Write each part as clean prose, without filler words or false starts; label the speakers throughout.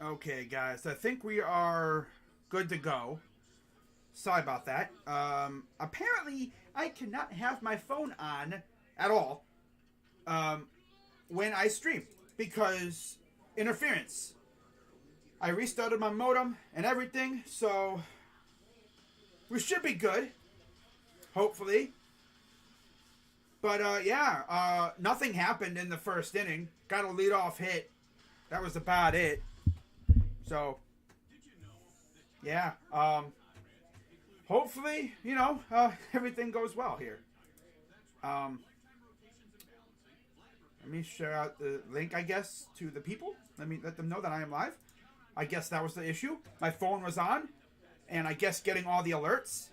Speaker 1: Okay, guys, I think we are good to go. Sorry about that. Apparently, I cannot have my phone on at all um, when I stream because interference. I restarted my modem and everything, so we should be good, hopefully. But nothing happened in the first inning. Got a leadoff hit. That was about it. So, yeah. Hopefully, everything goes well here. Um, Let me share out the link, I guess, to the people. Let me let them know that I am live. I guess that was the issue. My phone was on, and I guess getting all the alerts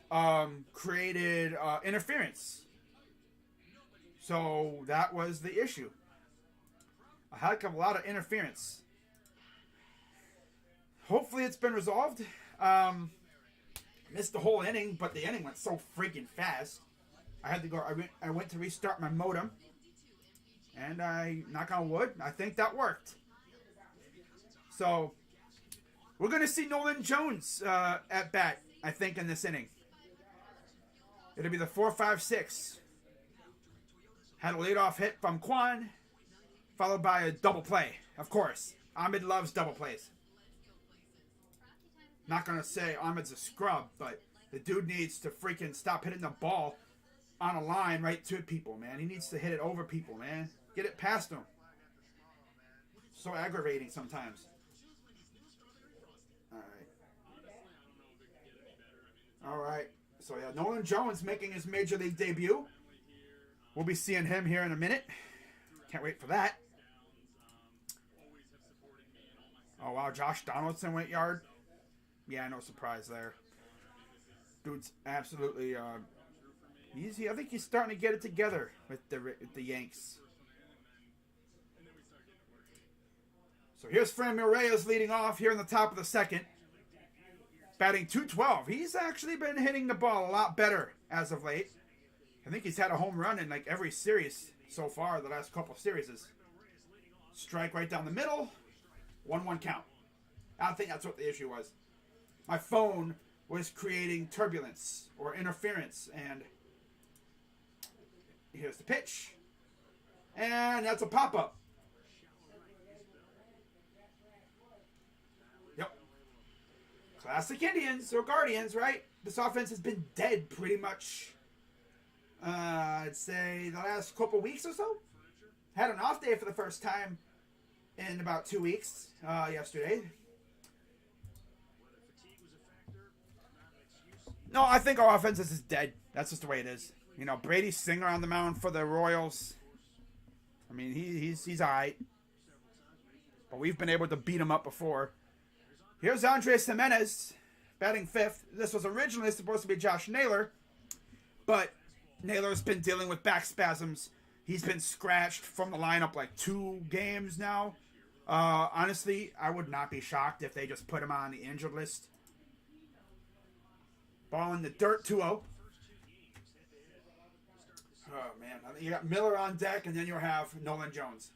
Speaker 1: created interference. So that was the issue. A heck of a lot of interference. Hopefully it's been resolved. Missed the whole inning, but the inning went so freaking fast. I had to go. I went to restart my modem, and knock on wood, I think that worked. So we're gonna see Nolan Jones at bat. I think in this inning, it'll be the 4-5-6. Had a leadoff hit from Kwan, followed by a double play. Of course, Ahmed loves double plays. Not gonna say Ahmed's a scrub, but the dude needs to freaking stop hitting the ball on a line right to people, man. He needs to hit it over people, man. Get it past them. So aggravating sometimes. All right. So, yeah, Nolan Jones making his Major League debut. We'll be seeing him here in a minute. Can't wait for that. Oh, wow. Josh Donaldson went yard. Yeah, no surprise there. Dude's absolutely... I think he's starting to get it together with the Yanks. So here's Franmil Reyes leading off here in the top of the second. Batting .212. He's actually been hitting the ball a lot better as of late. I think he's had a home run in like every series so far, the last couple of series. Strike right down the middle. 1-1 count. I don't think that's what the issue was. My phone was creating turbulence or interference, and here's the pitch. And that's a pop-up. Yep. Classic Indians or Guardians, right? This offense has been dead pretty much, I'd say, the last couple weeks or so. Had an off day for the first time in about 2 weeks yesterday. No, I think our offense is dead. That's just the way it is. You know, Brady Singer on the mound for the Royals. I mean, he's all right. But we've been able to beat him up before. Here's Andres Gimenez batting fifth. This was originally supposed to be Josh Naylor. But Naylor's been dealing with back spasms. He's been scratched from the lineup like 2 games now. Honestly, I would not be shocked if they just put him on the injured list. Ball in the dirt, 2-0. Oh, man. You got Miller on deck, and then you have Nolan Jones.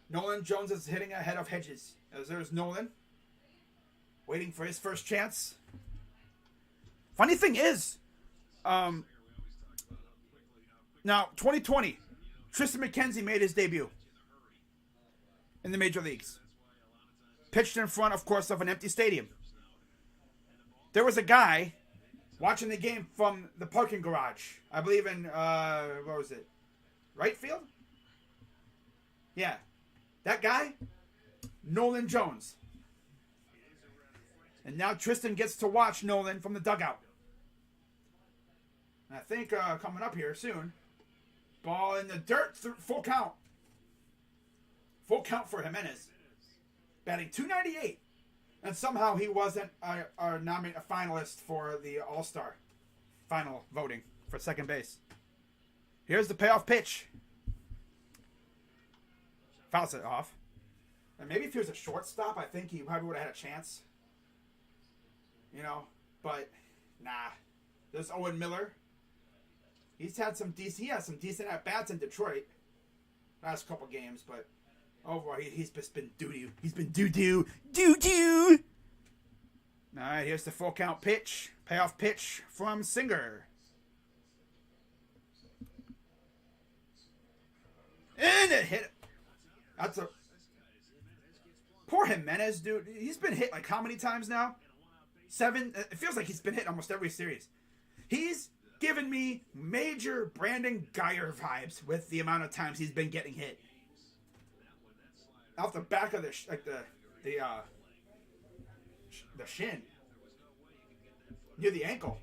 Speaker 1: Nolan Jones is hitting ahead of Hedges. As there's Nolan, waiting for his first chance. Funny thing is, now, 2020, Tristan McKenzie made his debut in the major leagues. Pitched in front, of course, of an empty stadium. There was a guy watching the game from the parking garage. I believe in, what was it? Right field? Yeah. That guy, Nolan Jones. And now Tristan gets to watch Nolan from the dugout. And I think coming up here soon, ball in the dirt, full count. Full count for Gimenez. Batting .298. And somehow he wasn't a finalist for the All-Star final voting for second base. Here's the payoff pitch. Fouls it off. And maybe if he was a shortstop, I think he probably would have had a chance. You know, but nah. There's Owen Miller. He has some decent at bats in Detroit last couple games, but Oh boy, he's just been doo-doo. He's been doo-doo. Doo-doo! Alright, here's the full count pitch. Payoff pitch from Singer. And it hit. That's a... Poor Jimenez, dude. He's been hit like how many times now? 7. It feels like he's been hit almost every series. He's given me major Brandon Geyer vibes with the amount of times he's been getting hit. Off the back of the shin. Near the ankle.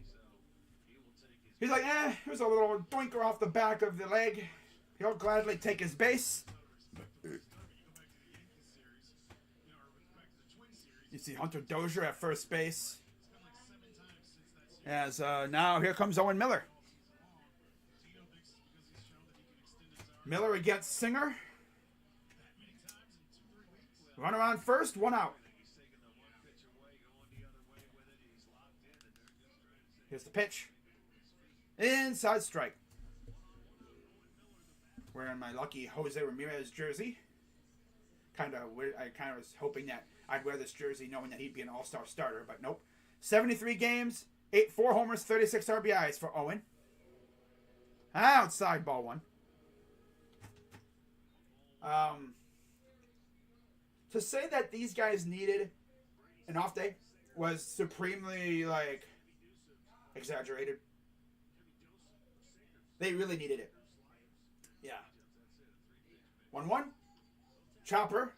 Speaker 1: He's like, here's a little doinker off the back of the leg. He'll gladly take his base. You see Hunter Dozier at first base. As now here comes Owen Miller. Miller against Singer. Runner on first, 1 out. Here's the pitch. Inside strike. Wearing my lucky Jose Ramirez jersey. I kind of was hoping that I'd wear this jersey knowing that he'd be an all-star starter, but nope. 73 games, 4 homers, 36 RBIs for Owen. Outside, ball 1. To say that these guys needed an off day was supremely, exaggerated. They really needed it. Yeah. 1-1. Chopper.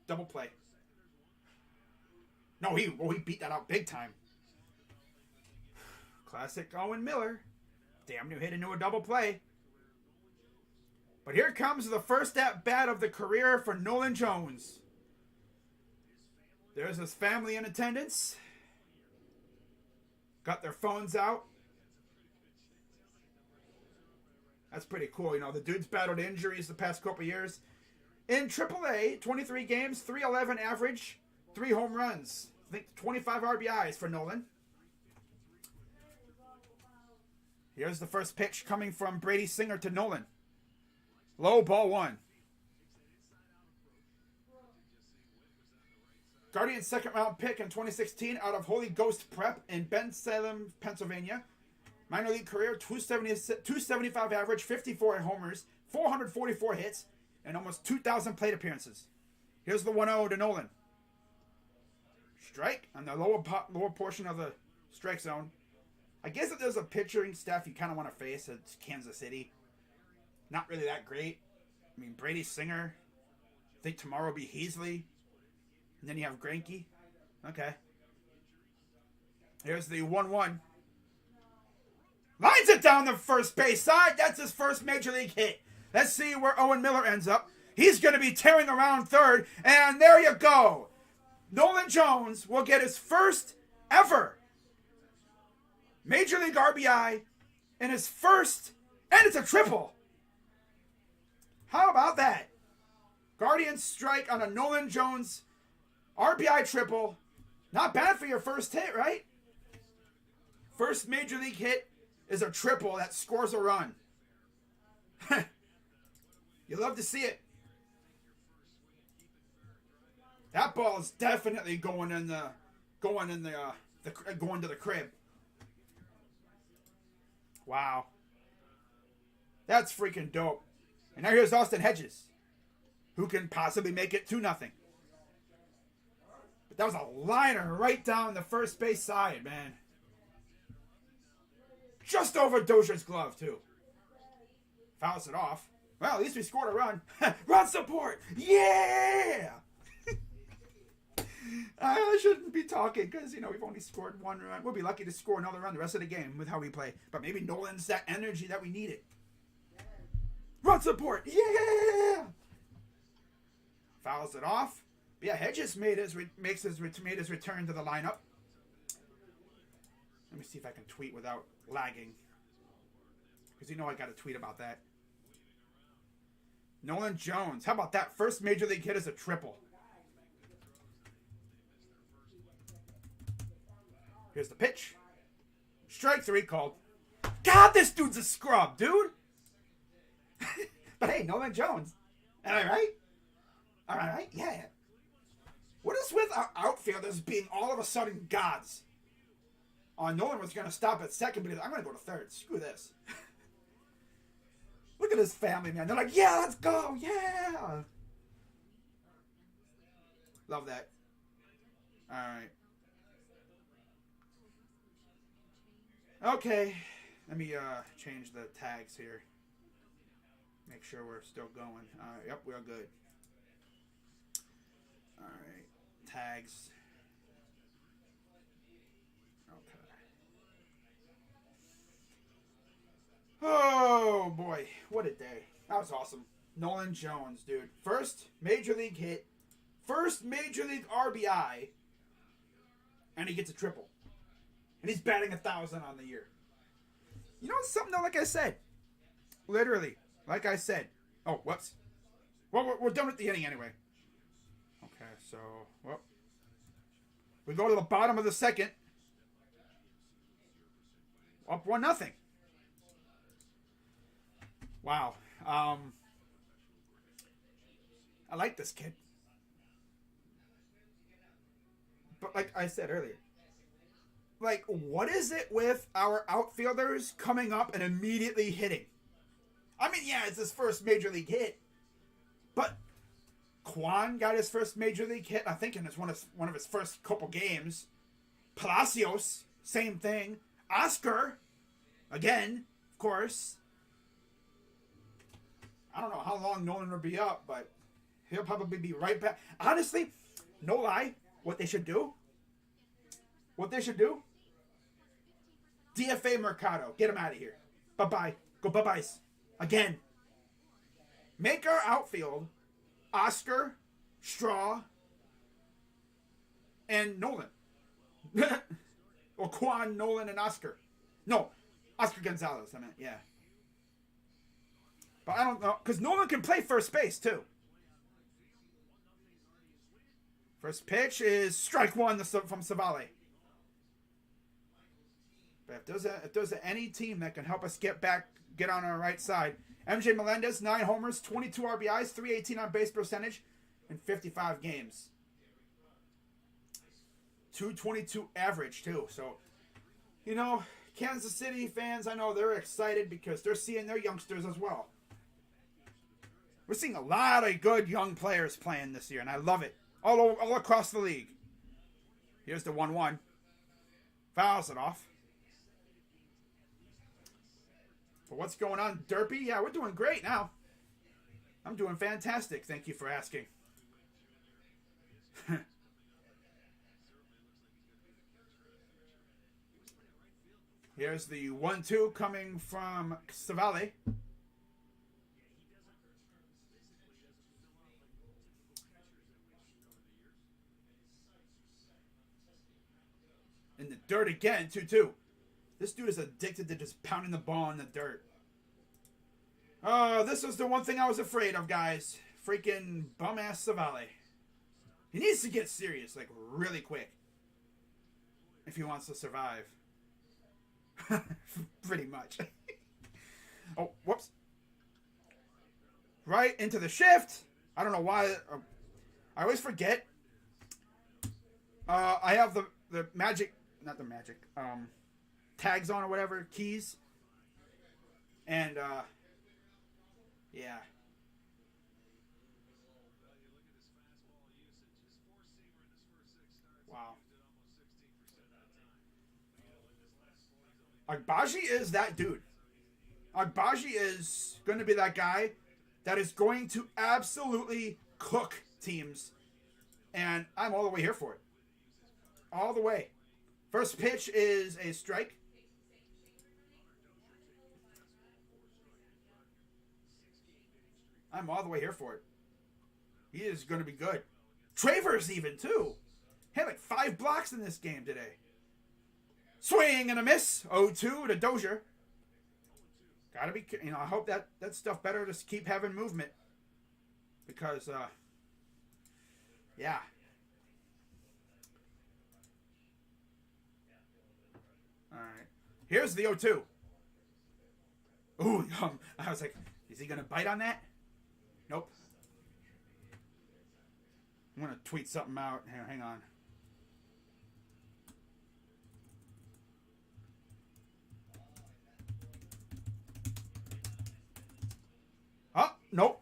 Speaker 1: Double play. No, he beat that out big time. Classic Owen Miller. Damn near hit into a double play. But here comes the first at-bat of the career for Nolan Jones. There's his family in attendance. Got their phones out. That's pretty cool. You know, the dude's battled injuries the past couple years. In AAA, 23 games, 311 average, 3 home runs. I think 25 RBIs for Nolan. Here's the first pitch coming from Brady Singer to Nolan. Low, ball 1. Guardians' second round pick in 2016 out of Holy Ghost Prep in Bensalem, Pennsylvania. Minor league career, 275 average, 54 homers, 444 hits, and almost 2,000 plate appearances. Here's the 1-0 to Nolan. Strike on the lower portion of the strike zone. I guess if there's a pitching staff you kind of want to face, it's Kansas City. Not really that great. I mean, Brady Singer. I think tomorrow will be Heasley. And then you have Greinke. Okay. Here's the 1-1. Lines it down the first base side. That's his first major league hit. Let's see where Owen Miller ends up. He's going to be tearing around third. And there you go. Nolan Jones will get his first ever major league RBI in his first, and it's a triple. How about that? Guardians strike on a Nolan Jones RBI triple. Not bad for your first hit, right? First major league hit is a triple that scores a run. You love to see it. That ball is definitely going to the crib. Wow. That's freaking dope. And now here's Austin Hedges, who can possibly make it 2-0. But that was a liner right down the first base side, man. Just over Dozier's glove, too. Fouls it off. Well, at least we scored a run. Run support! Yeah! I shouldn't be talking because, we've only scored 1 run. We'll be lucky to score another run the rest of the game with how we play. But maybe Nolan's that energy that we needed. Run support! Yeah! Fouls it off. But yeah, Hedges made his return to the lineup. Let me see if I can tweet without lagging. Because I got to tweet about that. Nolan Jones. How about that? First major league hit is a triple. Here's the pitch. Strike 3 called. God, this dude's a scrub, dude. But hey, Nolan Jones. Am I right? All right, yeah. What is with our outfielders being all of a sudden gods? Oh, Nolan was going to stop at second, but I'm going to go to third. Screw this. Look at his family, man. They're like, yeah, let's go. Yeah. Love that. All right. Okay. Let me change the tags here. Make sure we're still going. Yep, we're good. All right. Tags. Oh boy, what a day. That was awesome. Nolan Jones, dude. First major league hit, first major league RBI, and he gets a triple. And he's batting 1,000 on the year. You know something though, like I said. Literally, like I said. Oh, whoops. Well, we're done with the inning anyway. Okay, so, well. We go to the bottom of the second. Up 1-0. Wow. I like this kid. But like I said earlier, like, what is it with our outfielders coming up and immediately hitting? I mean, yeah, it's his first major league hit. But Kwan got his first major league hit, I think, in one of his first couple games. Palacios, same thing. Oscar, again, of course. I don't know how long Nolan will be up, but he'll probably be right back. Honestly, no lie, what they should do, DFA Mercado, get him out of here. Bye-bye. Go bye-byes. Again. Make our outfield Oscar, Straw, and Nolan. Or Kwan, Nolan, and Oscar. No, Oscar Gonzalez, I meant, yeah. But I don't know, because Nolan can play first base, too. First pitch is strike one from Savale. But if there's any team that can help us get on our right side, MJ Melendez, 9 homers, 22 RBIs, 318 on base percentage in 55 games. 222 average, too. So, you know, Kansas City fans, I know they're excited because they're seeing their youngsters as well. We're seeing a lot of good young players playing this year, and I love it. All across the league. Here's the 1-1. Fouls it off. But what's going on, Derpy? Yeah, we're doing great now. I'm doing fantastic. Thank you for asking. Here's the 1-2 coming from Savale. In the dirt again, 2-2. This dude is addicted to just pounding the ball in the dirt. Oh, this was the one thing I was afraid of, guys. Freaking bum-ass Savale. He needs to get serious, like, really quick. If he wants to survive. Pretty much. Oh, whoops. Right into the shift. I don't know why. I always forget. I have the magic... Not the magic. Tags on or whatever. Keys. And, yeah. Wow. Agbaji is that dude. Agbaji is going to be that guy that is going to absolutely cook teams. And I'm all the way here for it. All the way. First pitch is a strike. I'm all the way here for it. He is going to be good. Travers even, too. Had like 5 blocks in this game today. Swing and a miss. 0-2 to Dozier. Gotta be, I hope that stuff better to keep having movement. Because, yeah. Alright. Here's the 0-2. Ooh, I was like, is he going to bite on that? Nope. I'm going to tweet something out. Here, hang on. Oh, nope.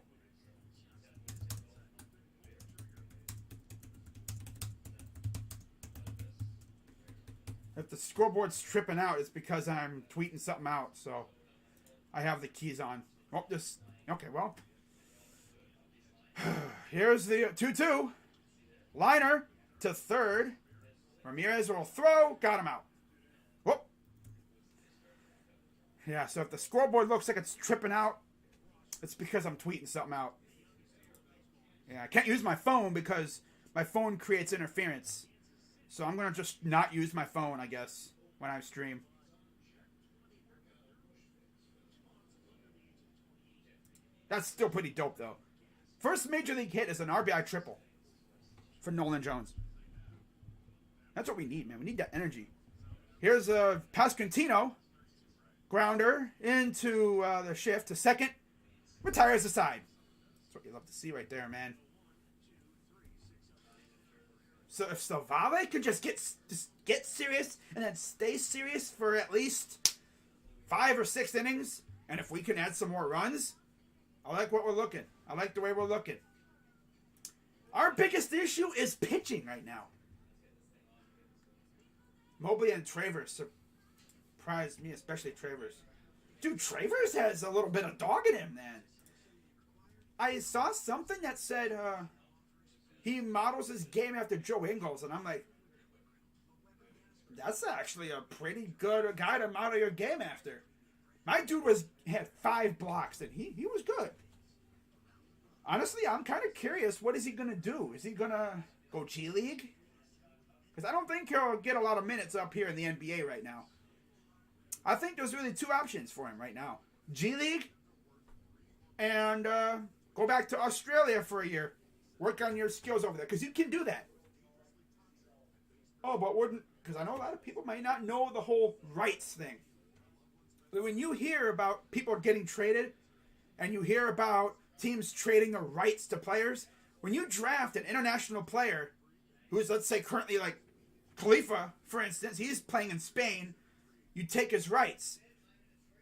Speaker 1: If the scoreboard's tripping out, it's because I'm tweeting something out. So I have the keys on. Oh, this. Okay, well. Here's the 2-2. Liner to third. Ramirez will throw. Got him out. Whoop. Yeah, so if the scoreboard looks like it's tripping out, it's because I'm tweeting something out. Yeah, I can't use my phone because my phone creates interference. So I'm going to just not use my phone, I guess, when I stream. That's still pretty dope, though. First major league hit is an RBI triple for Nolan Jones. That's what we need, man. We need that energy. Here's a Pasquantino. Grounder into the shift to second. Retires the side. That's what you love to see right there, man. So if Salvale could just get serious and then stay serious for at least 5 or 6 innings, and if we can add some more runs, I like what we're looking. I like the way we're looking. Our biggest issue is pitching right now. Mobley and Travers surprised me, especially Travers. Dude, Travers has a little bit of dog in him, man. I saw something that said he models his game after Joe Ingles, and I'm like, that's actually a pretty good guy to model your game after. My dude had 5 blocks, and he was good. Honestly, I'm kind of curious, what is he going to do? Is he going to go G League? Because I don't think he'll get a lot of minutes up here in the NBA right now. I think there's really 2 options for him right now. G League and go back to Australia for a year. Work on your skills over there, because you can do that. Oh, but because I know a lot of people might not know the whole rights thing. But when you hear about people getting traded, and you hear about teams trading the rights to players, when you draft an international player who's, let's say, currently like Khalifa, for instance, he's playing in Spain, you take his rights.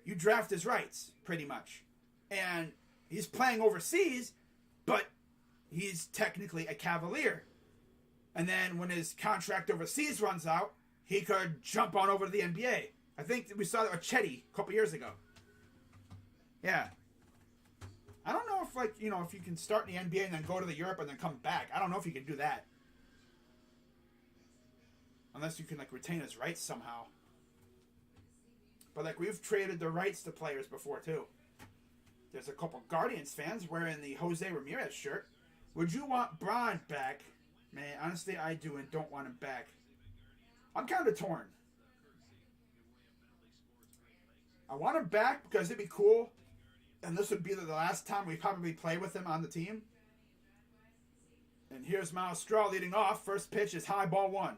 Speaker 1: You draft his rights, pretty much. And he's playing overseas, but he's technically a Cavalier. And then when his contract overseas runs out, he could jump on over to the NBA. I think we saw that with Chetty a couple years ago. Yeah. I don't know if, like, you know, if you can start in the NBA and then go to the Europe and then come back. I don't know if you can do that. Unless you can, like, retain his rights somehow. But, like, we've traded the rights to players before, too. There's a couple Guardians fans wearing the Jose Ramirez shirt. Would you want Braun back? Man, honestly, I do and don't want him back. I'm kind of torn. I want him back because it'd be cool. And this would be the last time we probably play with him on the team. And here's Miles Straw leading off. First pitch is high, ball 1.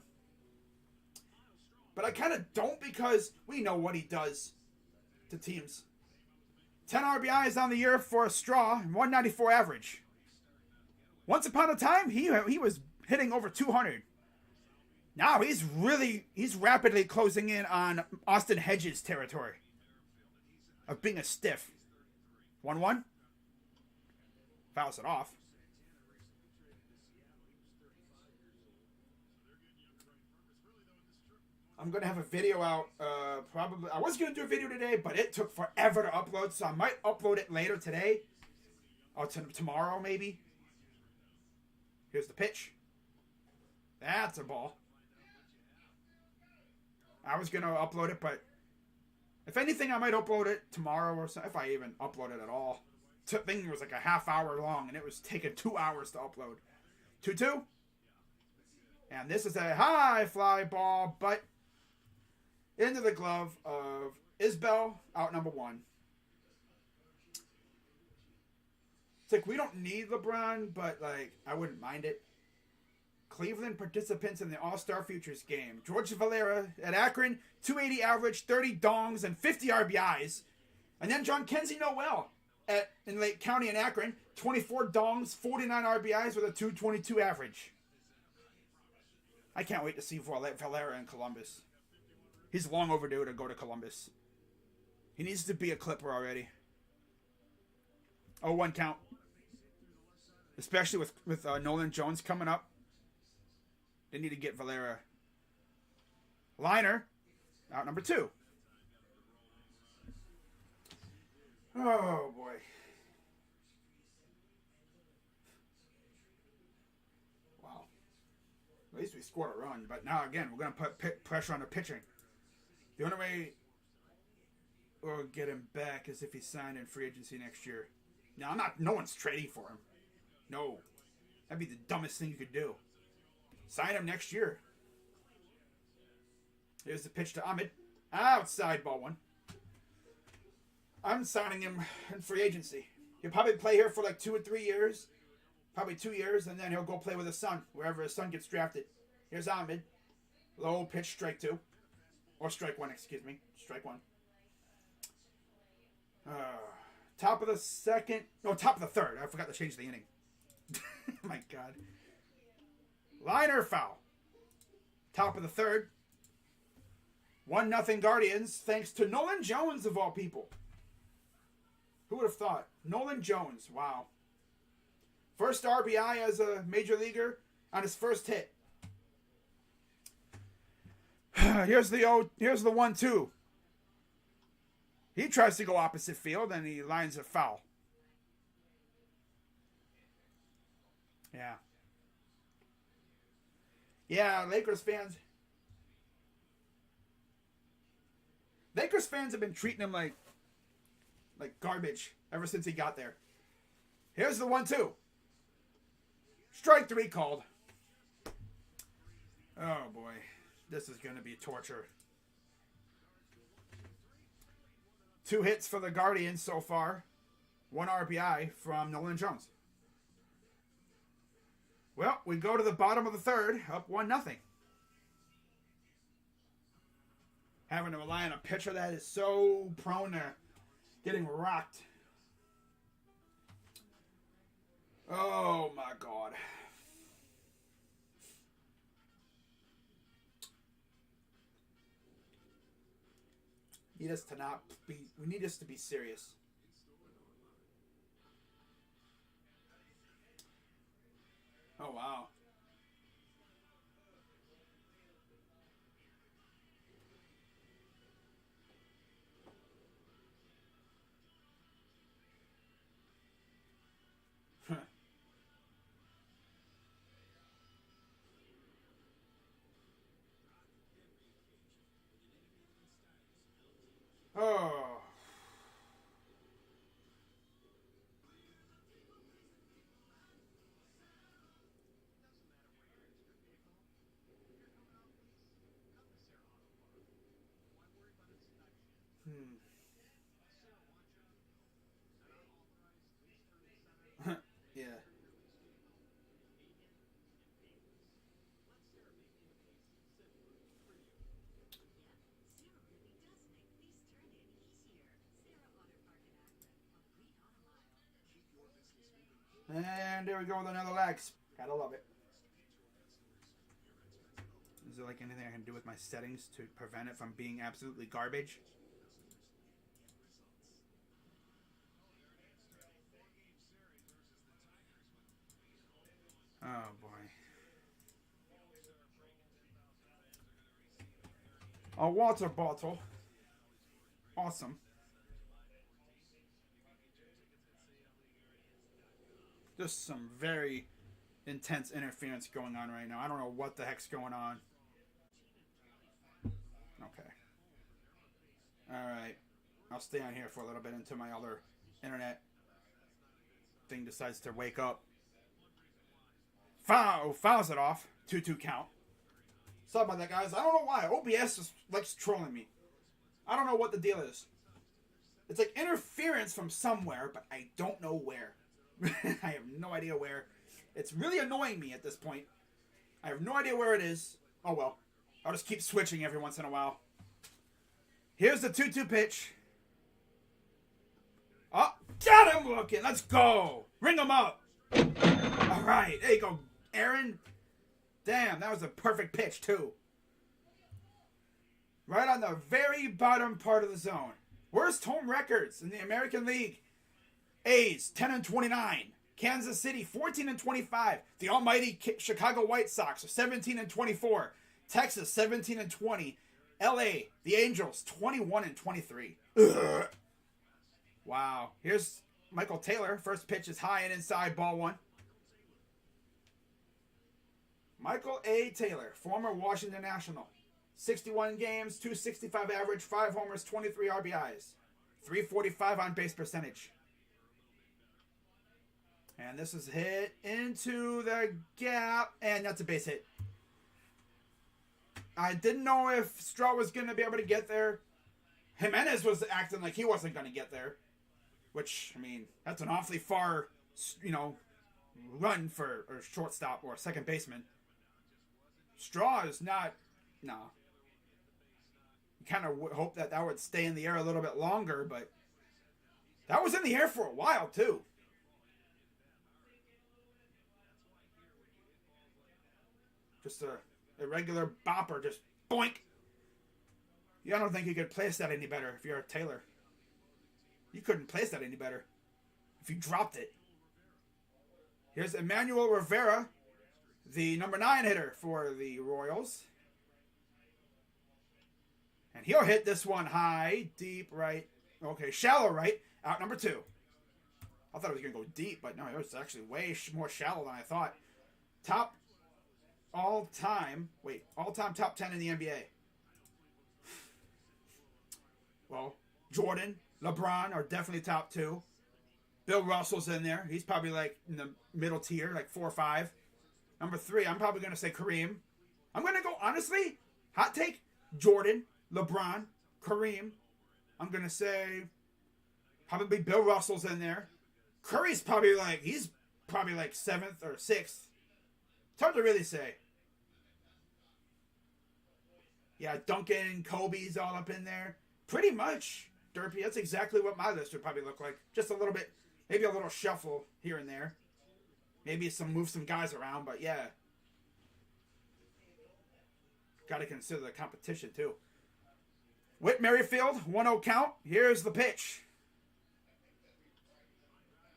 Speaker 1: But I kind of don't, because we know what he does to teams. 10 RBIs on the year for Straw and 194 average. Once upon a time, he was hitting over 200. Now he's rapidly closing in on Austin Hedges territory of being a stiff. 1-1. Fouls it off. I'm going to have a video out, probably. I was going to do a video today, but it took forever to upload, so I might upload it later today. Or tomorrow, maybe. Here's the pitch. That's a ball. I was going to upload it, but if anything, I might upload it tomorrow or something, if I even upload it at all. The thing was like a half hour long, and it was taking 2 hours to upload. 2-2. And this is a high fly ball, but into the glove of Isbell, out number 1. It's like, we don't need LeBron, but, like, I wouldn't mind it. Cleveland participants in the All-Star Futures game. George Valera at Akron, 280 average, 30 dongs, and 50 RBIs. And then John Kenzie Noel. in Lake County in Akron. 24 dongs, 49 RBIs with a 222 average. I can't wait to see Valera in Columbus. He's long overdue to go to Columbus. He needs to be a Clipper already. 0-1 count. Especially with Nolan Jones coming up. They need to get Valera. Liner, out number 2. Oh, boy. Wow. At least we scored a run. But now, again, we're going to put pressure on the pitching. The only way we'll get him back is if he signed in free agency next year. Now, no one's trading for him. No. That'd be the dumbest thing you could do. Sign him next year. Here's the pitch to Ahmed. Outside, ball 1. I'm signing him in free agency. He'll probably play here for like 2 or 3 years. Probably 2 years, and then he'll go play with his son, wherever his son gets drafted. Here's Ahmed. Low pitch, strike 2. Or strike 1, excuse me. Strike 1. Top of the second. No, top of the third. I forgot to change the inning. My God. Liner foul. Top of the third. 1-0 Guardians, thanks to Nolan Jones, of all people. Who would have thought? Nolan Jones. Wow. First RBI as a major leaguer on his first hit. Here's the 1-2. He tries to go opposite field and he lines it foul. Yeah. Yeah, Lakers fans have been treating him like garbage ever since he got there. Here's the 1-2. Strike 3 called. Oh boy. This is going to be torture. 2 hits for the Guardians so far. 1 RBI from Nolan Jones. Well, we go to the bottom of the third, up 1-0. Having to rely on a pitcher that is so prone to getting rocked. Oh my God. We need us to be serious. Oh wow. Oh. Yeah. And there we go with another lag. Gotta love it. Is there like anything I can do with my settings to prevent it from being absolutely garbage? Oh boy. A water bottle. Awesome. Just some very intense interference going on right now. I don't know what the heck's going on. Okay. Alright. I'll stay on here for a little bit until my other internet thing decides to wake up. Fouls it off. 2-2 count. Sorry about that, guys. I don't know why. OBS just likes trolling me. I don't know what the deal is. It's like interference from somewhere, but I don't know where. I have no idea where. It's really annoying me at this point. I have no idea where it is. Oh well. I'll just keep switching every once in a while. Here's the 2-2 pitch. Oh, Got him looking. Let's go. Ring him up. All right. There you go, Aaron. Damn, that was a perfect pitch, too. Right on the very bottom part of the zone. Worst home records in the American League. A's, 10-29. Kansas City, 14-25. The almighty Chicago White Sox are 17-24. Texas, 17-20. LA, the Angels, 21-23. Ugh. Wow. Here's Michael Taylor. First pitch is high and inside, ball one. Michael A. Taylor, former Washington National. 61 games, 265 average, 5 homers, 23 RBIs. 345 on base percentage. And this is hit into the gap, and that's a base hit. I didn't know if Straw was going to be able to get there. Jimenez was acting like he wasn't going to get there. Which, I mean, that's an awfully far, run for a shortstop or a second baseman. Straw is not, no. You kind of hope that would stay in the air a little bit longer, but that was in the air for a while, too. Just a regular bopper, just boink. I don't think you could place that any better if you're a Taylor. You couldn't place that any better if you dropped it. Here's Emmanuel Rivera, the number 9 hitter for the Royals. And he'll hit this one high, deep right. Okay, shallow right, out number 2. I thought it was going to go deep, but no, it was actually way more shallow than I thought. All-time top 10 in the NBA. Well, Jordan, LeBron are definitely top 2. Bill Russell's in there. He's probably like in the middle tier, like 4 or 5. Number 3, I'm probably going to say Kareem. I'm going to go, honestly, hot take, Jordan, LeBron, Kareem. I'm going to say probably Bill Russell's in there. Curry's probably like 7th or 6th. It's hard to really say. Yeah, Duncan, Kobe's all up in there. Pretty much, Derpy. That's exactly what my list would probably look like. Just a little bit, maybe a little shuffle here and there. Maybe move some guys around, but yeah. Got to consider the competition, too. Whit Merrifield, 1-0 count. Here's the pitch.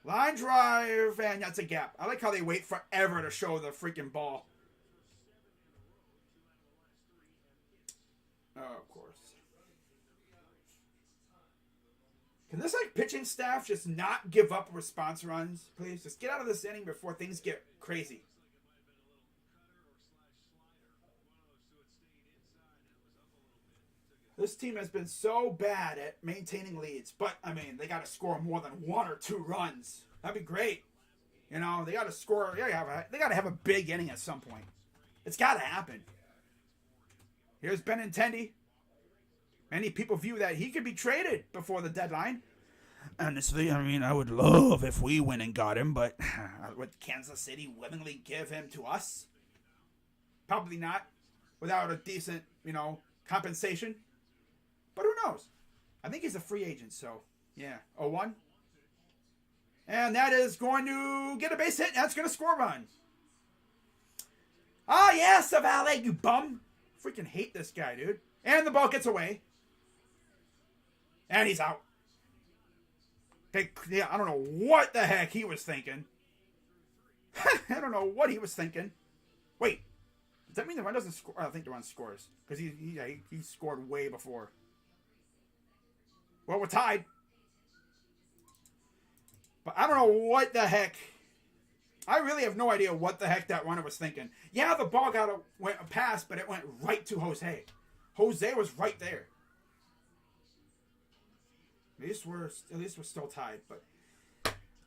Speaker 1: Line drive, and that's a gap. I like how they wait forever to show the freaking ball. Oh, of course. Can this pitching staff just not give up response runs, please? Just get out of this inning before things get crazy. This team has been so bad at maintaining leads, but, I mean, they got to score more than 1 or 2 runs. That'd be great. They got to score. They got to have a big inning at some point. It's got to happen. Here's Benintendi. Many people view that he could be traded before the deadline. Honestly, I mean, I would love if we went and got him, but would Kansas City willingly give him to us? Probably not. Without a decent, compensation. But who knows? I think he's a free agent, so, yeah. 0-1. And that is going to get a base hit. That's going to score a run. Oh, yeah, Savale, you bum. Freaking hate this guy, dude. And the ball gets away. And he's out. Okay, yeah, I don't know what the heck he was thinking. I don't know what he was thinking. Wait. Does that mean the run doesn't score? I think the run scores. Because he scored way before. Well, we're tied. But I don't know what the heck. I really have no idea what the heck that runner was thinking. Yeah, the ball went a pass, but it went right to Jose. Jose was right there. At least we're still tied. But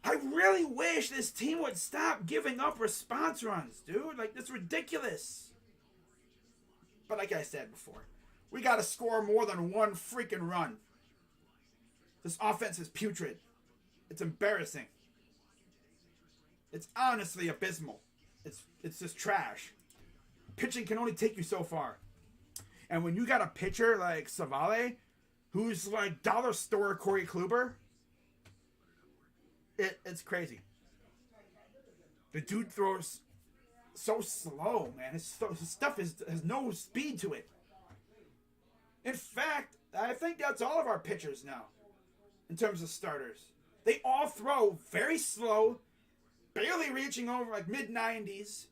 Speaker 1: I really wish this team would stop giving up response runs, dude. Like, that's ridiculous. But like I said before, we got to score more than 1 freaking run. This offense is putrid. It's embarrassing. It's honestly abysmal. It's just trash. Pitching can only take you so far. And when you got a pitcher like Savale, who's like dollar store Corey Kluber, It's crazy. The dude throws so slow, man. His stuff has no speed to it. In fact, I think that's all of our pitchers now, in terms of starters. They all throw very slow, barely reaching over like mid-90s,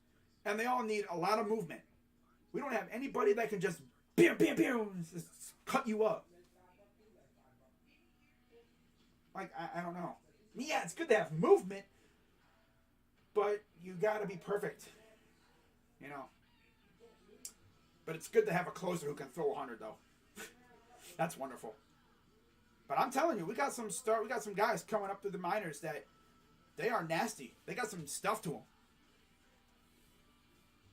Speaker 1: and they all need a lot of movement. We don't have anybody that can just bam, bam, bam, just cut you up. Like, I don't know. Yeah, it's good to have movement, but you gotta be perfect. You know. But it's good to have a closer who can throw 100, though. That's wonderful. But I'm telling you, we got some guys coming up through the minors that they are nasty. They got some stuff to them.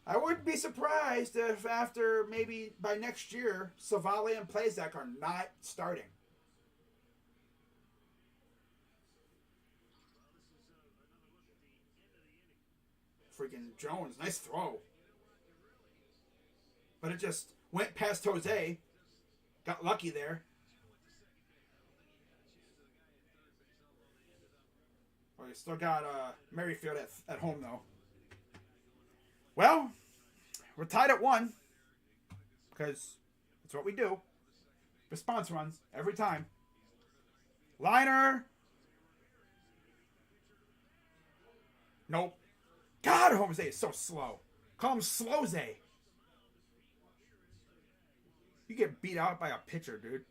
Speaker 1: I wouldn't be surprised if after maybe by next year, Savale and Plazak are not starting. Freaking Jones, nice throw. But it just went past Jose. Got lucky there. Well, you still got Merrifield at home, though. Well, we're tied at 1. Because that's what we do. Response runs every time. Liner. Nope. God, Jose is so slow. Call him Slowze. You get beat out by a pitcher, dude.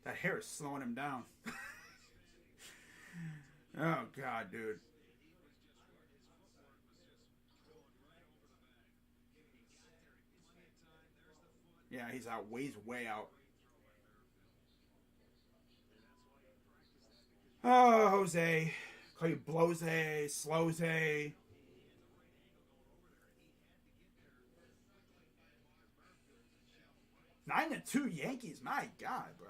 Speaker 1: That hair is slowing him down. Oh, God, dude. Yeah, he's out. He's way out. Oh, Jose. Call you Blose, Slowze. 9-2 Yankees. My God, bro.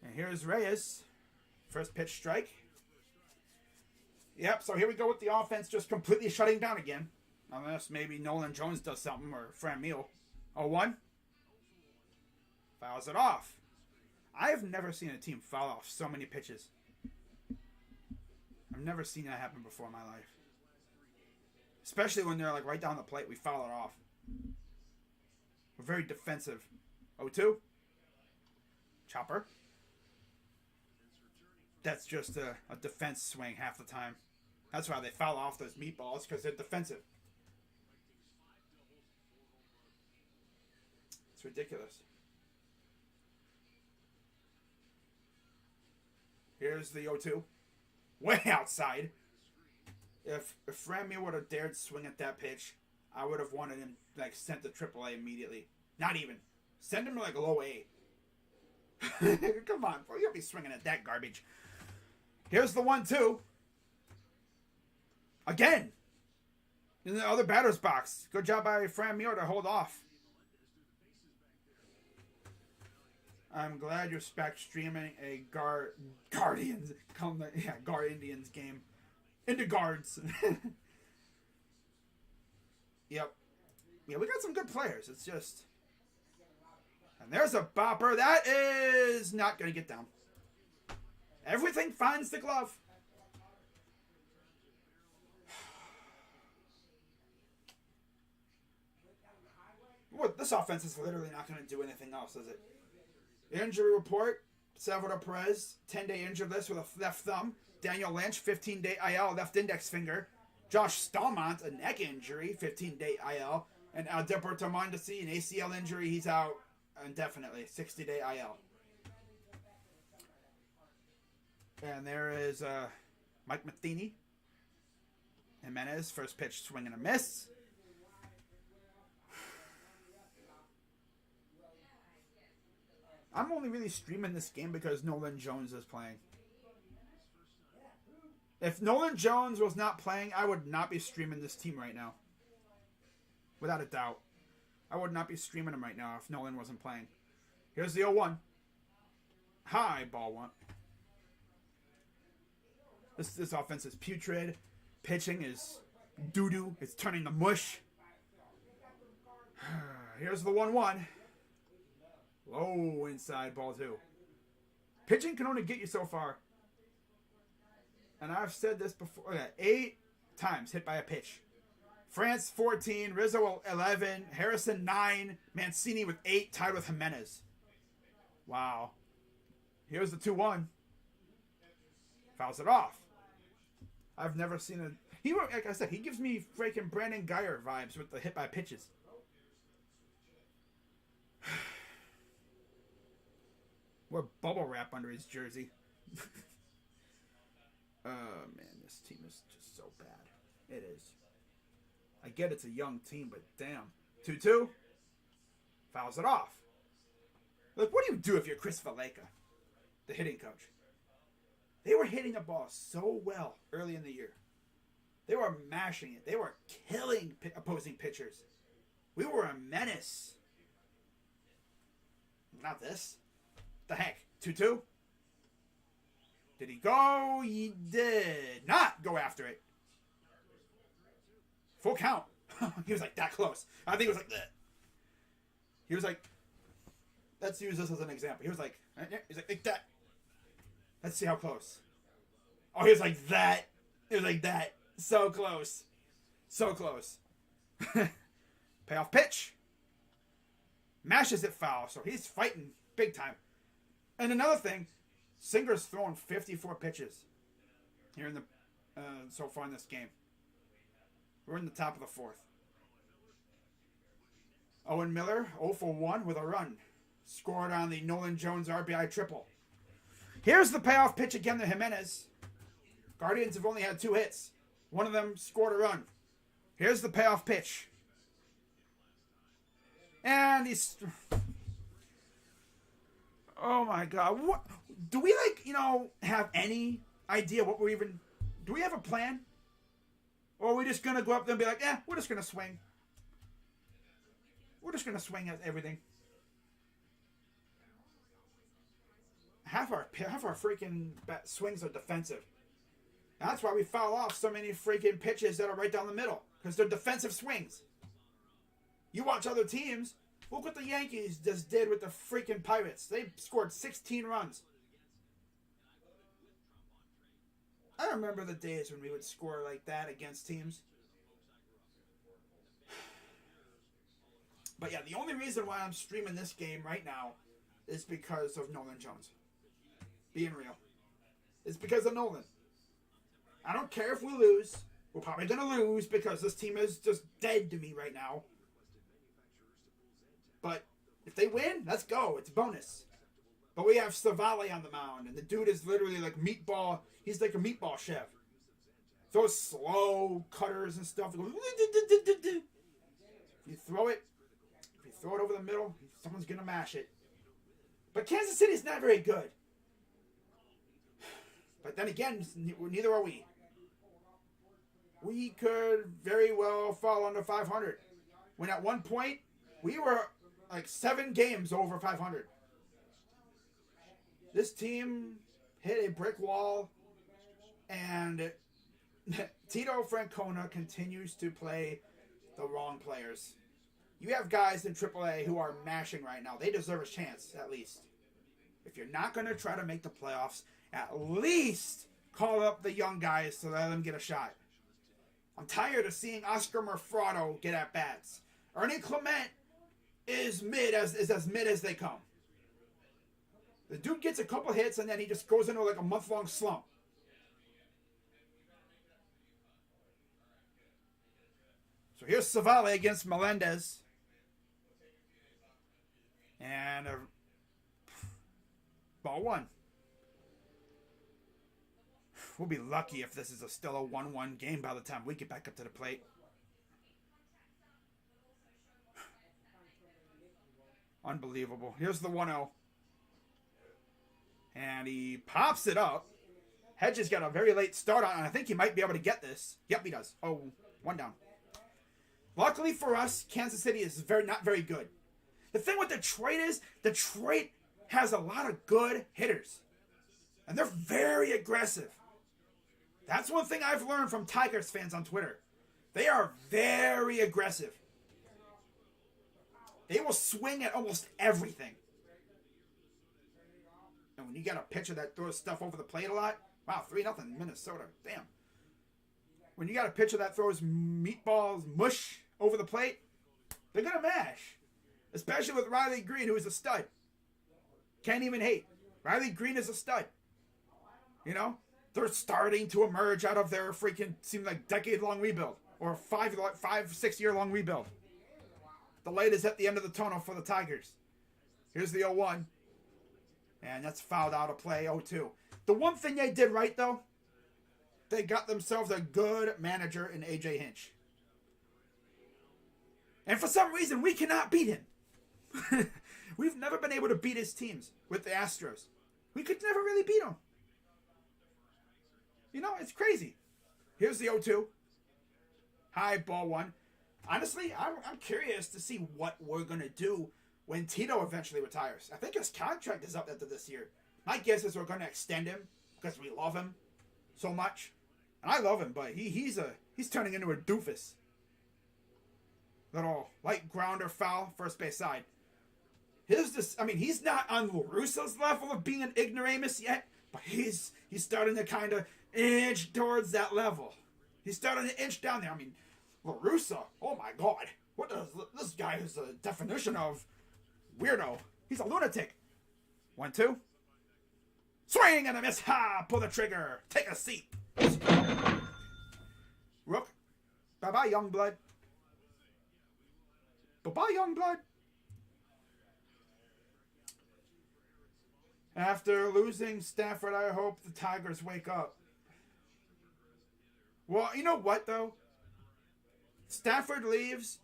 Speaker 1: And here's Reyes. First pitch strike. Yep, so here we go with the offense just completely shutting down again. Unless maybe Nolan Jones does something or Franmil. 0-1. Fouls it off. I've never seen a team foul off so many pitches. I've never seen that happen before in my life. Especially when they're like right down the plate, we foul it off. We're very defensive. 0-2. Chopper. That's just a defense swing half the time. That's why they foul off those meatballs, because they're defensive. It's ridiculous. Here's the 0-2. Way outside. If Franmil would have dared swing at that pitch, I would have wanted him like sent to AAA immediately. Not even. Send him to like low A. Come on, bro. You don't be swinging at that garbage. Here's the 1-2. Again. In the other batter's box. Good job by Franmil to hold off. I'm glad you're back streaming a Guardians. Guard Indians game. Into guards. Yep. Yeah, we got some good players. It's just... And there's a bopper. That is not going to get down. Everything finds the glove. What? This offense is literally not going to do anything else, is it? Injury report. Salvador Perez, 10-day injured list with a left thumb. Daniel Lynch, 15-day IL, left index finger. Josh Stallmont, a neck injury, 15-day IL. And Alberto Mondesi, an ACL injury. He's out indefinitely, 60-day IL. And there is Mike Matheny. Jimenez, first pitch, swing and a miss. I'm only really streaming this game because Nolan Jones is playing. If Nolan Jones was not playing, I would not be streaming this team right now. Without a doubt. I would not be streaming him right now if Nolan wasn't playing. Here's the 0-1. High ball one. This offense is putrid. Pitching is doo-doo. It's turning to mush. Here's the 1-1. Low inside, ball 2. Pitching can only get you so far. And I've said this before. 8 times hit by a pitch. France 14, Rizzo 11, Harrison 9, Mancini with 8, tied with Jimenez. Wow. Here's the 2-1. Fouls it off. I've never seen a... like I said, he gives me freaking Brandon Guyer vibes with the hit by pitches. Wore bubble wrap under his jersey. Oh, man, this team is just so bad. It is. I get it's a young team, but damn. 2-2. Fouls it off. Look, what do you do if you're Chris Valleca, the hitting coach? They were hitting the ball so well early in the year. They were mashing it. They were killing opposing pitchers. We were a menace. Not this. The heck? 2-2? Did he go? He did not go after it. Full count. He was like that close. I think it was like that. He was like, let's use this as an example. He was like that. Let's see how close. Oh, he was like that. It was like that. So close. So close. Payoff pitch. Mashes it foul, so he's fighting big time. And another thing, Singer's thrown 54 pitches here in the so far in this game. We're in the top of the 4th. Owen Miller, 0 for 1 with a run. Scored on the Nolan Jones RBI triple. Here's the payoff pitch again to Jimenez. Guardians have only had 2 hits. One of them scored a run. Here's the payoff pitch. And he's... Oh my God. What do we have any idea what we're even... Do we have a plan? Or are we just going to go up there and be like, we're just going to swing. We're just going to swing at everything. Half our freaking swings are defensive. That's why we foul off so many freaking pitches that are right down the middle. Because they're defensive swings. You watch other teams. Look what the Yankees just did with the freaking Pirates. They scored 16 runs. I remember the days when we would score like that against teams. But yeah, the only reason why I'm streaming this game right now is because of Nolan Jones. Being real. It's because of Nolan. I don't care if we lose. We're probably going to lose because this team is just dead to me right now. But if they win, let's go. It's a bonus. But we have Savale on the mound, and the dude is literally like meatball. He's like a meatball chef. Those slow cutters and stuff. If you throw it over the middle, someone's going to mash it. But Kansas City's not very good. But then again, neither are we. We could very well fall under 500. When at one point, we were like 7 games over 500. This team hit a brick wall, and Tito Francona continues to play the wrong players. You have guys in AAA who are mashing right now. They deserve a chance, at least. If you're not going to try to make the playoffs, at least call up the young guys to let them get a shot. I'm tired of seeing Oscar Merfrado get at bats. Ernie Clement is as mid as they come. The dude gets a couple hits and then he just goes into like a month-long slump. So here's Savale against Melendez. And ball 1. We'll be lucky if this is still a 1-1 game by the time we get back up to the plate. Unbelievable. Here's the 1-0. And he pops it up. Hedges got a very late start on, and I think he might be able to get this. Yep, he does. Oh, 1 down. Luckily for us, Kansas City is not very good. The thing with Detroit is, Detroit has a lot of good hitters. And they're very aggressive. That's one thing I've learned from Tigers fans on Twitter. They are very aggressive. They will swing at almost everything. And when you got a pitcher that throws stuff over the plate a lot, wow, 3-0 Minnesota. Damn. When you got a pitcher that throws meatballs, mush over the plate, they're going to mash. Especially with Riley Green, who is a stud. Can't even hate. Riley Green is a stud. You know? They're starting to emerge out of their freaking, seem like decade-long rebuild. Or 5-6 year long rebuild. The light is at the end of the tunnel for the Tigers. Here's the 0-1. And that's fouled out of play, 0-2. The one thing they did right, though, they got themselves a good manager in A.J. Hinch. And for some reason, we cannot beat him. We've never been able to beat his teams with the Astros. We could never really beat them. You know, it's crazy. Here's the 0-2. High, ball one. Honestly, I'm curious to see what we're going to do when Tito eventually retires. I think his contract is up after this year. My guess is we're going to extend him because we love him so much. And I love him, but he's turning into a doofus. Little light grounder foul, first base side. He's not on La Russa's level of being an ignoramus yet, but he's starting to kind of inch towards that level. He's starting to inch down there. I mean, La Russa, oh my God. What does this guy is the definition of weirdo. He's a lunatic. 1-2. Swing and a miss. Ha! Pull the trigger. Take a seat. Rook. Bye-bye, young blood. Bye-bye, young blood. After losing Stafford, I hope the Tigers wake up. Well, you know what, though? Stafford leaves.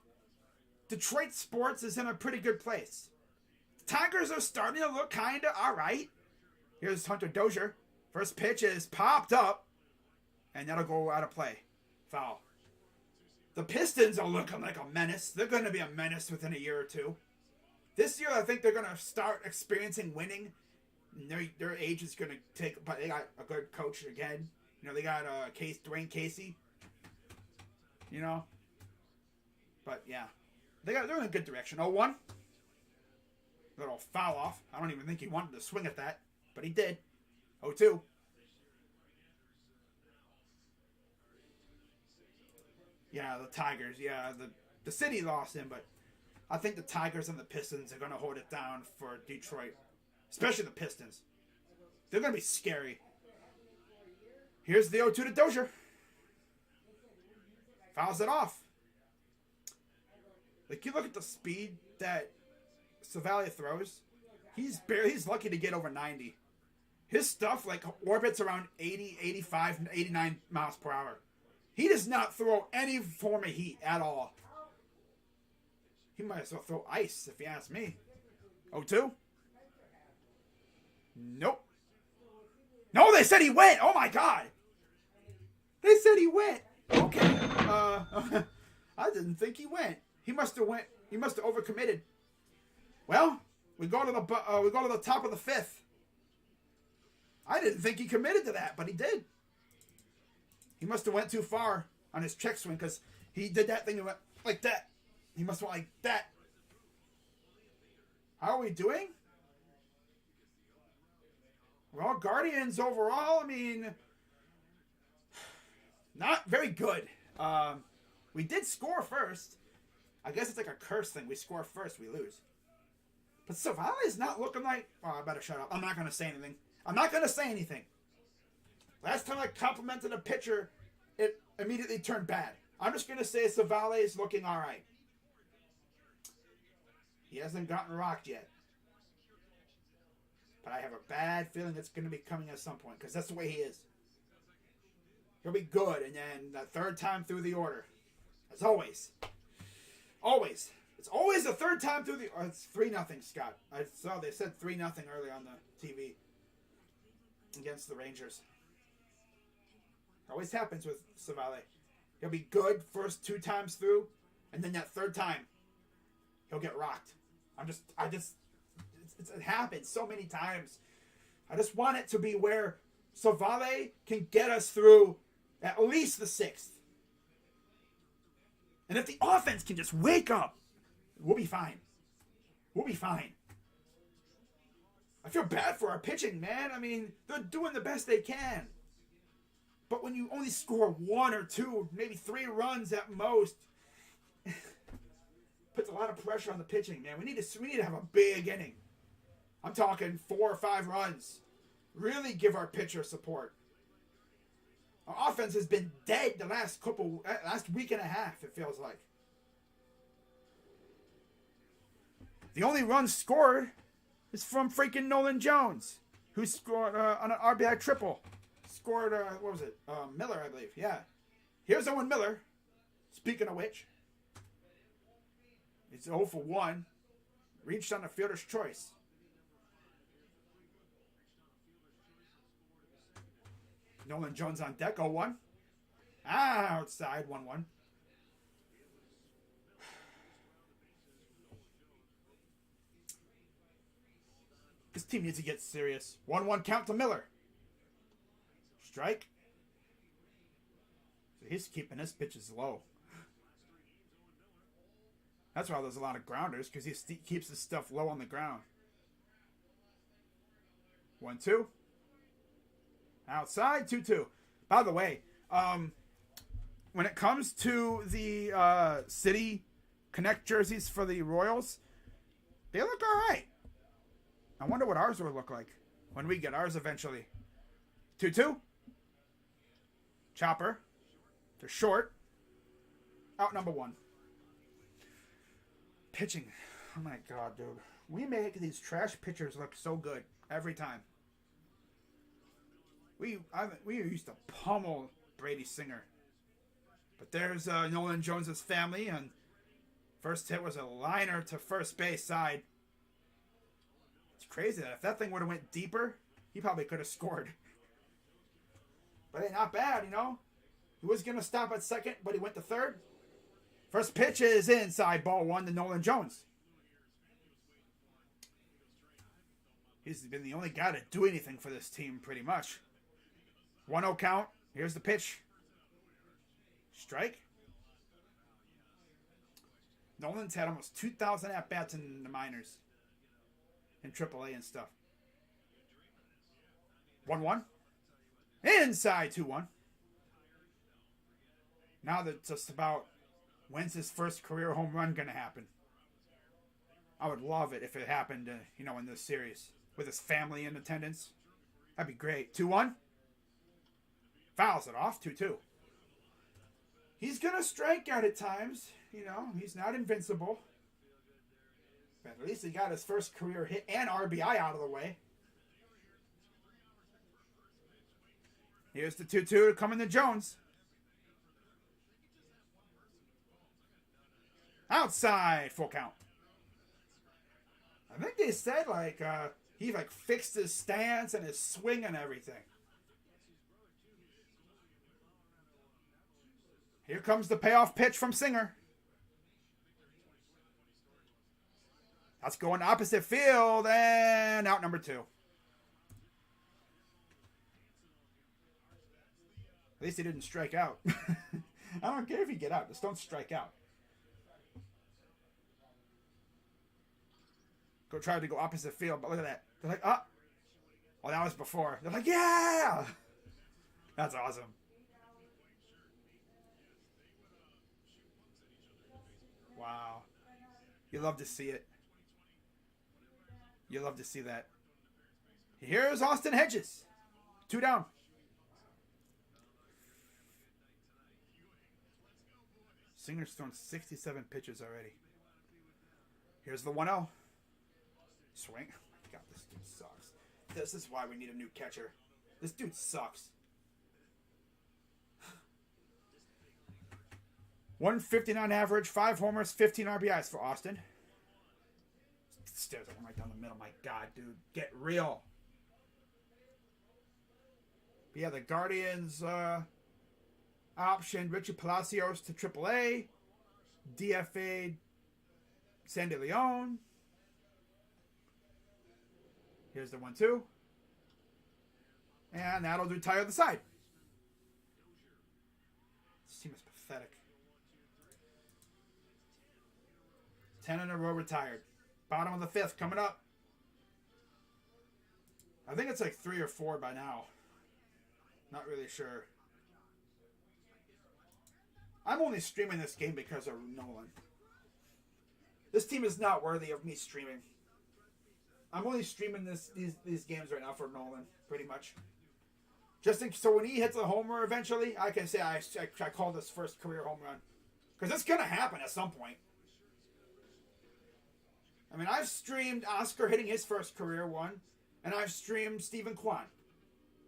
Speaker 1: Detroit sports is in a pretty good place. The Tigers are starting to look kind of all right. Here's Hunter Dozier. First pitch is popped up. And that'll go out of play. Foul. The Pistons are looking like a menace. They're going to be a menace within a year or two. This year, I think they're going to start experiencing winning. Their age is going to take... But they got a good coach again. You know, they got Dwayne Casey. You know? But, yeah. They're in a good direction. 0-1. Little foul off. I don't even think he wanted to swing at that. But he did. 0-2. Yeah, the Tigers. Yeah, the city lost him, but I think the Tigers and the Pistons are going to hold it down for Detroit. Especially the Pistons. They're going to be scary. Here's the 0-2 to Dozier. Fouls it off. Like, you look at the speed that Civale throws. He's lucky to get over 90. His stuff, like, orbits around 80, 85, 89 miles per hour. He does not throw any form of heat at all. He might as well throw ice, if you ask me. 0-2. Nope. No, they said he went. Oh, my God. They said he went. Okay. I didn't think he went. He must have went. He must have overcommitted. Well, we go to the top of the fifth. I didn't think he committed to that, but he did. He must have went too far on his check swing because he did that thing and went like that. He must have went like that. How are we doing? Well, Guardians overall, I mean, not very good. We did score first. I guess it's like a curse thing. We score first, we lose. But Civale is not looking like... Oh, I better shut up. I'm not going to say anything. I'm not going to say anything. Last time I complimented a pitcher, it immediately turned bad. I'm just going to say Civale is looking all right. He hasn't gotten rocked yet. But I have a bad feeling it's going to be coming at some point, because that's the way he is. He'll be good, and then the third time through the order. As always. Always. It's always the third time through the... Oh, it's 3-0, Scott. I saw they said 3-0 earlier on the TV. Against the Rangers. Always happens with Civale. He'll be good first 2 times through, and then that third time, he'll get rocked. It happens so many times. I just want it to be where Civale can get us through at least the 6th. And if the offense can just wake up, we'll be fine. We'll be fine. I feel bad for our pitching, man. I mean, they're doing the best they can. But when you only score 1 or 2, maybe 3 runs at most, puts a lot of pressure on the pitching, man. We need to have a big inning. I'm talking 4 or 5 runs. Really give our pitcher support. Our offense has been dead the last week and a half, it feels like. The only run scored is from freaking Nolan Jones, who scored on an RBI triple. Scored, what was it? Miller, I believe. Yeah. Here's Owen Miller. Speaking of which, it's 0 for 1. Reached on a fielder's choice. Nolan Jones on deck, 0-1. Outside, 1-1. This team needs to get serious. 1-1 count to Miller. Strike. So he's keeping his pitches low. That's why there's a lot of grounders, because he keeps his stuff low on the ground. 1-2. Outside, 2-2. By the way, when it comes to the City Connect jerseys for the Royals, they look all right. I wonder what ours will look like when we get ours eventually. 2-2. Chopper to short. Out number 1. Pitching. Oh my God, dude. We make these trash pitchers look so good every time. We used to pummel Brady Singer. But there's Nolan Jones' family, and first hit was a liner to first base side. It's crazy that if that thing would have went deeper, he probably could have scored. But hey, not bad, you know. He was going to stop at second, but he went to third. First pitch is inside, ball 1 to Nolan Jones. He's been the only guy to do anything for this team, pretty much. 1-0 count. Here's the pitch. Strike. Nolan's had almost 2,000 at-bats in the minors. In AAA and stuff. 1-1. Inside, 2-1. Now that's just about, when's his first career home run going to happen? I would love it if it happened, in this series. With his family in attendance. That'd be great. 2-1. Fouls it off. 2-2. He's going to strike out at times. He's not invincible. But at least he got his first career hit and RBI out of the way. Here's the 2-2 coming to Jones. Outside. Full count. I think they said, he fixed his stance and his swing and everything. Here comes the payoff pitch from Singer. That's going opposite field and out number 2. At least he didn't strike out. I don't care if you get out. Just don't strike out. Tried to go opposite field, but look at that. They're like, oh. Well, that was before. They're like, yeah! That's awesome. Wow. You love to see it. You love to see that. Here's Austin Hedges. 2 down. Singer's thrown 67 pitches already. Here's the 1-0. Swing. God, this dude sucks. This is why we need a new catcher. This dude sucks. 159 average, 5 homers, 15 RBIs for Austin. Stairs right down the middle. My God, dude. Get real. But yeah, the Guardians optioned Richie Palacios to AAA. DFA'd Sandy Leon. Here's the 1-2. And that'll do tie on the side. This team is pathetic. 10 in a row retired. Bottom of the 5th coming up. I think it's like 3 or 4 by now. Not really sure. I'm only streaming this game because of Nolan. This team is not worthy of me streaming. I'm only streaming these games right now for Nolan, pretty much. So when he hits a homer eventually, I can say I called his first career home run. Because it's going to happen at some point. I mean, I've streamed Oscar hitting his first career one, and I've streamed Stephen Kwan.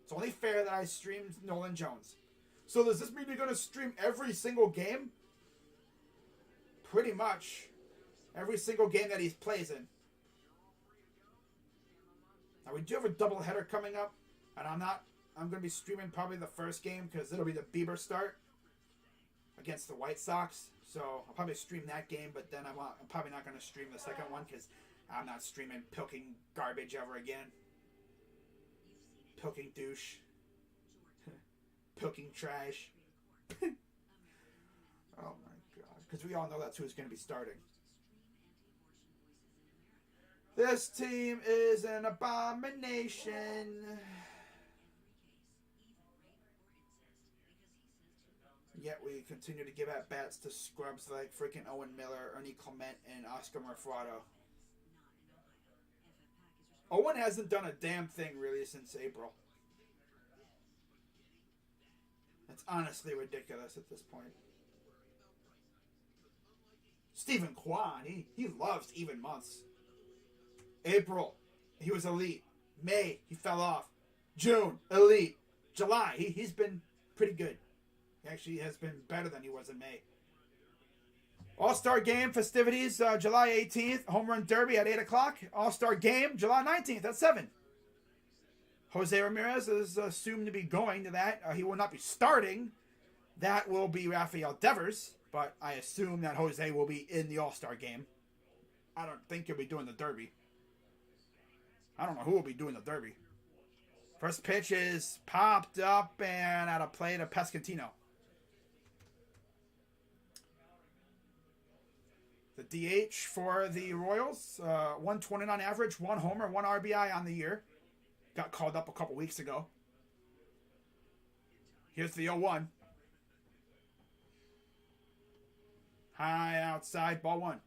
Speaker 1: It's only fair that I streamed Nolan Jones. So does this mean you're going to stream every single game? Pretty much. Every single game that he plays in. Now, we do have a doubleheader coming up, and I'm going to be streaming probably the first game because it'll be the Bieber start against the White Sox. So I'll probably stream that game, but then I'm probably not going to stream the second one because I'm not streaming Pilking garbage ever again. Pilking douche. Pilking trash. Oh my god. Because we all know that's who's going to be starting. This team is an abomination. Yet we continue to give at bats to scrubs like freaking Owen Miller, Ernie Clement, and Oscar Merfuado. Owen hasn't done a damn thing really since April. It's honestly ridiculous at this point. Stephen Kwan, he loves even months. April, he was elite. May, he fell off. June, elite. July, he's been pretty good. He actually has been better than he was in May. All-Star Game festivities, July 18th. Home Run Derby at 8 o'clock. All-Star Game, July 19th at 7. Jose Ramirez is assumed to be going to that. He will not be starting. That will be Rafael Devers, but I assume that Jose will be in the All-Star Game. I don't think he'll be doing the Derby. I don't know who will be doing the Derby. First pitch is popped up and at a play to Pescatino. The DH for the Royals, 129 average, 1 homer, 1 RBI on the year. Got called up a couple weeks ago. Here's the 0-1. High outside, ball 1.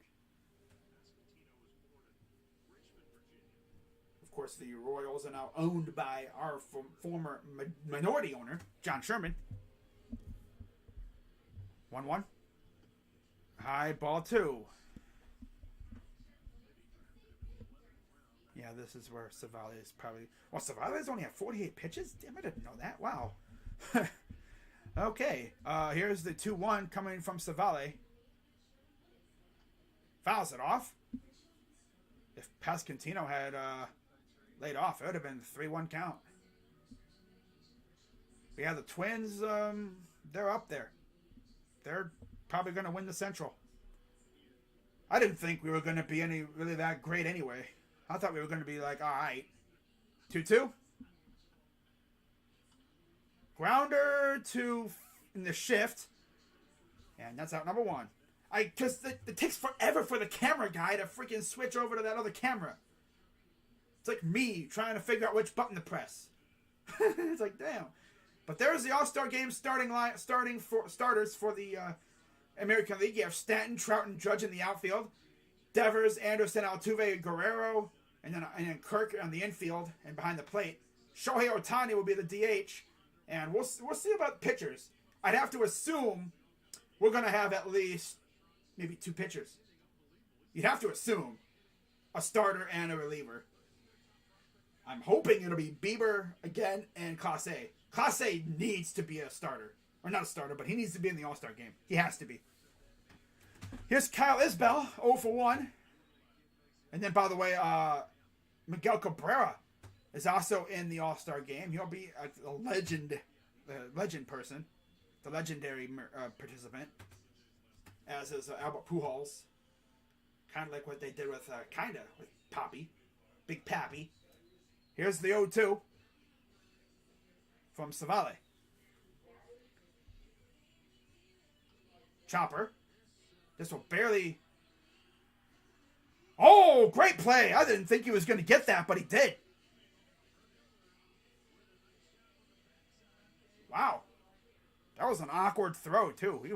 Speaker 1: Of course, the Royals are now owned by our former minority owner, John Sherman. 1-1. High, ball 2. Yeah, this is where Savale is probably... Well, Savale's only had 48 pitches? Damn, I didn't know that. Wow. Okay. Here's the 2-1 coming from Savale. Fouls it off. If Pasquantino had laid off, it would have been 3-1 count. But yeah, the Twins, they're up there. They're probably going to win the Central. I didn't think we were going to be really that great anyway. I thought we were going to be like, all right. 2-2. Grounder to in the shift. And that's out number 1. Because it takes forever for the camera guy to freaking switch over to that other camera. It's like me trying to figure out which button to press. It's like, damn. But there's the All-Star Game starters for the American League. You have Stanton, Trout, and Judge in the outfield. Devers, Anderson, Altuve, Guerrero, and then Kirk on the infield and behind the plate. Shohei Ohtani will be the DH, and we'll see about pitchers. I'd have to assume we're going to have at least maybe 2 pitchers. You'd have to assume a starter and a reliever. I'm hoping it'll be Bieber again and Clase. Clase needs to be a starter. Or not a starter, but he needs to be in the All-Star Game. He has to be. Here's Kyle Isbell, 0 for 1. And then, by the way, Miguel Cabrera is also in the All-Star Game. He'll be a legend person, the legendary participant, as is Albert Pujols. Kind of like what they did with Pappy, Big Pappy. Here's the 0-2 from Savale. Chopper. This will barely... Oh, great play. I didn't think he was going to get that, but he did. Wow. That was an awkward throw, too. He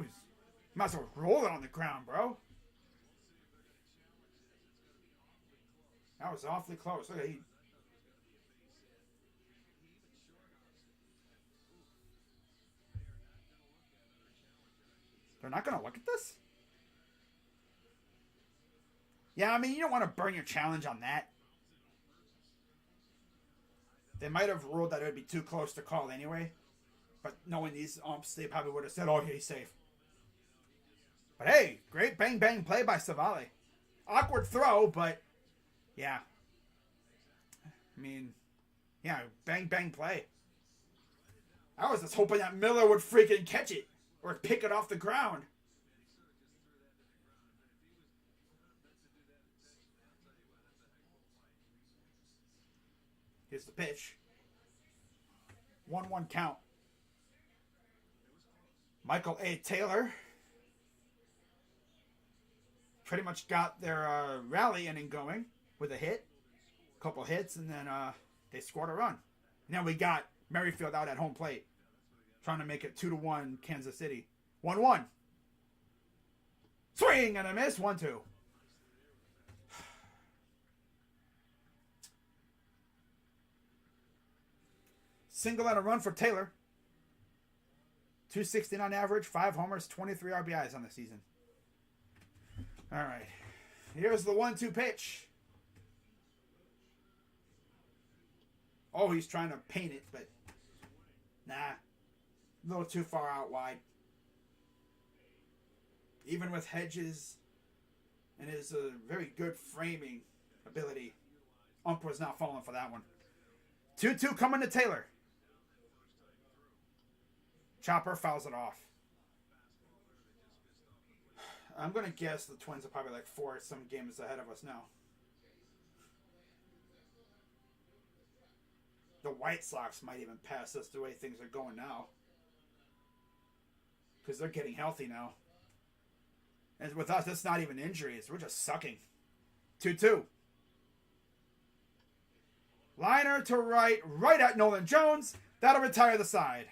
Speaker 1: might as well roll it on the ground, bro. That was awfully close. Look at he. They're not going to look at this? Yeah, I mean, you don't want to burn your challenge on that. They might have ruled that it would be too close to call anyway. But knowing these umps, they probably would have said, oh, he's safe. But hey, great bang-bang play by Savale. Awkward throw, but yeah. I mean, yeah, bang-bang play. I was just hoping that Miller would freaking catch it or pick it off the ground. Here's the pitch. 1-1 count. Michael A. Taylor pretty much got their rally inning going with a hit, a couple hits, and then they scored a run. And then we got Merrifield out at home plate, trying to make it 2-1 Kansas City. 1-1. Swing and a miss. 1-2. Single and a run for Taylor. 269 average, 5 homers, 23 RBIs on the season. All right. Here's the 1-2 pitch. Oh, he's trying to paint it, but nah. A little too far out wide. Even with Hedges and his very good framing ability, ump was not falling for that one. 2-2 coming to Taylor. Chopper fouls it off. I'm going to guess the Twins are probably like 4 some games ahead of us now. The White Sox might even pass us the way things are going now. Because they're getting healthy now. And with us, it's not even injuries. We're just sucking. 2-2. Liner to right at Nolan Jones. That'll retire the side.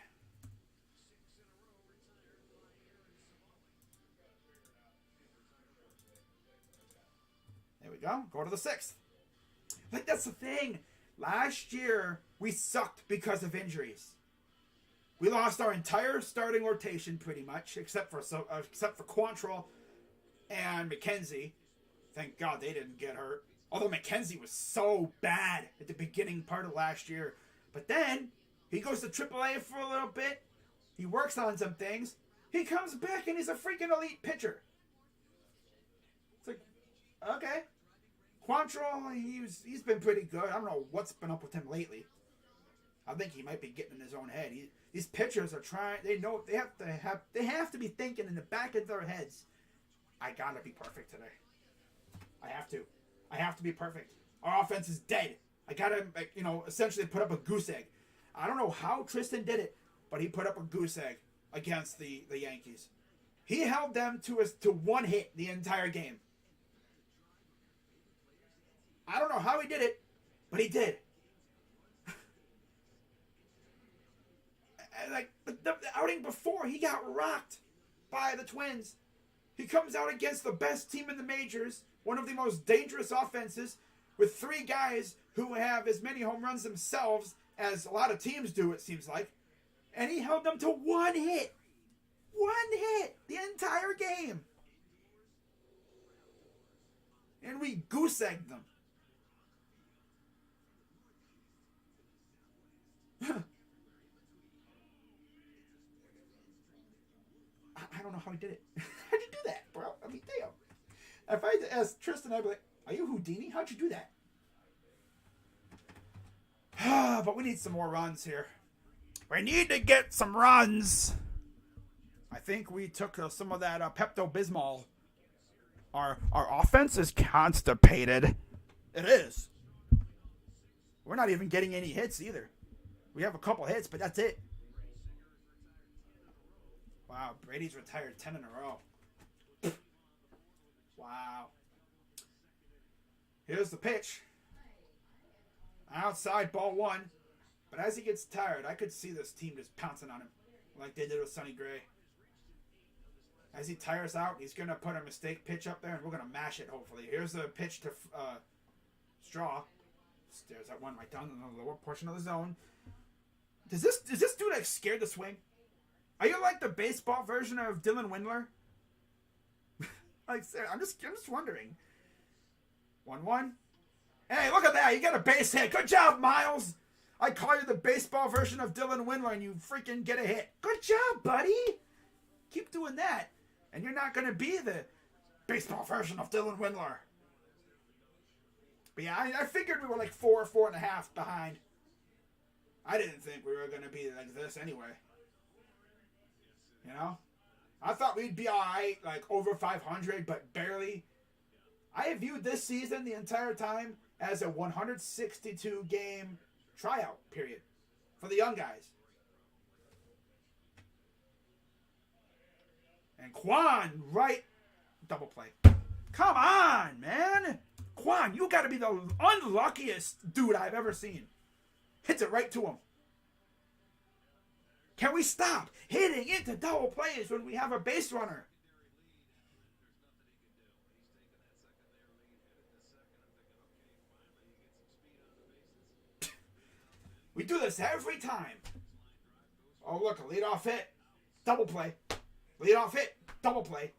Speaker 1: There we go. Go to the 6th. Like, that's the thing. Last year, we sucked because of injuries. We lost our entire starting rotation pretty much, except for Quantrill and McKenzie. Thank God they didn't get hurt. Although McKenzie was so bad at the beginning part of last year. But then, he goes to AAA for a little bit. He works on some things. He comes back and he's a freaking elite pitcher. It's like, okay. Quantrill, he's been pretty good. I don't know what's been up with him lately. I think he might be getting in his own head. These pitchers are trying. They know they have to be thinking in the back of their heads. I gotta be perfect today. I have to be perfect. Our offense is dead. I gotta, essentially put up a goose egg. I don't know how Tristan did it, but he put up a goose egg against the Yankees. He held them to one hit the entire game. I don't know how he did it, but he did. Like the outing before, he got rocked by the Twins. He comes out against the best team in the majors, one of the most dangerous offenses, with 3 guys who have as many home runs themselves as a lot of teams do, it seems like. And he held them to one hit. One hit the entire game. And we goose-egged them. I don't know how he did it. How'd you do that, bro? I mean, damn. If I had to ask Tristan, I'd be like, are you Houdini? How'd you do that? But we need some more runs here. We need to get some runs. I think we took some of that Pepto-Bismol. Our offense is constipated. It is. We're not even getting any hits either. We have a couple hits, but that's it. Wow, Brady's retired 10 in a row. Wow. Here's the pitch. Outside, ball 1. But as he gets tired, I could see this team just pouncing on him. like they did with Sonny Gray. As he tires out, he's going to put a mistake pitch up there, and we're going to mash it, hopefully. Here's the pitch to Straw. Stares at one right down in the lower portion of the zone. Is this dude like scared to swing? Are you like the baseball version of Dylan Windler? Like, I'm just wondering. 1-1. Hey, look at that! You got a base hit. Good job, Miles. I call you the baseball version of Dylan Windler, and you freaking get a hit. Good job, buddy. Keep doing that, and you're not gonna be the baseball version of Dylan Windler. But yeah, I figured we were like 4.5 behind. I didn't think we were going to be like this anyway. You know? I thought we'd be alright, like over 500, but barely. I viewed this season the entire time as a 162 game tryout period for the young guys. And Kwan, right? Double play. Come on, man! Kwan, you gotta be the unluckiest dude I've ever seen. Hits it right to him. Can we stop hitting into double plays when we have a base runner? We do this every time. Oh, look, a leadoff hit. Double play. Leadoff hit. Double play.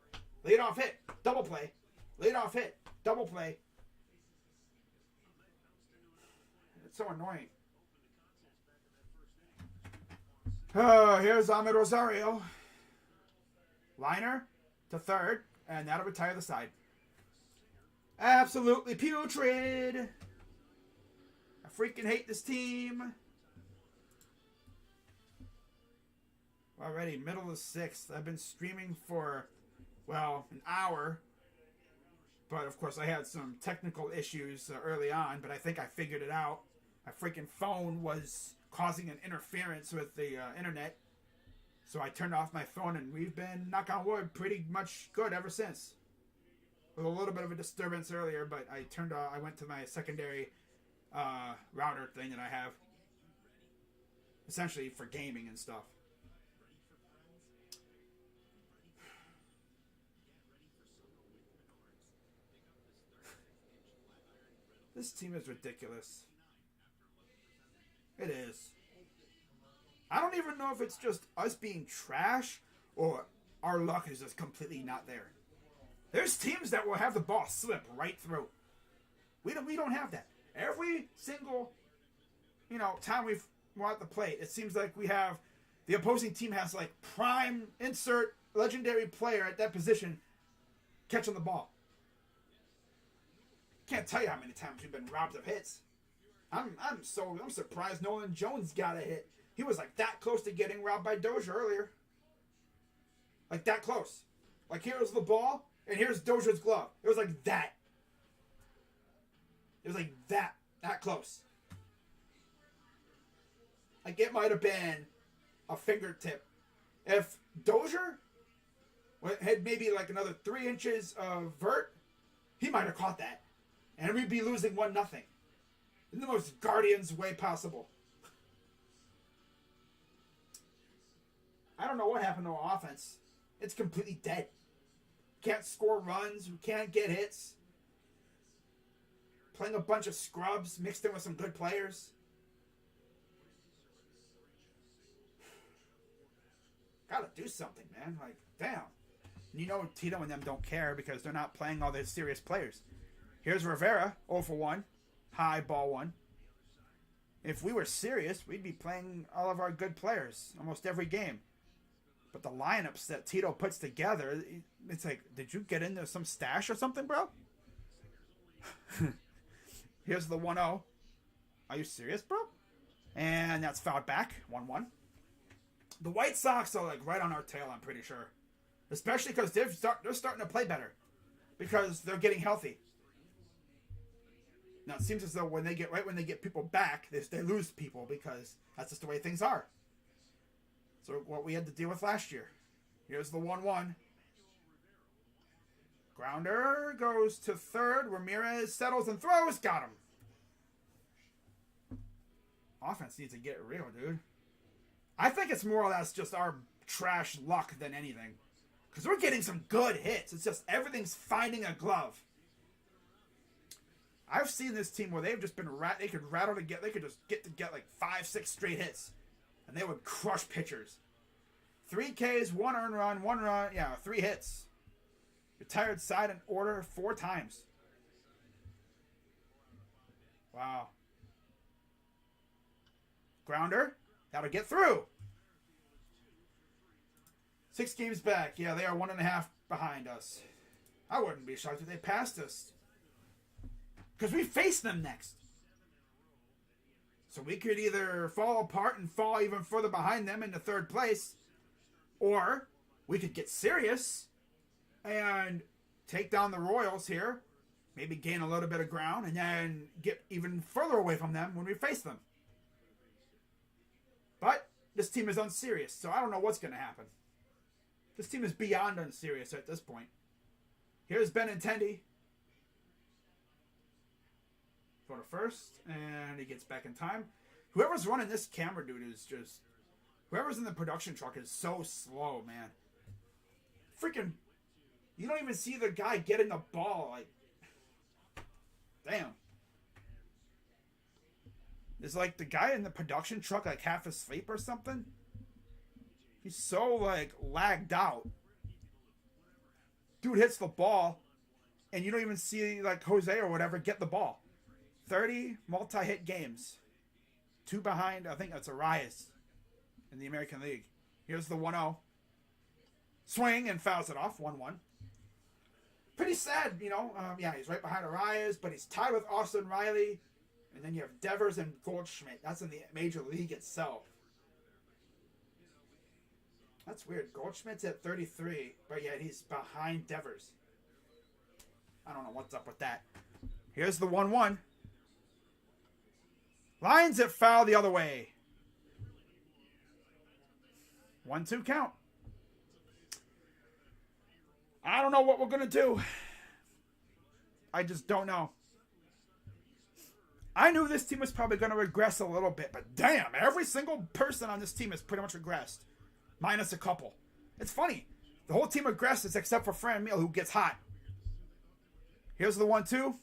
Speaker 1: Leadoff hit. Double play. Leadoff hit. Double play. It's so annoying. Here's Ahmed Rosario. Liner to third, and that'll retire the side. Absolutely putrid. I freaking hate this team. Already, middle of the 6th. I've been streaming for, well, an hour. But, of course, I had some technical issues early on, but I think I figured it out. My freaking phone was causing an interference with the internet. So I turned off my phone, and we've been, knock on wood, pretty much good ever since. With a little bit of a disturbance earlier, but I went to my secondary router thing that I have. Essentially for gaming and stuff. This team is ridiculous. It is. I don't even know if it's just us being trash or our luck is just completely not there. There's teams that will have the ball slip right through. We don't have that. Every single, time we're at the plate, it seems like we have the opposing team has like prime insert legendary player at that position catching the ball. Can't tell you how many times we've been robbed of hits. I'm surprised Nolan Jones got a hit. He was like that close to getting robbed by Dozier earlier. Like that close. Like here's the ball and here's Dozier's glove. It was like that. It was like that close. Like it might have been a fingertip. If Dozier had maybe like another 3 inches of vert, he might have caught that. And we'd be losing 1-0. In the most Guardians way possible. I don't know what happened to our offense. It's completely dead. Can't score runs. We can't get hits. Playing a bunch of scrubs mixed in with some good players. Gotta do something, man. Like, damn. Tito and them don't care because they're not playing all their serious players. Here's Rivera, 0 for 1. High ball 1. If we were serious, we'd be playing all of our good players almost every game. But the lineups that Tito puts together, it's like, did you get into some stash or something, bro? Here's the 1-0. Are you serious, bro? And that's fouled back, 1-1. The White Sox are like right on our tail, I'm pretty sure. Especially because they're starting to play better. Because they're getting healthy. Now, it seems as though when they get people back, they lose people because that's just the way things are. So what we had to deal with last year. Here's the 1-1. Grounder goes to third. Ramirez settles and throws. Got him. Offense needs to get real, dude. I think it's more or less just our trash luck than anything. Because we're getting some good hits. It's just everything's finding a glove. I've seen this team where they've just been they could rattle to get, they could just get like 5-6 straight hits. And they would crush pitchers. 3 Ks, 1 earned run, 1 run, 3 hits. Retired side in order 4 times. Wow. Grounder. That'll get through. 6 games back. Yeah, they are 1.5 behind us. I wouldn't be shocked if they passed us. Because we face them next. So we could either fall apart and fall even further behind them into 3rd place. Or we could get serious and take down the Royals here. Maybe gain a little bit of ground and then get even further away from them when we face them. But this team is unserious, so I don't know what's going to happen. This team is beyond unserious at this point. Here's Benintendi. Go to first, and he gets back in time. Whoever's running this camera dude is just... Whoever's in the production truck is so slow, man. Freaking... You don't even see the guy getting the ball, like... Damn. Is like the guy in the production truck like half asleep or something? He's so like lagged out. Dude hits the ball and you don't even see like Jose or whatever get the ball. 30 multi-hit games. 2 behind, I think that's Arias in the American League. Here's the 1-0. Swing and fouls it off, 1-1. Pretty sad, you know. He's right behind Arias, but he's tied with Austin Riley. And then you have Devers and Goldschmidt. That's in the Major League itself. That's weird. Goldschmidt's at 33, but yet he's behind Devers. I don't know what's up with that. Here's the 1-1. Lines it foul the other way. 1-2 count. I don't know what we're going to do. I just don't know. I knew this team was probably going to regress a little bit, but damn, every single person on this team has pretty much regressed. Minus a couple. It's funny. The whole team regresses except for Fran Meal, who gets hot. Here's the 1-2.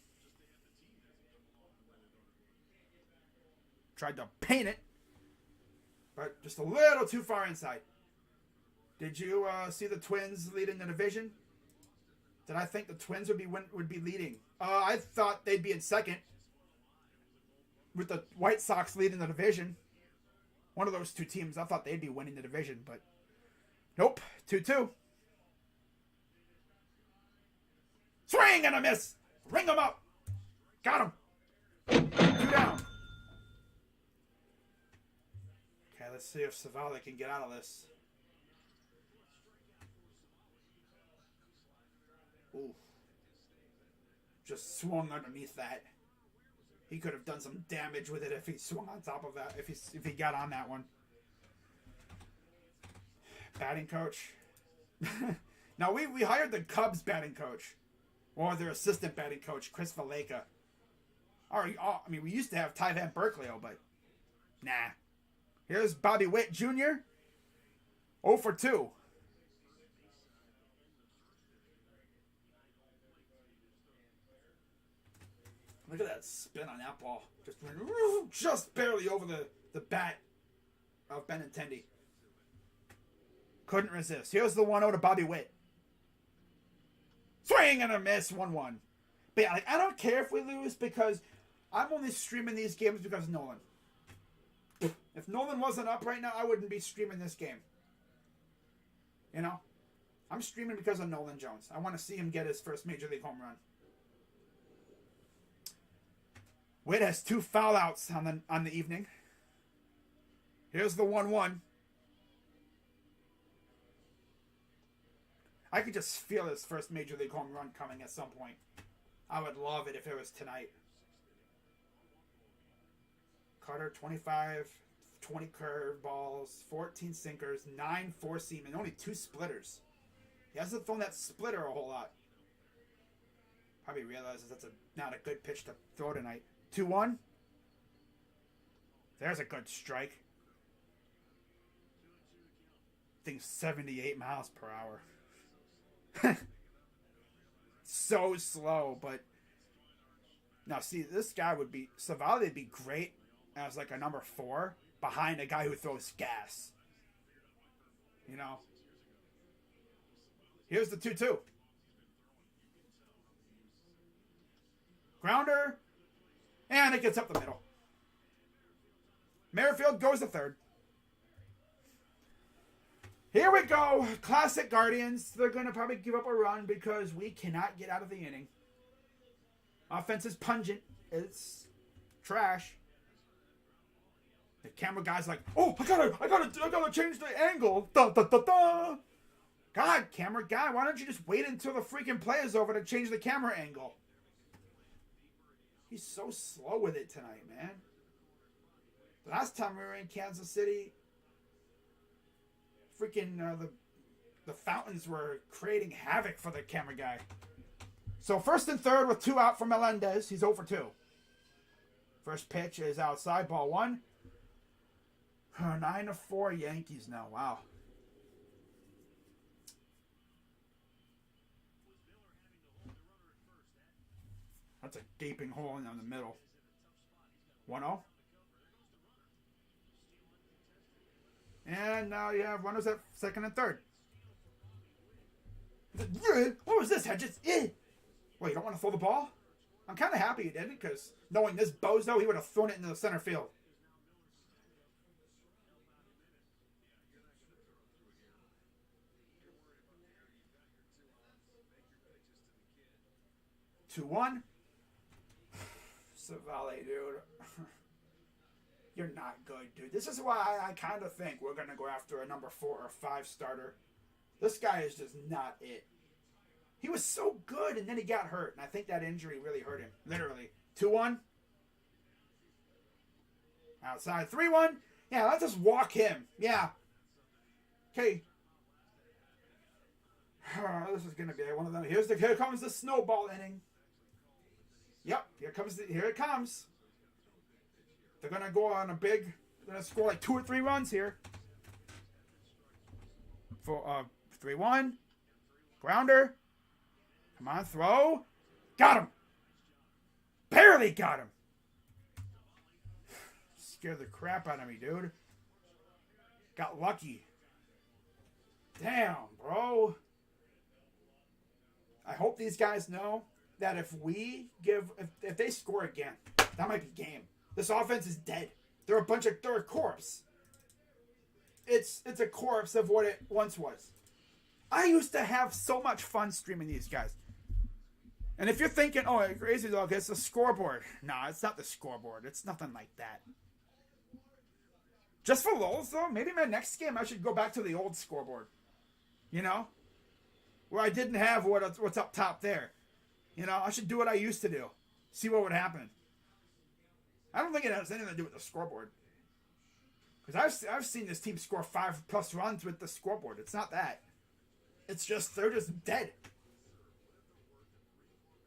Speaker 1: Tried to paint it, but just a little too far inside. Did you see the Twins leading the division? Did I think the Twins would be leading? I thought they'd be in second, with the White Sox leading the division. One of those 2 teams, I thought they'd be winning the division, but nope. 2-2. Swing and a miss. Ring them up. Got him. 2 down. Okay, let's see if Civale can get out of this. Ooh. Just swung underneath that. He could have done some damage with it if he swung on top of that. If he got on that one. Batting coach. Now we hired the Cubs batting coach, or their assistant batting coach, Chris Valleca. We used to have Ty Van Berkeley, but nah. Here's Bobby Witt Jr. 0 for 2. Look at that spin on that ball. Just went just barely over the bat of Benintendi. Couldn't resist. Here's the 1-0 to Bobby Witt. Swing and a miss, 1-1. But yeah, I don't care if we lose because I'm only streaming these games because of Nolan. If Nolan wasn't up right now, I wouldn't be streaming this game. You know? I'm streaming because of Nolan Jones. I want to see him get his first Major League home run. Witt has 2 foul outs on the evening. Here's the 1-1. I could just feel his first Major League home run coming at some point. I would love it if it was tonight. Carter, 25, 20 curve balls, 14 sinkers, 9 four-seam, and only 2 splitters. He hasn't thrown that splitter a whole lot. Probably realizes that's not a good pitch to throw tonight. 2-1. There's a good strike. thing's 78 miles per hour. So slow, but now see, this guy would be Savali would be great as like a number 4 behind a guy who throws gas. You know. Here's the 2-2. Grounder, and it gets up the middle. Merrifield goes to third. Here we go. Classic Guardians. They're going to probably give up a run because we cannot get out of the inning. Offense is pungent. It's trash. The camera guy's like, oh, I gotta change the angle. Da, da, da, da. God, camera guy, why don't you just wait until the freaking play is over to change the camera angle? He's so slow with it tonight, man. The last time we were in Kansas City, freaking the fountains were creating havoc for the camera guy. So first and third with 2 out for Melendez. He's 0 for 2. First pitch is outside, ball 1. 9-4 Yankees now. Wow. That's a gaping hole in the middle. 1-0. And now you have runners at second and third. What was this? Hedges? Wait, you don't want to throw the ball? I'm kind of happy he didn't, because knowing this bozo, he would have thrown it into the center field. Two one. Savali, dude. You're not good, dude. This is why I kind of think we're going to go after a number 4 or 5 starter. This guy is just not it. He was so good, and then he got hurt. And I think that injury really hurt him. Literally. 2-1. Outside. 3-1. Yeah, let's just walk him. Yeah. Okay. This is going to be one of them. Here comes the snowball inning. Yep. Here it comes. They're going to go on a big... They're going to score like 2 or 3 runs here. For 3-1. Grounder. Come on, throw. Got him. Barely got him. Scared the crap out of me, dude. Got lucky. Damn, bro. I hope these guys know that if they score again, that might be game. This offense is dead. They're a corpse. It's a corpse of what it once was. I used to have so much fun streaming these guys. And if you're thinking, oh, Crazy Dog, it's the scoreboard. Nah, it's not the scoreboard. It's nothing like that. Just for lulz, though, maybe my next game I should go back to the old scoreboard. You know? Where I didn't have what's up top there. You know, I should do what I used to do. See what would happen. I don't think it has anything to do with the scoreboard. Because I've seen this team score 5+ runs with the scoreboard. It's not that. It's just, they're just dead.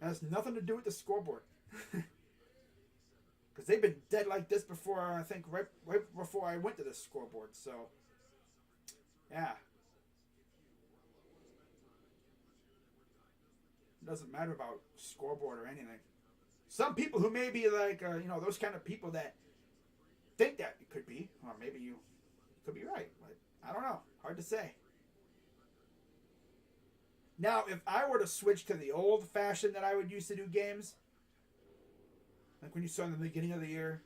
Speaker 1: It has nothing to do with the scoreboard. Because they've been dead like this before, I think, right before I went to this scoreboard. So, yeah. It doesn't matter about scoreboard or anything. Some people who may be like, those kind of people that think that it could be, or maybe you could be right, but I don't know. Hard to say. Now, if I were to switch to the old fashion that I would use to do games, like when you saw in the beginning of the year,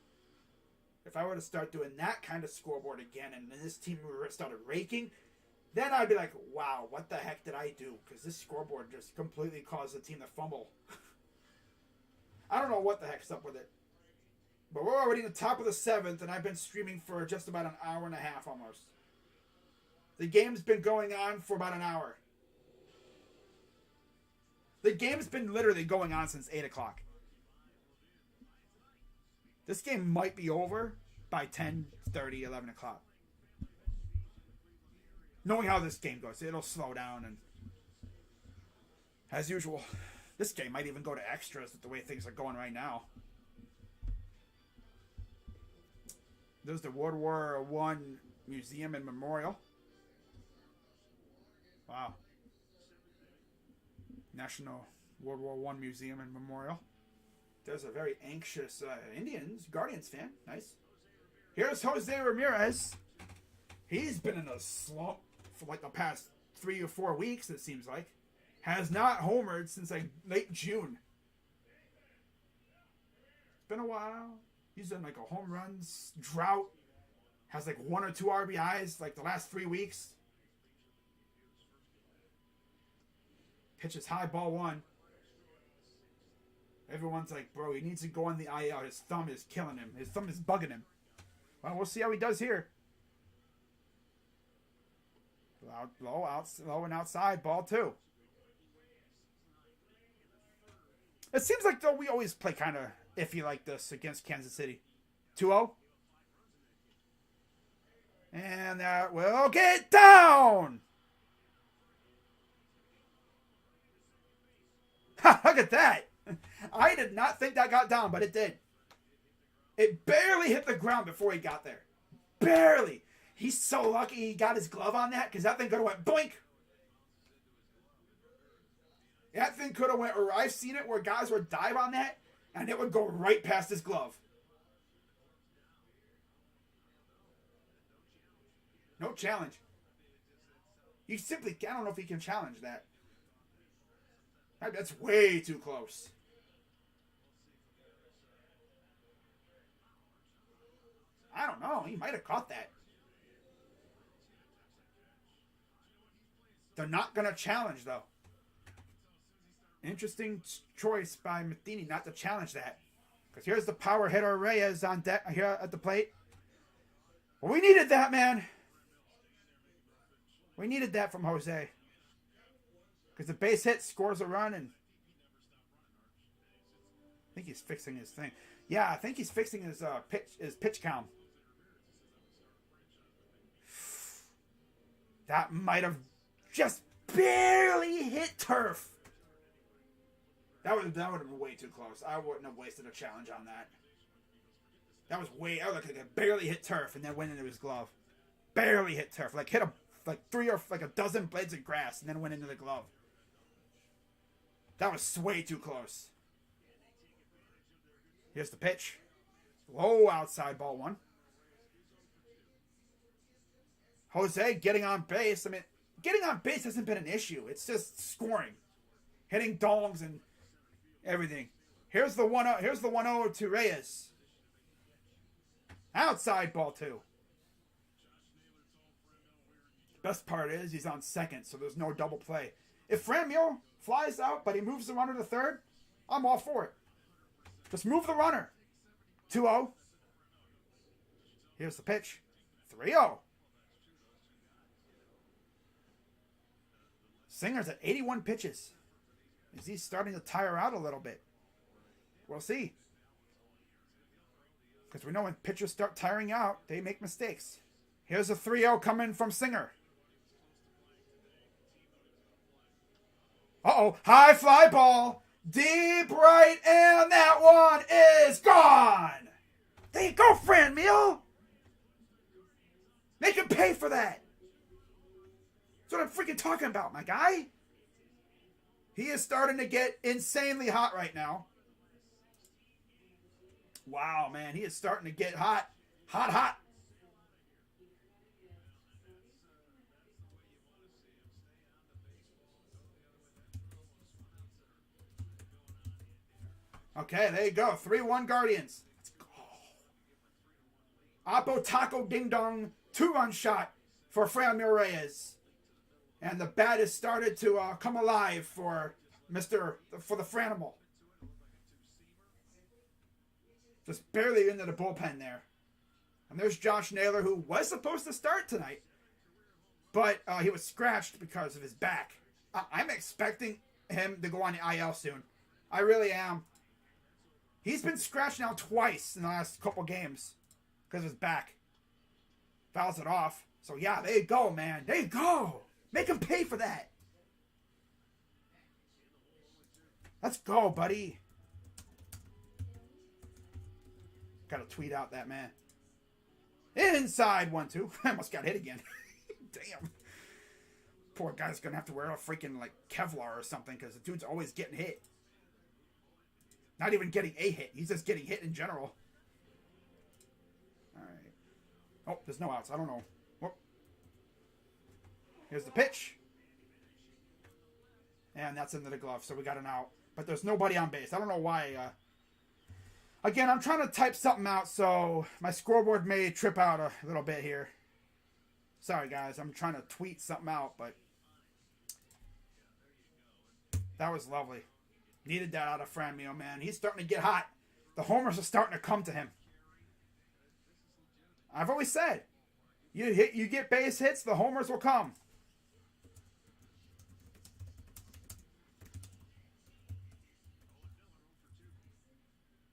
Speaker 1: if I were to start doing that kind of scoreboard again and then this team started raking, then I'd be like, wow, what the heck did I do? Because this scoreboard just completely caused the team to fumble. I don't know what the heck's up with it. But we're already in the top of the 7th, and I've been streaming for just about an hour and a half almost. The game's been going on for about an hour. The game's been literally going on since 8 o'clock. This game might be over by 10:30, 11 o'clock. Knowing how this game goes, it'll slow down, and as usual, this game might even go to extras with the way things are going right now. There's the World War I Museum and Memorial. Wow. National World War One Museum and Memorial. There's a very anxious Indians Guardians fan. Nice. Here's Jose Ramirez. He's been in a slump for like the past 3 or 4 weeks, it seems like. Has not homered since like late June. It's been a while. He's in like a home runs drought. Has like 1 or 2 RBIs like the last 3 weeks. Pitches high, ball 1. Everyone's like, bro, he needs to go on the IL. His thumb is killing him. His thumb is bugging him. Well, we'll see how he does here. Low and outside, ball 2. It seems like, though, we always play kind of iffy like this against Kansas City. 2-0. And that will get down! Ha, look at that! I did not think that got down, but it did. It barely hit the ground before he got there. Barely. He's so lucky he got his glove on that, because that thing could have went boink. That thing could have went, or I've seen it where guys would dive on that, and it would go right past his glove. No challenge. You simply, I don't know if he can challenge that. That's way too close. I don't know. He might have caught that. They're not going to challenge, though. Interesting choice by Matheny not to challenge that. Because here's the power hitter Reyes on deck here at the plate. Well, we needed that, man. We needed that from Jose. Because the base hit scores a run, and I think he's fixing his thing. Yeah, I think he's fixing his pitch count. That might have just barely hit turf. That would have been way too close. I wouldn't have wasted a challenge on that. That was way. I looked like it barely hit turf and then went into his glove. Barely hit turf. Like hit like 3 or like a dozen blades of grass and then went into the glove. That was way too close. Here's the pitch. Low outside, ball 1. Jose getting on base. I mean, getting on base hasn't been an issue. It's just scoring. Hitting dongs and everything. Here's the 1-0. Here's the 1-0 to Reyes. Outside, ball 2. Best part is he's on second, so there's no double play. If Franmil flies out, but he moves the runner to third, I'm all for it. Just move the runner. 2-0. Here's the pitch. 3-0. Singer's at 81 pitches. Is he starting to tire out a little bit? We'll see. Because we know when pitchers start tiring out, they make mistakes. Here's a 3-0 coming from Singer. Uh-oh. High fly ball. Deep right, and that one is gone. There you go, Franmil. Make him pay for that. That's what I'm freaking talking about, my guy. He is starting to get insanely hot right now. Wow, man. He is starting to get hot. Hot, hot. Okay, there you go. 3-1 Guardians. Let's go. Oppo Taco Ding Dong 2-run shot for Franmil Reyes. And the bat has started to come alive for the Franimal. Just barely into the bullpen there. And there's Josh Naylor, who was supposed to start tonight. But he was scratched because of his back. I'm expecting him to go on the IL soon. I really am. He's been scratched now twice in the last couple games because of his back. Fouls it off. So, yeah, there you go, man. There you go. Make him pay for that. Let's go, buddy. Gotta tweet out that man. Inside 1-2. I almost got hit again. Damn. Poor guy's gonna have to wear a freaking like Kevlar or something because the dude's always getting hit. Not even getting a hit. He's just getting hit in general. All right. Oh, there's no outs. I don't know. Whoop. Here's the pitch. And that's into the glove, so we got an out. But there's nobody on base. I don't know why. Again, I'm trying to type something out, so my scoreboard may trip out a little bit here. Sorry, guys. I'm trying to tweet something out, but that was lovely. Needed that out of Franmil, man. He's starting to get hot. The homers are starting to come to him. I've always said, you get base hits, the homers will come.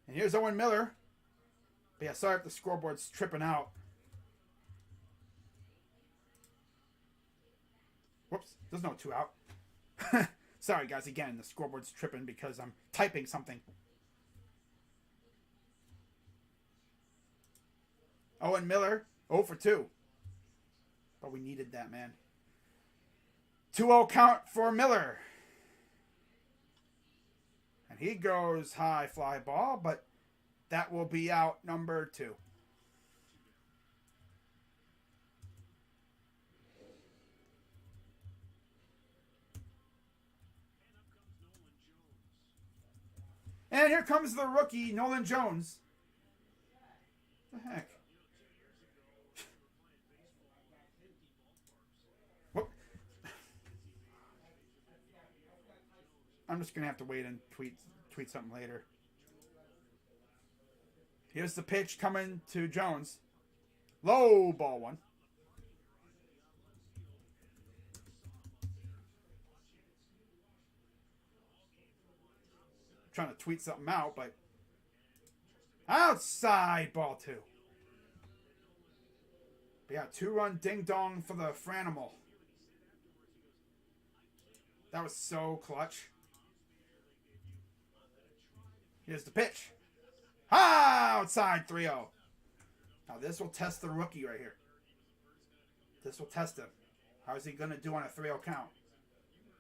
Speaker 1: And here's Owen Miller. But yeah, sorry if the scoreboard's tripping out. Whoops, there's no 2 out. Sorry, guys, again, the scoreboard's tripping because I'm typing something. Owen Miller, 0 for 2. But we needed that, man. 2-0 count for Miller. And he goes high fly ball, but that will be out number 2. And here comes the rookie, Nolan Jones. What the heck? Whoop. I'm just going to have to wait and tweet something later. Here's the pitch coming to Jones. Low ball one. Trying to tweet something out, but outside ball 2. But yeah, 2-run ding dong for the Franimal. That was so clutch. Here's the pitch. Outside 3-0. Now this will test the rookie right here. This will test him. How is he going to do on a 3-0 count?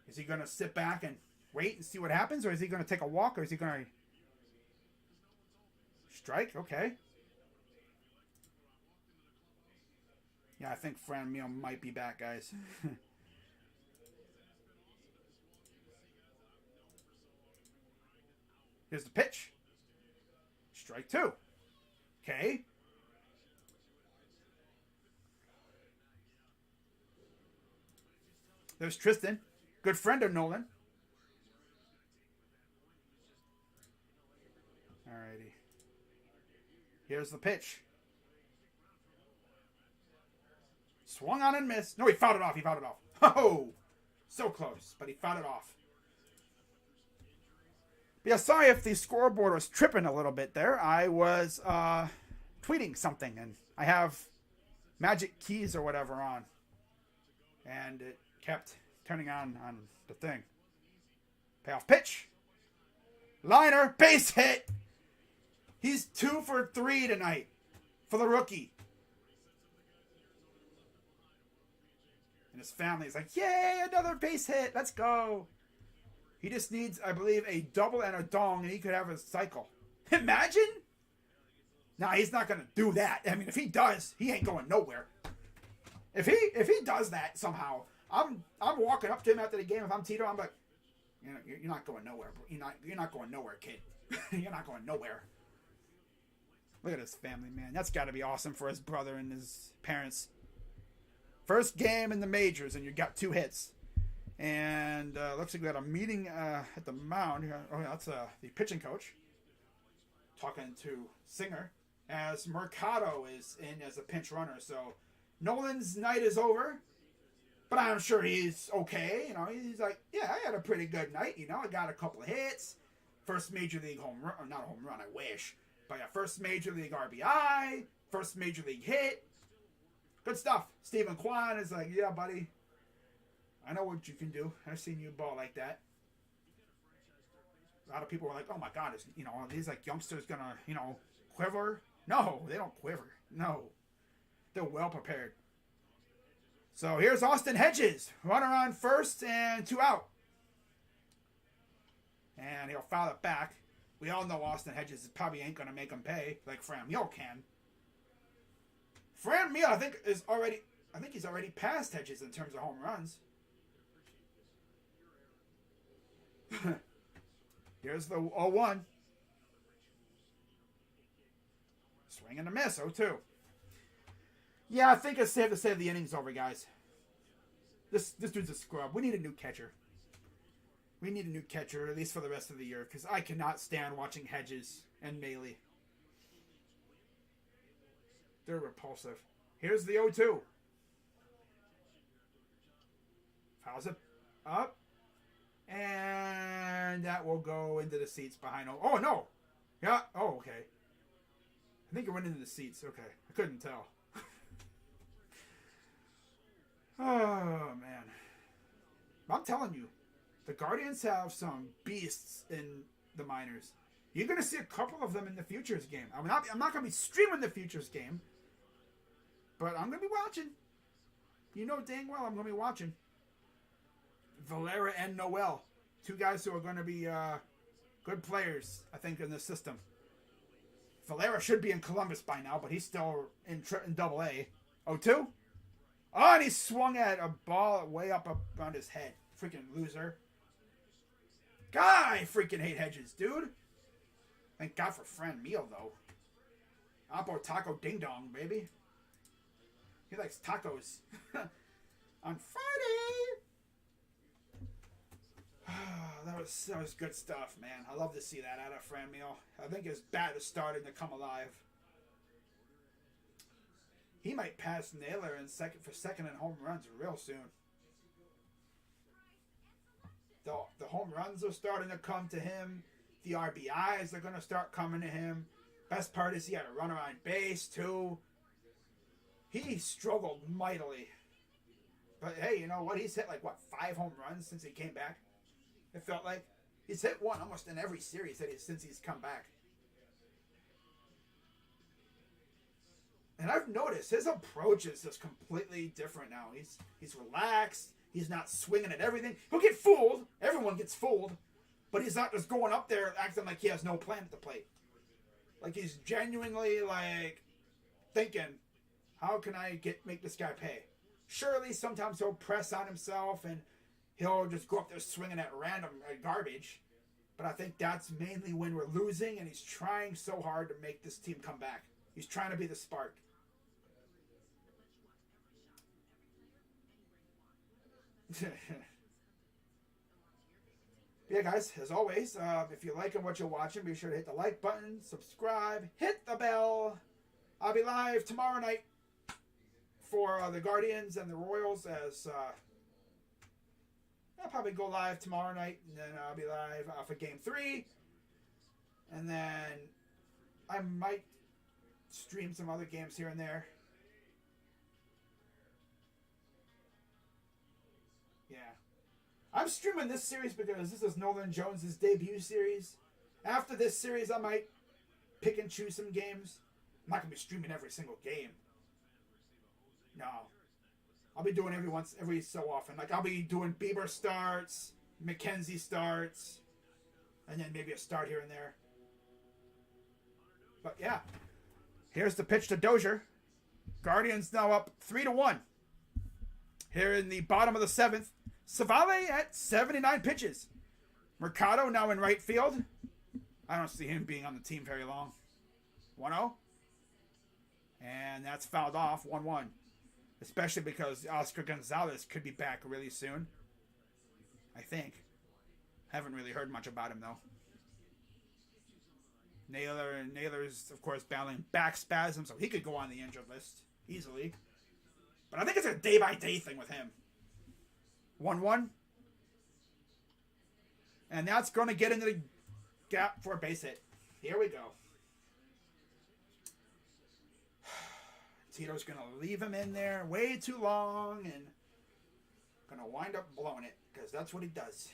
Speaker 1: Is he going to sit back and wait and see what happens, or is he going to take a walk, or is he going to strike? Okay. Yeah, I think Franmil might be back, guys. Here's the pitch. Strike 2. Okay. There's Tristan. Good friend of Nolan. Alrighty. Here's the pitch. Swung on and missed. No, he fouled it off. Oh! So close, but he fouled it off. But yeah, sorry if the scoreboard was tripping a little bit there. I was tweeting something, and I have magic keys or whatever on. And it kept turning on the thing. Payoff pitch. Liner, base hit. He's 2 for 3 tonight for the rookie. And his family's like, yay, another base hit. Let's go. He just needs, I believe, a double and a dong, and he could have a cycle. Imagine? Nah, he's not going to do that. I mean, if he does, he ain't going nowhere. If he does that somehow, I'm walking up to him after the game. If I'm Tito, I'm like, you're not going nowhere. You're not going nowhere, kid. You're not going nowhere. Look at his family, man. That's got to be awesome for his brother and his parents. First game in the majors, and you got 2 hits. And looks like we had a meeting at the mound. Oh, yeah, that's the pitching coach talking to Singer as Mercado is in as a pinch runner. So Nolan's night is over, but I'm sure he's okay. He's like, yeah, I had a pretty good night. I got a couple of hits. First major league home run, or not a home run, I wish. But yeah, first major league RBI, first major league hit. Good stuff. Stephen Kwan is like, yeah, buddy. I know what you can do. I've seen you ball like that. A lot of people are like, oh my God, is these like youngsters gonna, quiver? No, they don't quiver. No. They're well prepared. So here's Austin Hedges. Runner on first and 2 out. And he'll foul it back. We all know Austin Hedges probably ain't going to make him pay like Franmil can. Franmil, I think he's already passed Hedges in terms of home runs. Here's the 0-1. Swing and a miss, 0-2. Yeah, I think it's safe to say the inning's over, guys. This dude's a scrub. We need a new catcher. We need a new catcher, at least for the rest of the year, because I cannot stand watching Hedges and Maile. They're repulsive. Here's the 0-2. Fouls it up. And that will go into the seats behind. Oh, no. Yeah. Oh, okay. I think it went into the seats. Okay. I couldn't tell. Oh, man. I'm telling you, the Guardians have some beasts in the minors. You're going to see a couple of them in the Futures game. I'm not going to be streaming the Futures game, but I'm going to be watching. You know dang well I'm going to be watching. Valera and Noel. 2 guys who are going to be good players, I think, in this system. Valera should be in Columbus by now, but he's still in Double-A. 0-2? Oh, and he swung at a ball way up around his head. Freaking loser. God, I freaking hate Hedges, dude. Thank God for Franmil, though. Apo Taco Ding Dong, baby. He likes tacos. On Friday. That was good stuff, man. I love to see that out of Franmil. I think his bat is starting to come alive. He might pass Naylor in second in home runs real soon. The home runs are starting to come to him. The RBIs are going to start coming to him. Best part is he had a runner on base, too. He struggled mightily. But, hey, you know what? He's hit, 5 home runs since he came back? It felt like. He's hit one almost in every series since he's come back. And I've noticed his approach is just completely different now. He's relaxed. He's not swinging at everything. He'll get fooled. Everyone gets fooled. But he's not just going up there acting like he has no plan at the plate. Like he's genuinely thinking, how can I make this guy pay? Surely sometimes he'll press on himself and he'll just go up there swinging at random garbage. But I think that's mainly when we're losing and he's trying so hard to make this team come back. He's trying to be the spark. Yeah, guys, as always, if you're liking what you're watching, be sure to hit the like button, subscribe, hit the bell. I'll be live tomorrow night for the Guardians and the Royals as I'll probably go live tomorrow night, and then I'll be live for Game 3. And then I might stream some other games here and there. Yeah. I'm streaming this series because this is Nolan Jones' debut series. After this series, I might pick and choose some games. I'm not going to be streaming every single game. No. I'll be doing every so often. I'll be doing Bieber starts, McKenzie starts, and then maybe a start here and there. But yeah. Here's the pitch to Dozier. Guardians now up 3-1. Here in the bottom of the 7th. Savale at 79 pitches. Mercado now in right field. I don't see him being on the team very long. 1-0. And that's fouled off. 1-1. Especially because Oscar Gonzalez could be back really soon. I think. Haven't really heard much about him, though. Naylor's, of course, battling back spasms, so he could go on the injured list easily. But I think it's a day-by-day thing with him. 1-1. And that's going to get into the gap for a base hit. Here we go. Tito's going to leave him in there way too long and going to wind up blowing it because that's what he does.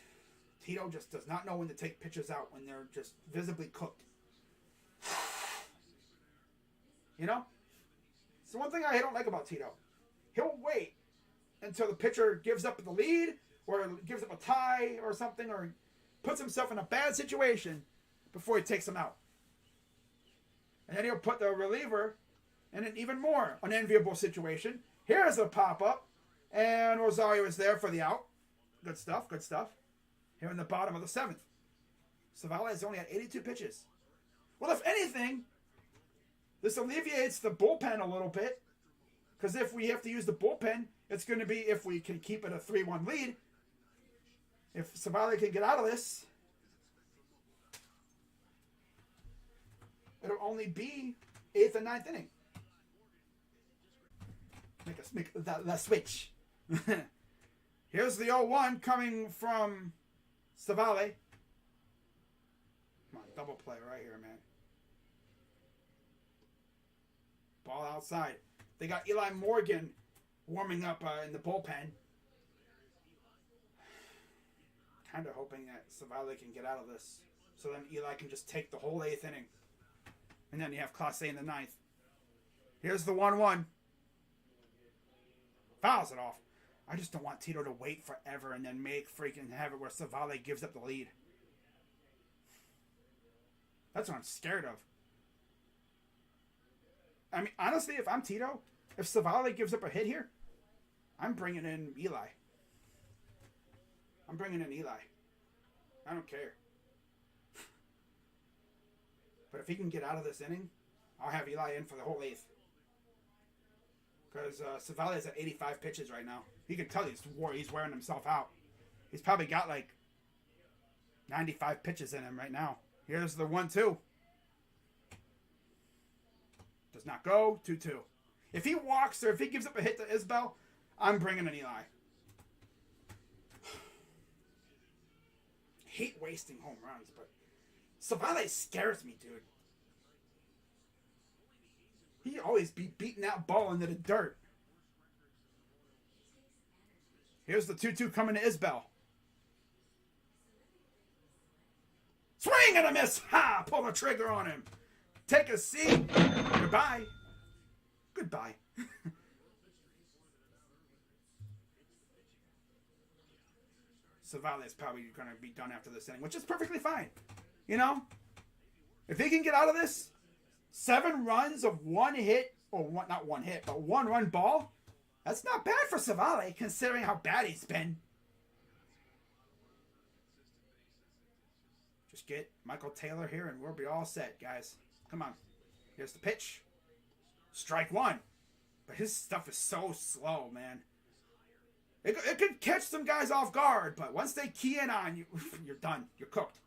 Speaker 1: Tito just does not know when to take pitches out when they're just visibly cooked. You know? It's the one thing I don't like about Tito. He'll wait until the pitcher gives up the lead or gives up a tie or something or puts himself in a bad situation before he takes him out. And then he'll put the reliever in an even more unenviable situation. Here's a pop-up, and Rosario is there for the out. Good stuff, good stuff. Here in the bottom of the 7th. Civale has only had 82 pitches. Well, if anything, this alleviates the bullpen a little bit. Because if we have to use the bullpen, it's going to be if we can keep it a 3-1 lead. If Civale can get out of this, it'll only be 8th and 9th inning. Make the switch. Here's the 0-1 coming from Civale. Come on, double play right here, man. Ball outside. They got Eli Morgan warming up in the bullpen. Kind of hoping that Civale can get out of this. So then Eli can just take the whole 8th inning. And then you have Clase in the 9th. Here's the 1-1. Fouls it off. I just don't want Tito to wait forever and then have it where Civale gives up the lead. That's what I'm scared of. I mean, honestly, if I'm Tito, if Civale gives up a hit here, I'm bringing in Eli. I don't care. But if he can get out of this inning, I'll have Eli in for the whole 8th. Because Civale is at 85 pitches right now. You can tell he's wearing himself out. He's probably got like 95 pitches in him right now. Here's the 1-2. Does not go. 2-2. If he walks or if he gives up a hit to Isbel, I'm bringing in Eli. Hate wasting home runs, but Civale scares me, dude. He always be beating that ball into the dirt. Here's the 2-2 coming to Isbel. Swing and a miss. Ha! Pull the trigger on him. Take a seat. Goodbye. Goodbye. Civale is probably going to be done after this inning, which is perfectly fine. You know? If he can get out of this, 7 runs of one hit, or not one hit, but 1-run ball, that's not bad for Civale, considering how bad he's been. Just get Michael Taylor here and we'll be all set, guys. Come on. Here's the pitch. Strike 1. But his stuff is so slow, man. It could catch some guys off guard, but once they key in on you, you're done. You're cooked.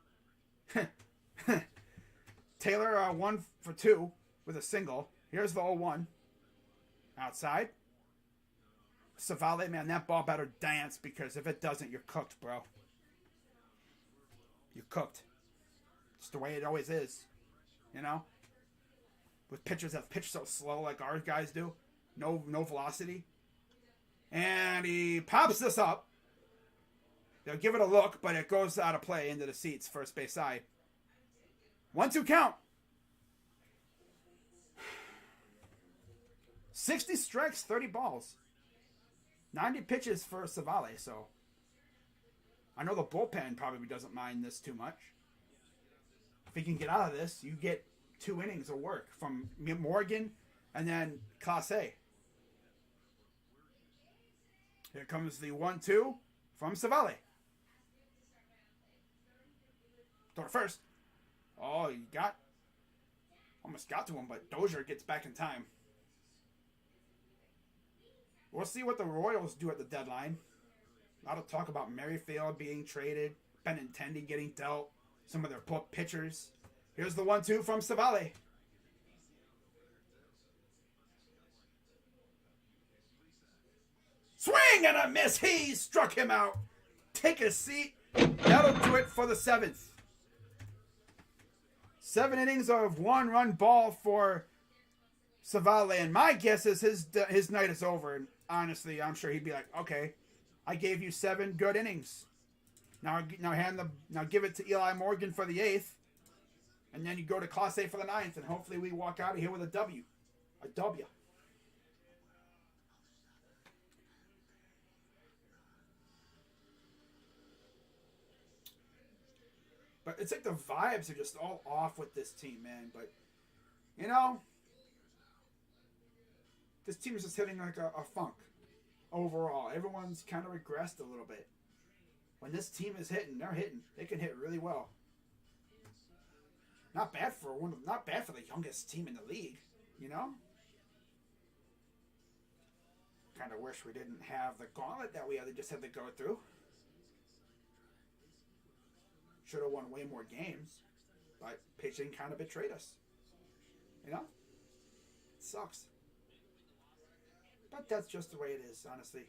Speaker 1: Taylor 1 for 2 with a single. Here's the 0-1. Outside. Civale, man, that ball better dance because if it doesn't, you're cooked, bro. You're cooked. It's the way it always is. You know? With pitchers that pitch so slow like our guys do. No velocity. And he pops this up. They'll give it a look, but it goes out of play into the seats, first base side. 1-2 count. 60 strikes, 30 balls. 90 pitches for Civale, so I know the bullpen probably doesn't mind this too much. If he can get out of this, you get 2 innings of work from Morgan and then Clase. Here comes the 1-2 from Civale. Throw it first. Oh, you almost got to him, but Dozier gets back in time. We'll see what the Royals do at the deadline. A lot of talk about Merrifield being traded, Benintendi getting dealt, some of their pitchers. Here's the 1-2 from Civale. Swing and a miss. He struck him out. Take a seat. That'll do it for the 7th. 7 innings of 1-run ball for Civale, and my guess is his night is over. And honestly, I'm sure he'd be like, okay, I gave you 7 good innings. Now give it to Eli Morgan for the 8th, and then you go to Clase for the 9th, and hopefully we walk out of here with a W. A W. But it's like the vibes are just all off with this team, man. But, you know, this team is just hitting like a funk overall. Everyone's kind of regressed a little bit. When this team is hitting, they're hitting. They can hit really well. Not bad for the youngest team in the league, you know? Kind of wish we didn't have the gauntlet that we just had to go through. Should have won way more games, but pitching kind of betrayed us. You know? It sucks. But that's just the way it is, honestly.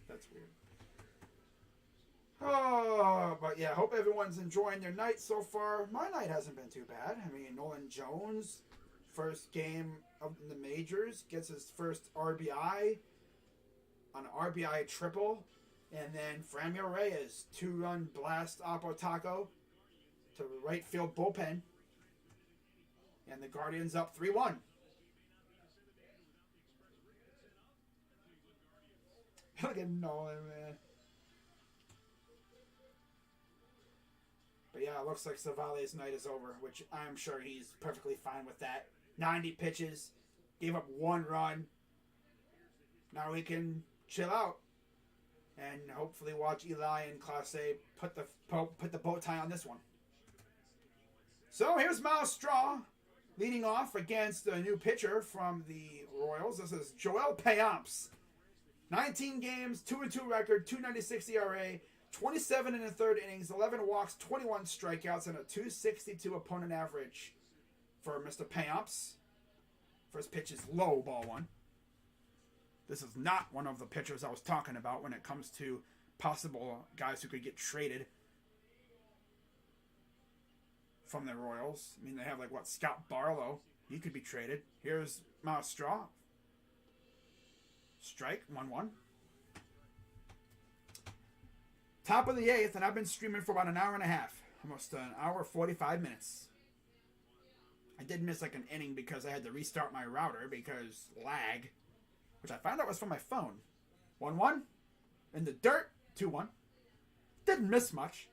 Speaker 1: That's weird. Oh, but yeah, hope everyone's enjoying their night so far. My night hasn't been too bad. I mean, Nolan Jones, first game of the majors, gets his first RBI on an RBI triple. And then Franmil Reyes, 2-run blast Oppo Taco to right field bullpen. And the Guardians up 3-1. Look at Nolan, man. But yeah, it looks like Savale's night is over, which I'm sure he's perfectly fine with that. 90 pitches, gave up 1 run. Now we can chill out and hopefully watch Eli and Clase put the bow tie on this one. So here's Myles Straw leading off against a new pitcher from the Royals. This is Joel Payamps. 19 games, 2-2 record, 2.96 ERA, 27 in the third innings, 11 walks, 21 strikeouts, and a 2.62 opponent average for Mr. Payamps. First pitch is low, ball 1. This is not one of the pitchers I was talking about when it comes to possible guys who could get traded from the Royals. I mean, they have Scott Barlow. He could be traded. Here's Myles Straw. Strike, 1-1. Top of the 8th, and I've been streaming for about an hour and a half. Almost an hour, 45 minutes. I did miss an inning because I had to restart my router because lag, which I found out was from my phone. 1-1. In the dirt, 2-1. Didn't miss much.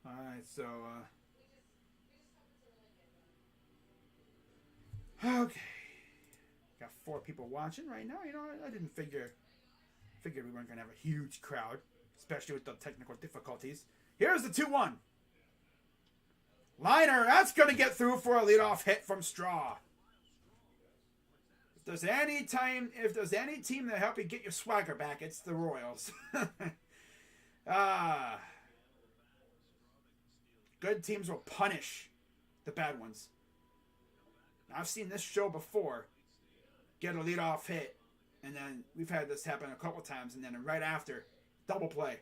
Speaker 1: Alright, so, okay. Got 4 people watching right now. You know, I didn't figure we weren't going to have a huge crowd, especially with the technical difficulties. Here's the 2-1. Liner, that's going to get through for a leadoff hit from Straw. If there's any team that help you get your swagger back, it's the Royals. Good teams will punish the bad ones. Now, I've seen this show before. Get a leadoff hit, and then we've had this happen a couple times, and then right after, double play.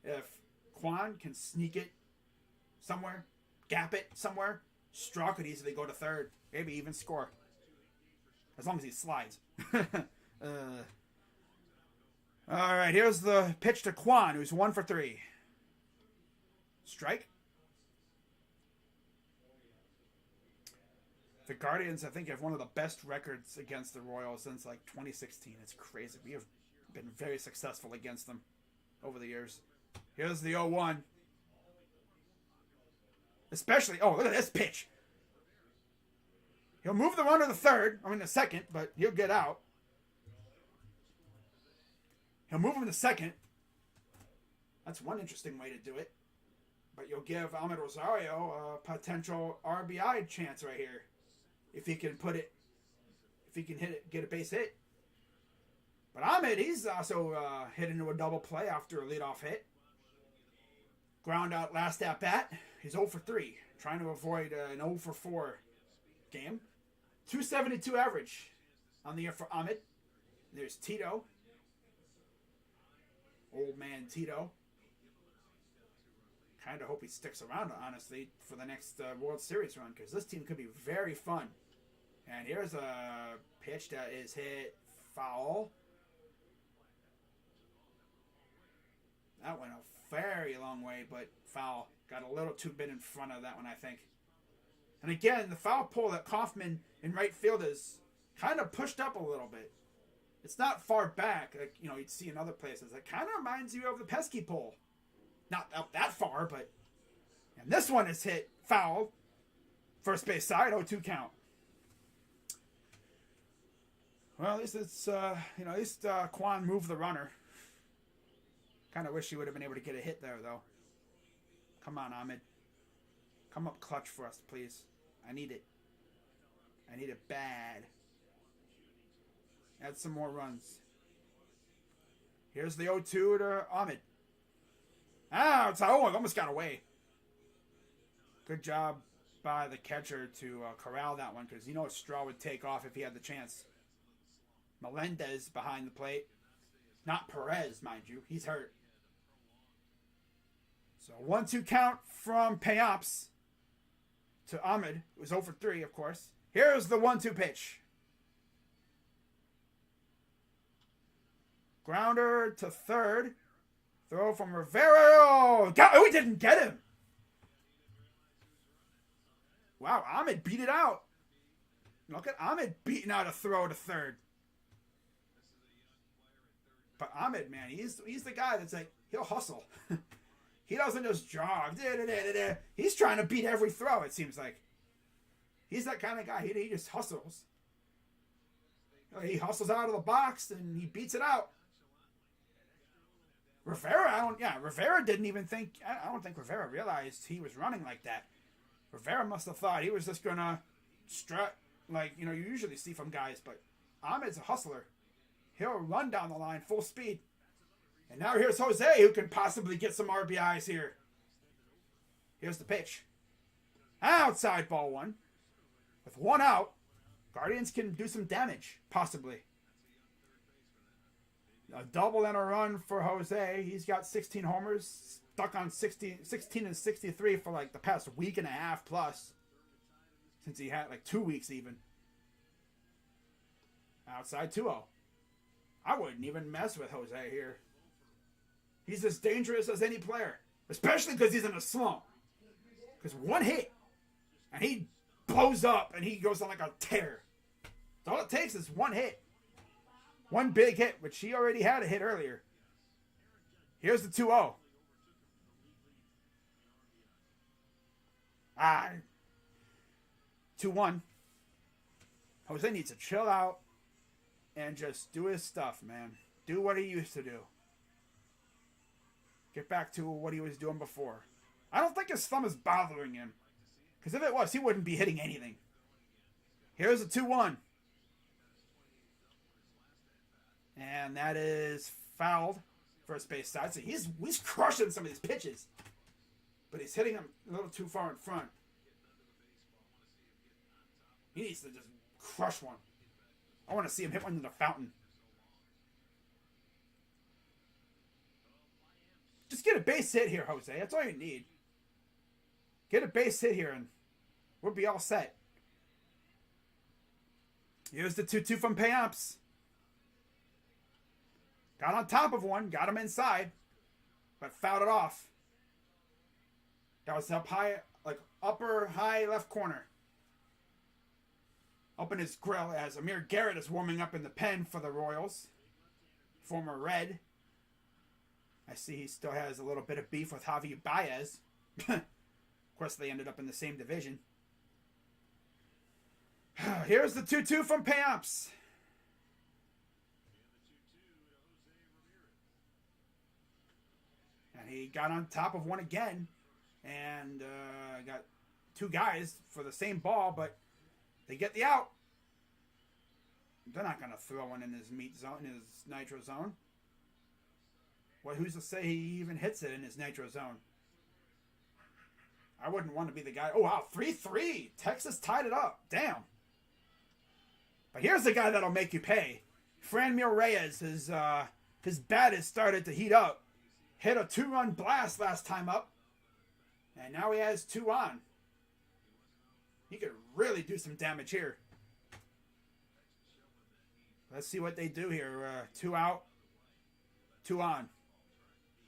Speaker 1: If Kwan can sneak it somewhere, gap it somewhere, Straw could easily go to third, maybe even score. As long as he slides. Alright, here's the pitch to Kwan, who's 1 for 3. Strike. The Guardians, I think, have one of the best records against the Royals since 2016. It's crazy. We have been very successful against them over the years. Here's the 0-1. Especially, look at this pitch. He'll move the runner to the second, but he'll get out. He'll move him to second. That's one interesting way to do it. But you'll give Ahmed Rosario a potential RBI chance right here. If he can hit it, get a base hit. But Ahmed, he's also hit into a double play after a leadoff hit. Ground out last at bat. He's 0 for 3, trying to avoid an 0 for 4 game. 272 average on the year for Ahmed. There's Tito. Old man Tito. kind of hope he sticks around, honestly, for the next World Series run, because this team could be very fun. And here's a pitch that is hit foul. That went a very long way, but foul. Got a little too bit in front of that one, I think. And again, the foul pole that Kaufman in right field is kind of pushed up a little bit. It's not far back, like you'd see in other places. It kind of reminds you of the pesky pole. Not up that far, but... And this one is hit foul. First base side, 0-2 count. Well, at least it's, at least Kwan moved the runner. Kind of wish he would have been able to get a hit there, though. Come on, Ahmed. Come up clutch for us, please. I need it. I need it bad. Add some more runs. Here's the 0-2 to Ahmed. It almost got away. Good job by the catcher to corral that one, because Straw would take off if he had the chance. Melendez behind the plate. Not Perez, mind you. He's hurt. So 1-2 count from Payops to Ahmed. It was 0-3, of course. Here's the 1-2 pitch. Grounder to third. Throw from Rivera. We didn't get him. Wow, Ahmed beat it out. Look at Ahmed beating out a throw to third. But Ahmed, man, he's the guy that's like, he'll hustle. He doesn't just jog. He's trying to beat every throw, it seems like. He's that kind of guy. He just hustles. He hustles out of the box and he beats it out. Rivera didn't even think, I don't think Rivera realized he was running like that. Rivera must have thought he was just going to strut like, you usually see from guys, but Ahmed's a hustler. He'll run down the line full speed. And now here's Jose, who can possibly get some RBIs here. Here's the pitch. Outside ball one. With one out, Guardians can do some damage, possibly. A double and a run for Jose. He's got 16 homers, stuck on 16 and 63 for like the past week and a half plus. Since he had like 2 weeks even. Outside 2-0. I wouldn't even mess with Jose here. He's as dangerous as any player. Especially because he's in a slump. Because one hit, and he blows up, and he goes on like a tear. All it takes is one hit. One big hit, which he already had a hit earlier. Here's the 2-0. 2-1. Jose needs to chill out and just do his stuff, man. Do what he used to do. Get back to what he was doing before. I don't think his thumb is bothering him. Because if it was, he wouldn't be hitting anything. Here's a 2-1. And that is fouled. First base side. So he's crushing some of these pitches. But he's hitting them a little too far in front. He needs to just crush one. I want to see him hit one in the fountain. Just get a base hit here, Jose. That's all you need. Get a base hit here and we'll be all set. Here's the 2-2 from Payops. Got on top of one. Got him inside. But fouled it off. That was up high, like upper high left corner. Up in his grill as Amir Garrett is warming up in the pen for the Royals. Former Red. I see he still has a little bit of beef with Javi Baez. Of course, they ended up in the same division. Here's the 2-2 from Payops. And he got on top of one again. And got two guys for the same ball, but they get the out. They're not going to throw one in his meat zone, in his nitro zone. Well, who's to say he even hits it in his nitro zone? I wouldn't want to be the guy. Oh, wow, 3-3. Texas tied it up. Damn. But here's the guy that'll make you pay. Franmil Reyes. His bat has started to heat up. Hit a 2-run blast last time up. And now he has 2 on. He could really do some damage here. Let's see what they do here. 2 out, 2 on.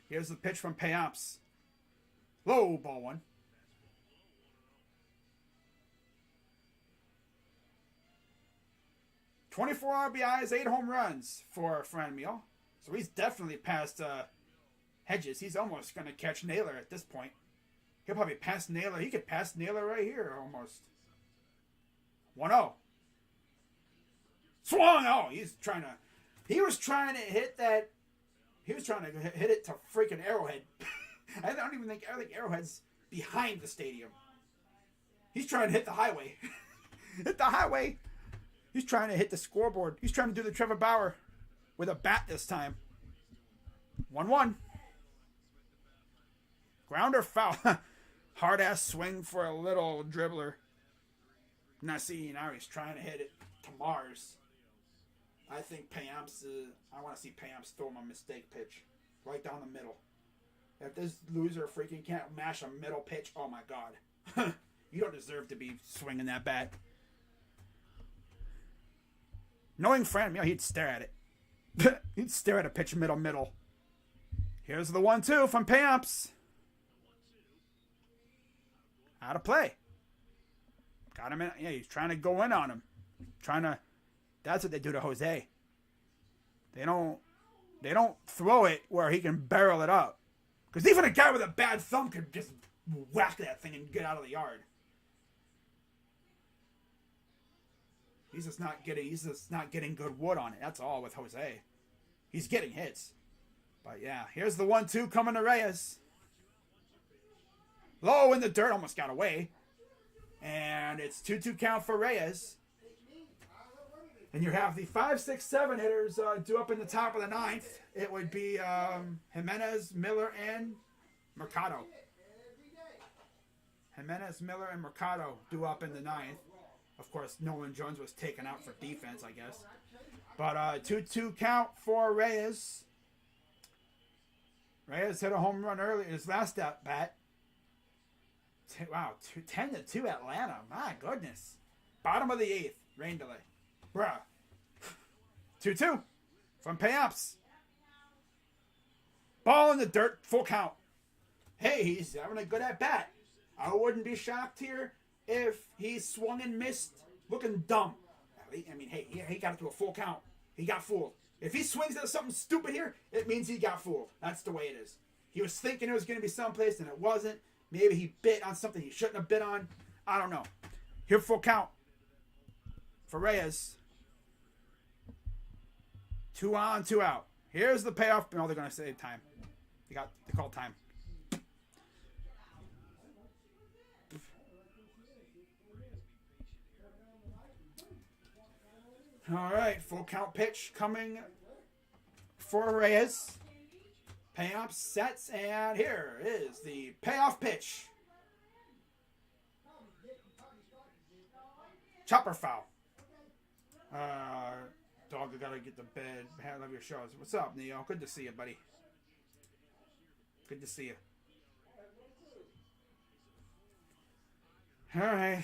Speaker 1: Here's the pitch from Payamps. Low, ball 1. "24 RBIs, 8 home runs for Franmil. So he's definitely past Hedges. He's almost going to catch Naylor at this point. He'll probably pass Naylor. He could pass Naylor right here almost. 1-0. Swung! Oh, he was trying to hit that. He was trying to hit it to freaking Arrowhead. I think Arrowhead's behind the stadium. He's trying to hit the highway. Hit the highway. He's trying to hit the scoreboard. He's trying to do the Trevor Bauer with a bat this time. 1-1. Grounder foul. Hard ass swing for a little dribbler. Now he's trying to hit it to Mars. I think Payamps. I want to see Payamps throw him a mistake pitch right down the middle. If this loser freaking can't mash a middle pitch, oh my god, you don't deserve to be swinging that bat. Knowing Franmil, he'd stare at it. He'd stare at a pitch middle. Here's the 1-2 from Payamps. Out of play. Got him in. Yeah, he's trying to go in on him. That's what they do to Jose. They don't throw it where he can barrel it up. Because even a guy with a bad thumb could just whack that thing and get out of the yard. He's just not getting good wood on it. That's all with Jose. He's getting hits. But yeah, here's the 1-2 coming to Reyes. Low in the dirt, almost got away. And it's 2-2 count for Reyes. And you have the 5, 6, 7 hitters due up in the top of the 9th. It would be Jimenez, Miller, and Mercado. Jimenez, Miller, and Mercado due up in the 9th. Of course, Nolan Jones was taken out for defense, I guess. But 2-2 count for Reyes. Reyes hit a home run early in his last at bat. Wow, 10-2 Atlanta. My goodness. Bottom of the 8th. Rain delay. Bruh. 2-2 from Payamps. Ball in the dirt. Full count. Hey, he's having a good at bat. I wouldn't be shocked here if he swung and missed looking dumb. I mean, hey, he got it to a full count. He got fooled. If he swings at something stupid here, it means he got fooled. That's the way it is. He was thinking it was going to be someplace and it wasn't. Maybe he bit on something he shouldn't have bit on. I don't know. Here, full count for Reyes. 2 on, 2 out. Here's the payoff. No, they're going to say time. They called time. All right, full count pitch coming for Reyes. Payamps sets, and here is the payoff pitch. Chopper foul. Dog, I gotta get to bed. I love your shows. What's up, Neo? Good to see you, buddy. Good to see you. All right.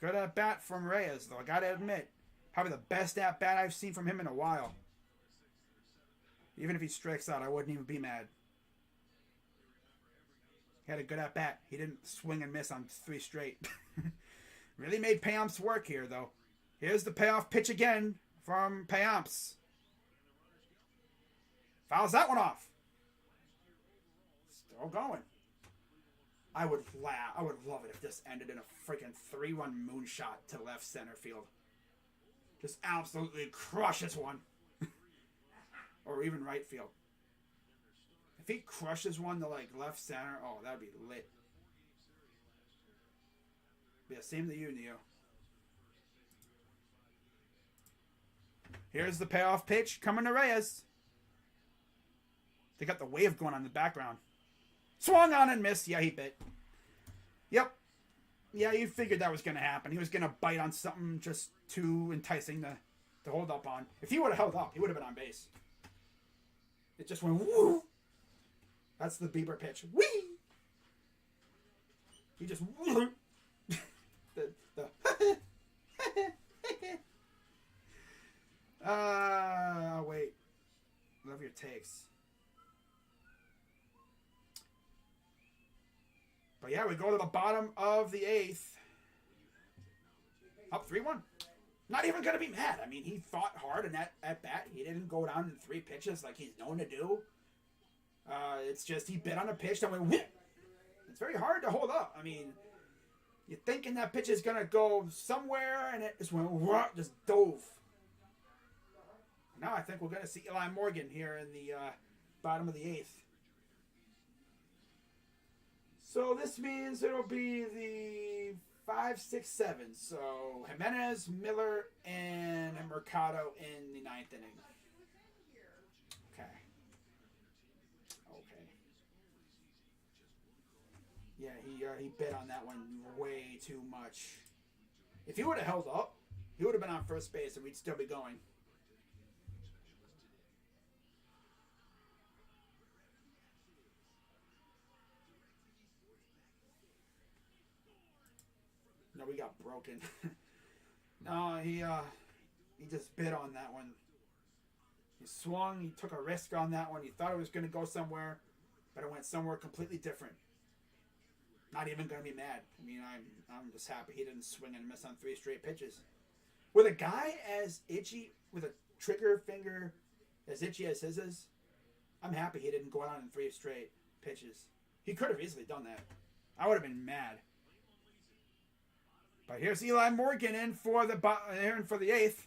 Speaker 1: Good at bat from Reyes, though. I gotta admit, probably the best at bat I've seen from him in a while. Even if he strikes out, I wouldn't even be mad. He had a good at bat. He didn't swing and miss on 3 straight. Really made Payamps work here, though. Here's the payoff pitch again from Payamps. Fouls that one off. Still going. I would love it if this ended in a freaking 3-run moonshot to left center field. Just absolutely crushes one. Or even right field. If he crushes one to like left center, oh, that'd be lit. Yeah, same to you, Neo. Here's the payoff pitch coming to Reyes. They got the wave going on in the background. Swung on and missed. Yeah, he bit. Yep. Yeah, you figured that was going to happen. He was going to bite on something just too enticing to hold up on. If he would have held up, he would have been on base. It just went woo. That's the Bieber pitch. Whee! He just the wait. Love your takes. But yeah, we go to the bottom of the eighth. Up 3-1. Not even going to be mad. I mean, he fought hard in that at bat. He didn't go down in 3 pitches like he's known to do. It's just he bit on a pitch that went whoop. It's very hard to hold up. I mean, you're thinking that pitch is going to go somewhere, and it just went whoop, just dove. Now I think we're going to see Eli Morgan here in the bottom of the eighth. So this means it'll be the 5, 6, 7. So Jimenez, Miller, and Mercado in the 9th inning. Okay. Yeah, he bit on that one way too much. If he would have held up, he would have been on first base and we'd still be going. No, we got broken. No, he just bit on that one. He swung, he took a risk on that one. He thought it was going to go somewhere, but it went somewhere completely different. Not even going to be mad. I mean, I'm just happy he didn't swing and miss on 3 straight pitches. With a guy as itchy, with a trigger finger as itchy as his is, I'm happy he didn't go out in 3 straight pitches. He could have easily done that. I would have been mad. But here's Eli Morgan in for the 8th.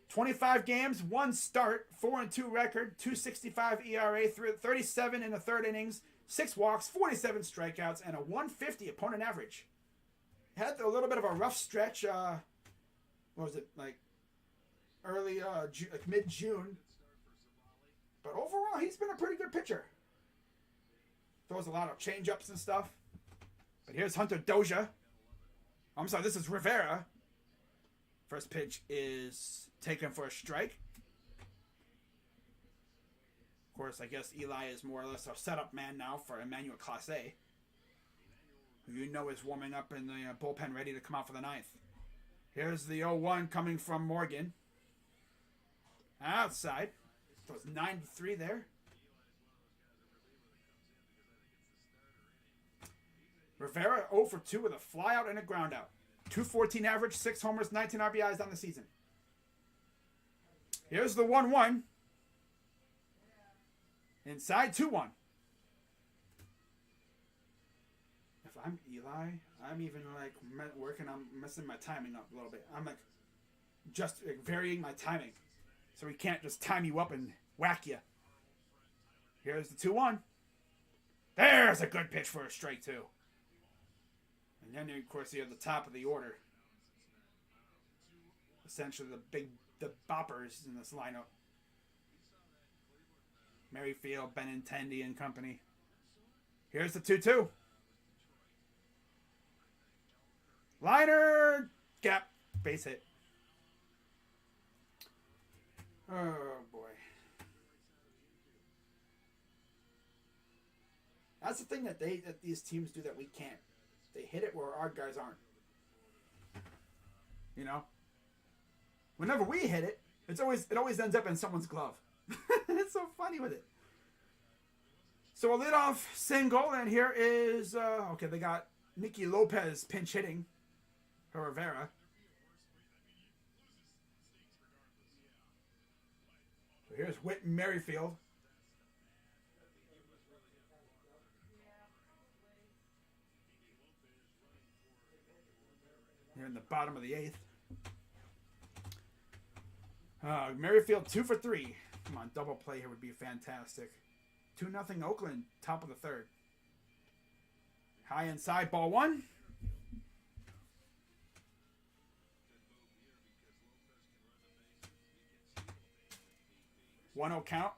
Speaker 1: 25 games, 1 start, 4-2 record, 2.65 ERA, 37 in the 3rd innings, 6 walks, 47 strikeouts, and a 150 opponent average. Had a little bit of a rough stretch. What was it, like early mid-June? But overall, he's been a pretty good pitcher. Throws a lot of change-ups and stuff. But here's Hunter Dozier. I'm sorry, this is Rivera. First pitch is taken for a strike. Of course, I guess Eli is more or less a setup man now for Emmanuel Clase, who you know is warming up in the bullpen ready to come out for the 9th. Here's the 0-1 coming from Morgan. Outside. So it's 9-3 there. Rivera 0 for 2 with a flyout and a groundout. 214 average, 6 homers, 19 RBIs on the season. Here's the 1-1. Inside 2-1. If I'm Eli, I'm even like working on messing my timing up a little bit. I'm like just varying my timing. So he can't just time you up and whack you. Here's the 2-1. There's a good pitch for a strike too. And then, of course, you have the top of the order. Essentially, the boppers in this lineup. Merrifield, Benintendi, and company. Here's the 2-2. Liner, gap, base hit. Oh, boy. That's the thing that these teams do that we can't. They hit it where our guys aren't. You know? Whenever we hit it, it always ends up in someone's glove. It's so funny with it. So a leadoff single, and here is they got Nicky Lopez pinch hitting for Rivera. So here's Whit Merrifield. Here in the bottom of the 8th. Merrifield 2 for 3. Come on, double play here would be fantastic. 2-0 Oakland, top of the 3rd. High inside, ball 1. 1-0 count.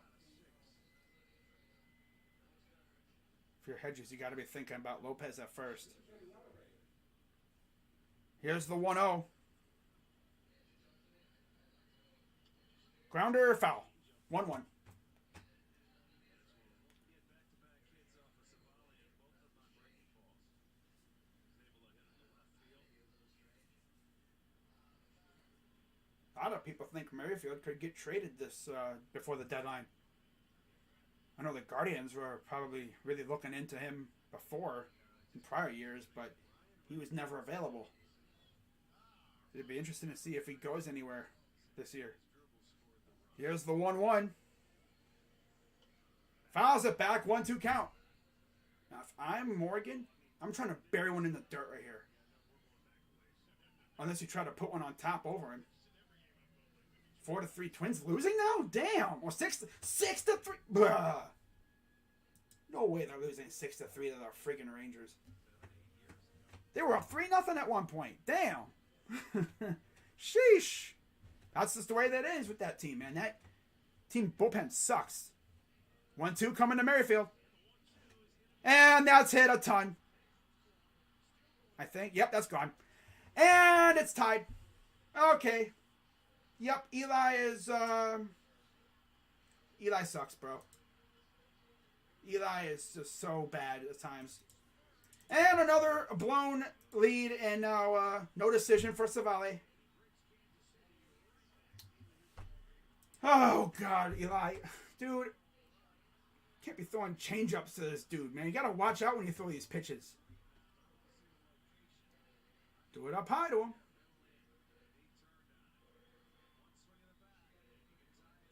Speaker 1: For your hedges, you got to be thinking about Lopez at first. Here's the 1-0. Grounder, foul. 1-1. of people think Merrifield could get traded this before the deadline. I know the Guardians were probably really looking into him before in prior years, but he was never available. It'd be interesting to see if he goes anywhere this year. Here's the 1-1. Fouls it back, 1-2 count. Now, if I'm Morgan, I'm trying to bury one in the dirt right here. Unless you try to put one on top over him. 4-3 Twins losing now? Damn. Or 6-3. Blah. No way they're losing 6-3 to the freaking Rangers. They were up 3-0 at one point. Damn. Sheesh. That's just the way that is with that team, man. That team bullpen sucks. 1-2 coming to Merrifield. And that's hit a ton. I think. Yep, that's gone. And it's tied. Okay. Yep, Eli sucks, bro. Eli is just so bad at times. And another blown lead, and now no decision for Savale. Oh, God, Eli. Dude, can't be throwing change-ups to this dude, man. You got to watch out when you throw these pitches. Do it up high to him.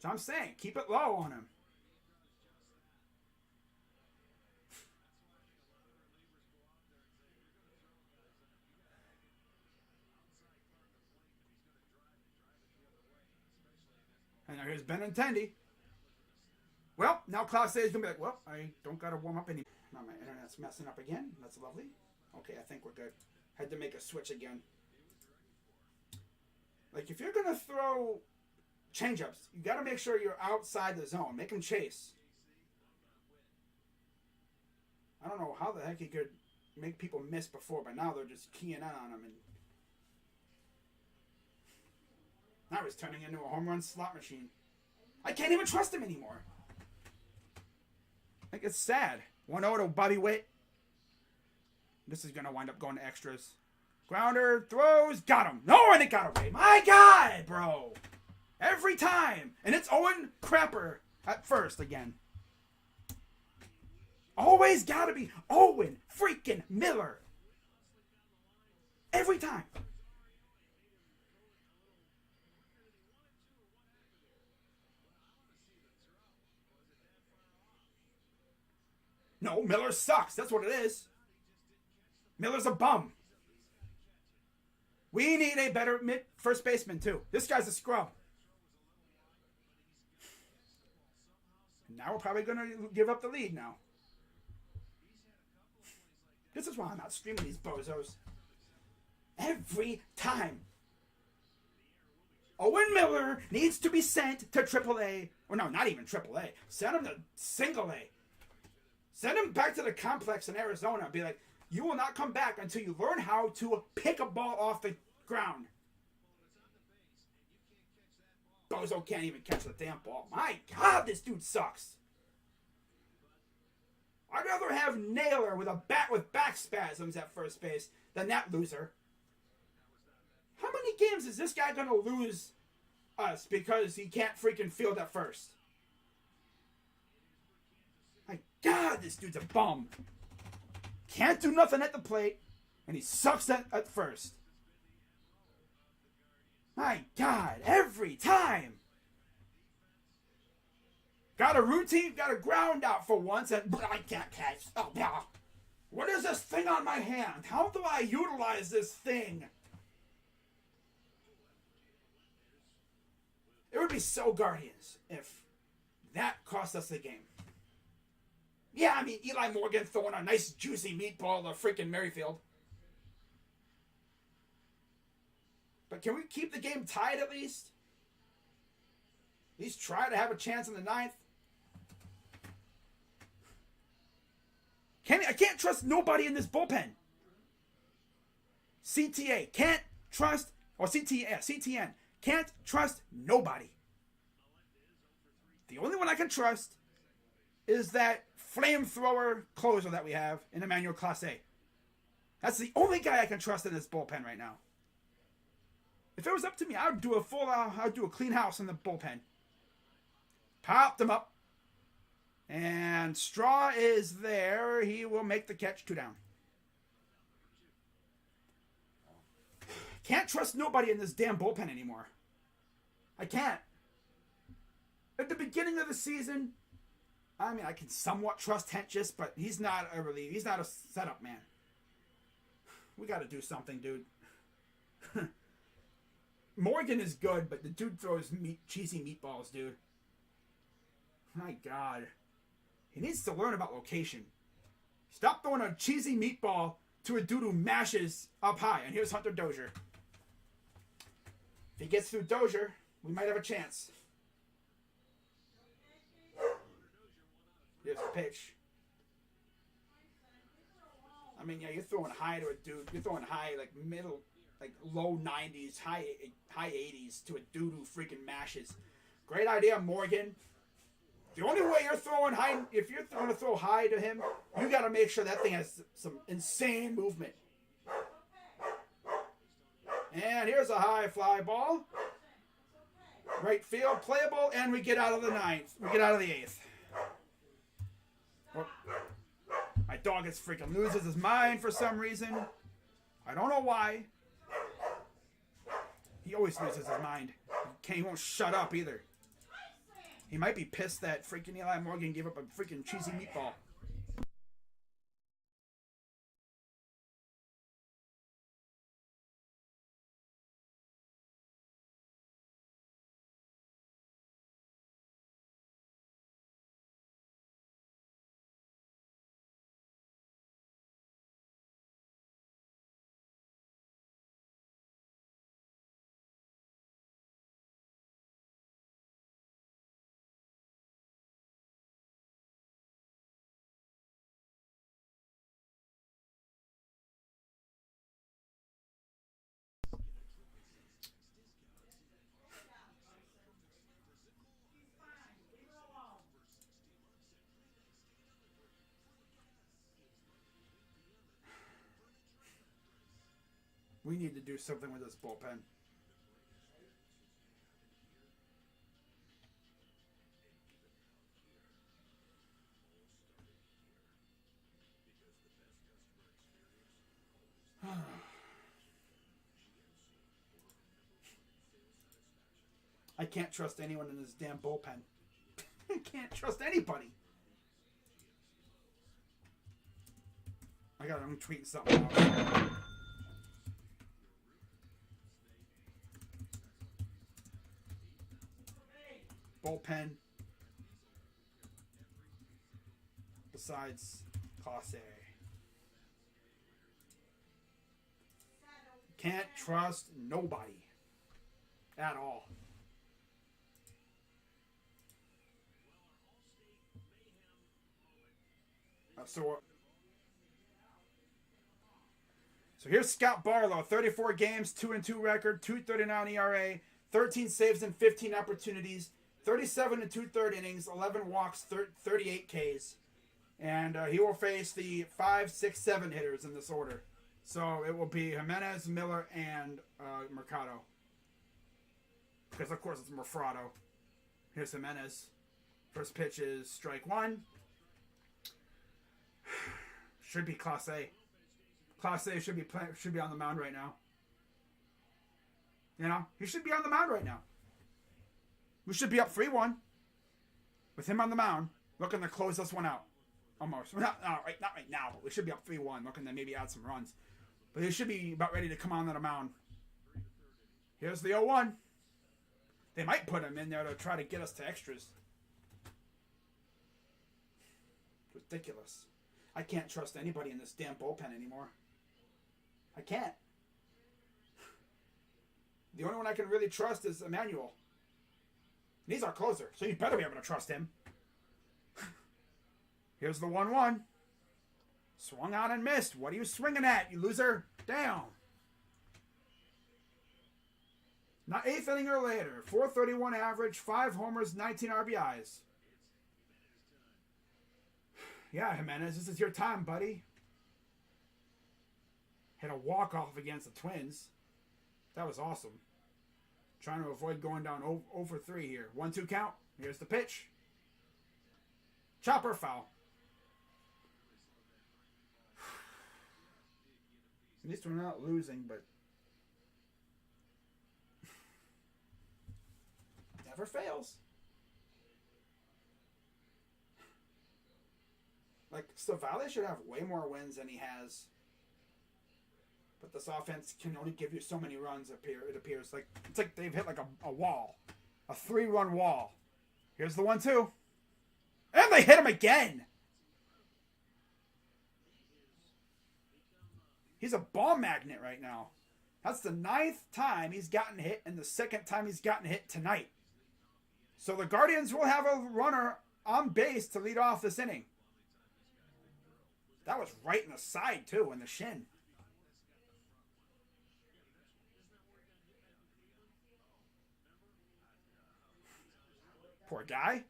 Speaker 1: So I'm saying, keep it low on him. And now here's Benintendi. Well, now Class A is going to be like, well, I don't got to warm up anymore. Now my internet's messing up again. That's lovely. Okay, I think we're good. Had to make a switch again. Like, if you're going to throw change-ups, you got to make sure you're outside the zone. Make them chase. I don't know how the heck he could make people miss before, but now they're just keying in on him. And now he's turning into a home run slot machine. I can't even trust him anymore. Like, it's sad. 1-0 to Bobby Witt. This is going to wind up going to extras. Grounder, throws, got him. No, and it got away. My God, bro. Every time. And it's Owen Crapper at first again. Always got to be Owen freaking Miller. Every time. No, Miller sucks. That's what it is. Miller's a bum. We need a better first baseman, too. This guy's a scrub. Now we're probably going to give up the lead now. This is why I'm not streaming these bozos. Every time. Owen Miller needs to be sent to AAA. Or no, not even AAA. Send him to single A. Send him back to the complex in Arizona and be like, you will not come back until you learn how to pick a ball off the ground. Bozo can't even catch the damn ball. My God, this dude sucks. I'd rather have Naylor with a bat with back spasms at first base than that loser. How many games is this guy going to lose us because he can't freaking field at first? My God, this dude's a bum. Can't do nothing at the plate, and he sucks at first. My God, every time. Got a routine, got a ground out for once, and I can't catch. Oh, yeah. What is this thing on my hand? How do I utilize this thing? It would be so Guardians if that cost us the game. Yeah, I mean, Eli Morgan throwing a nice juicy meatball to freaking Merrifield. But can we keep the game tied at least? At least try to have a chance in the ninth. I can't trust nobody in this bullpen. CTA can't trust, or CTN can't trust nobody. The only one I can trust is that flamethrower closer that we have in Emmanuel Clase. That's the only guy I can trust in this bullpen right now. If it was up to me, I would do I'd do a clean house in the bullpen. Pop them up. And Straw is there. He will make the catch. 2 down. Can't trust nobody in this damn bullpen anymore. I can't. At the beginning of the season, I mean, I can somewhat trust Hentges, but he's not a setup man. We got to do something, dude. Morgan is good, but the dude throws cheesy meatballs, dude. My God. He needs to learn about location. Stop throwing a cheesy meatball to a dude who mashes up high. And here's Hunter Dozier. If he gets through Dozier, we might have a chance. Here's the pitch. I mean, yeah, you're throwing high to a dude. You're throwing high, like middle, like low 90s, high 80s to a dude who freaking mashes. Great idea, Morgan. The only way you're throwing high, if you're going to throw high to him, you got to make sure that thing has some insane movement. And here's a high fly ball. Right field, playable, and we get out of the 9th. We get out of the 8th. My dog is freaking loses his mind for some reason. I don't know why. He always loses his mind. He won't shut up either. He might be pissed that freaking Eli Morgan gave up a freaking cheesy meatball. We need to do something with this bullpen. I can't trust anyone in this damn bullpen. I can't trust anybody. I'm tweeting something out. Bullpen. Besides Clase. Can't trust nobody. At all. So here's Scott Barlow, 34 games, 2-2 record, 2.39 ERA, 13 saves and 15 opportunities, 37 and 2/3 innings, 11 walks, 38 Ks. And he will face the 5, 6, 7 hitters in this order. So it will be Jimenez, Miller, and Mercado. Because, of course, it's Merfrado. Here's Jimenez. First pitch is strike 1. Should be Clase. Clase should be on the mound right now. You know, he should be on the mound right now. We should be up 3-1 with him on the mound, looking to close this one out. Almost. Not right now, but we should be up 3-1, looking to maybe add some runs. But he should be about ready to come on to the mound. Here's the 0-1. They might put him in there to try to get us to extras. Ridiculous. I can't trust anybody in this damn bullpen anymore. I can't. The only one I can really trust is Emmanuel. And he's our closer, so you better be able to trust him. Here's the 1-1. Swung out and missed. What are you swinging at, you loser? Down. Now, 8th inning or later. 431 average, 5 homers, 19 RBIs. Yeah, Jimenez, this is your time, buddy. Hit a walk-off against the Twins. That was awesome. Trying to avoid going down 0 for 3 here. 1-2 count. Here's the pitch. Chopper foul. At least we're not losing, but never fails. Like, Savale should have way more wins than he has. But this offense can only give you so many runs, it appears. Like, it's like they've hit like a wall. A 3-run wall. Here's the 1-2. And they hit him again! He's a ball magnet right now. That's the 9th time he's gotten hit and the 2nd time he's gotten hit tonight. So the Guardians will have a runner on base to lead off this inning. That was right in the side, too, in the shin. Poor guy.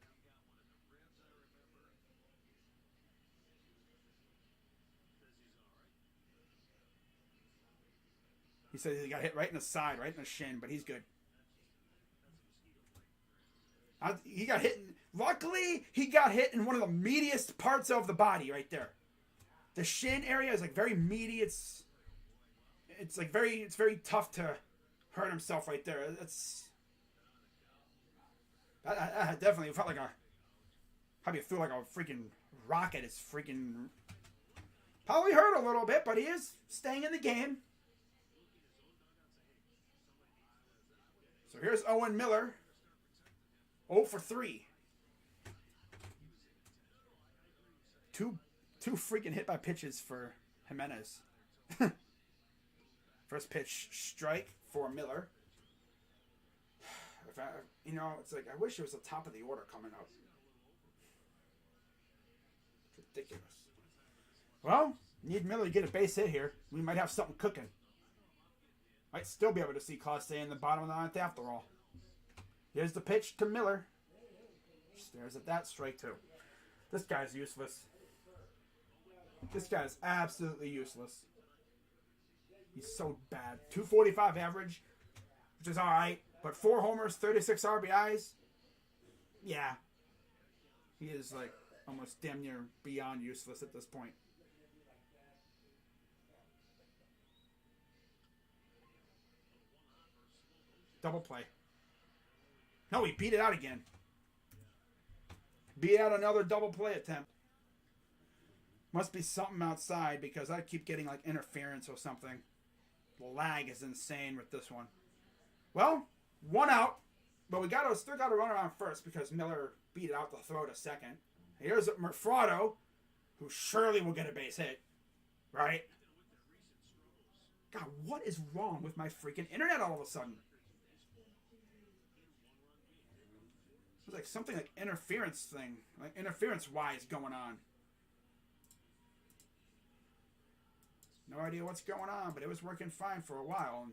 Speaker 1: He said he got hit right in the side, right in the shin, but he's good. He got hit. Luckily, he got hit in one of the meatiest parts of the body right there. The shin area is like very meaty. It's very tough to hurt himself right there. I definitely felt like how do you feel like a freaking rocket is freaking probably hurt a little bit, but he is staying in the game. So here's Owen Miller. 0 for 3. Two freaking hit by pitches for Jimenez. First pitch strike for Miller. It's like I wish it was the top of the order coming up. It's ridiculous. Well, need Miller to get a base hit here. We might have something cooking. Might still be able to see Clase in the bottom of the 9th after all. Here's the pitch to Miller. Stares at that, strike 2. This guy's useless. This guy's absolutely useless. He's so bad. 245 average, which is alright. But 4 homers, 36 RBIs. Yeah. He is like almost damn near beyond useless at this point. Double play. No, he beat it out again. Beat out another double play attempt. Must be something outside because I keep getting like interference or something. The lag is insane with this one. Well, 1 out, but we still got to run around first because Miller beat it out to throw to second. Here's Merfrado, who surely will get a base hit, right? God, what is wrong with my freaking internet all of a sudden? It's like something like interference thing, like interference-wise going on. No idea what's going on, but it was working fine for a while.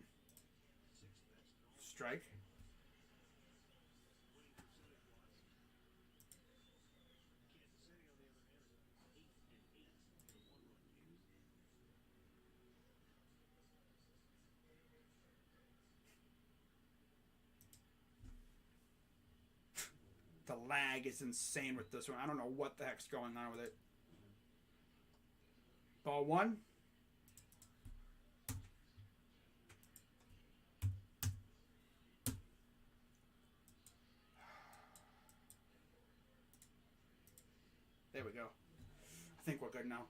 Speaker 1: Strike. The lag is insane with this one. I don't know what the heck's going on with it. Ball 1. There we go. I think we're good now.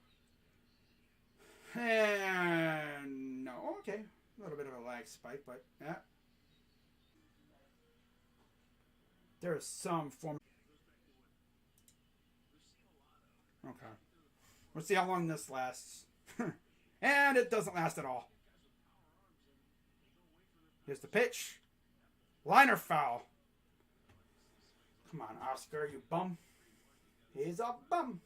Speaker 1: And no, okay. A little bit of a lag spike, but yeah. There is some form. Okay. We'll see how long this lasts. And it doesn't last at all. Here's the pitch. Liner foul. Come on, Oscar, you bum. He's a bum.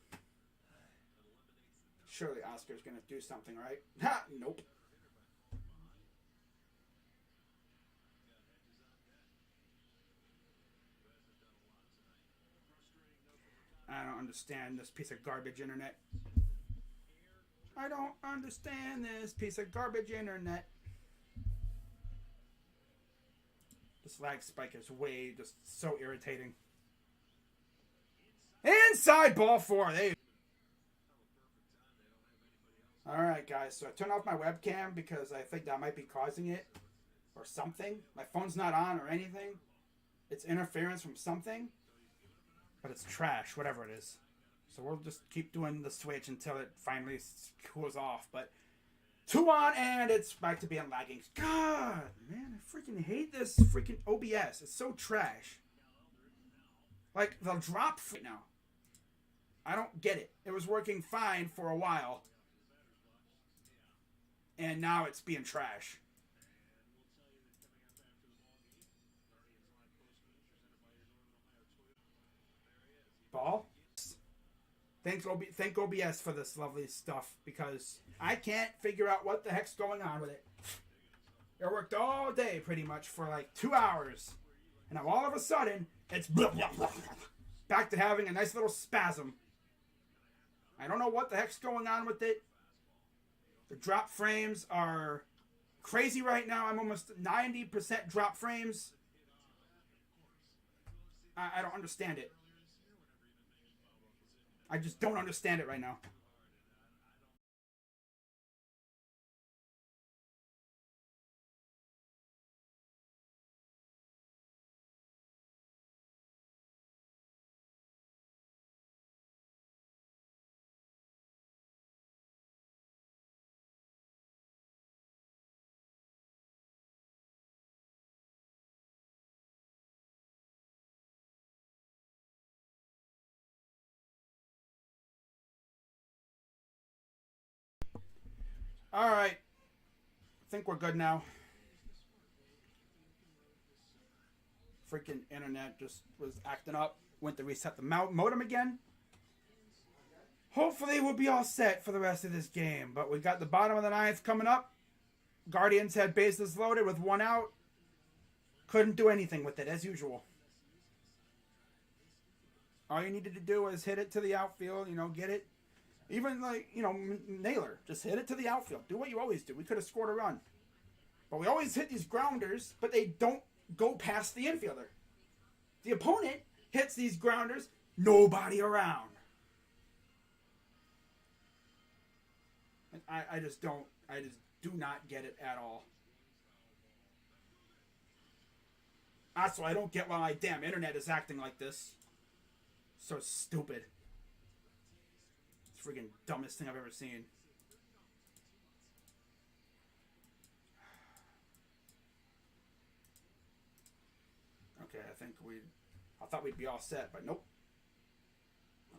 Speaker 1: Surely Oscar's going to do something, right? Ha! Nope. I don't understand this piece of garbage internet. I don't understand this piece of garbage internet. This this lag spike is way just so irritating. Inside ball 4. There you go. Alright, guys. So I turned off my webcam because I think that might be causing it. Or something. My phone's not on or anything. It's interference from something. But it's trash, whatever it is. So we'll just keep doing the switch until it finally cools off. But 2 on and it's back to being lagging. God, man, I freaking hate this freaking OBS. It's so trash. Like, they'll drop right now. I don't get it. It was working fine for a while. And now it's being trash. Ball? Thank OBS for this lovely stuff, because I can't figure out what the heck's going on with it. It worked all day pretty much for like 2 hours. And now all of a sudden, it's blah, blah, blah, blah, back to having a nice little spasm. I don't know what the heck's going on with it. The drop frames are crazy right now. I'm almost 90% drop frames. I don't understand it. I just don't understand it right now. Alright. I think we're good now. Freaking internet just was acting up. Went to reset the modem again. Hopefully we'll be all set for the rest of this game. But we got the bottom of the 9th coming up. Guardians had bases loaded with 1 out. Couldn't do anything with it, as usual. All you needed to do was hit it to the outfield, get it. Even like, Naylor, just hit it to the outfield. Do what you always do. We could have scored a run. But we always hit these grounders, but they don't go past the infielder. The opponent hits these grounders, nobody around. And I just do not get it at all. Also, I don't get why my damn internet is acting like this. So stupid. It's the freaking dumbest thing I've ever seen. Okay, I thought we'd be all set, but nope.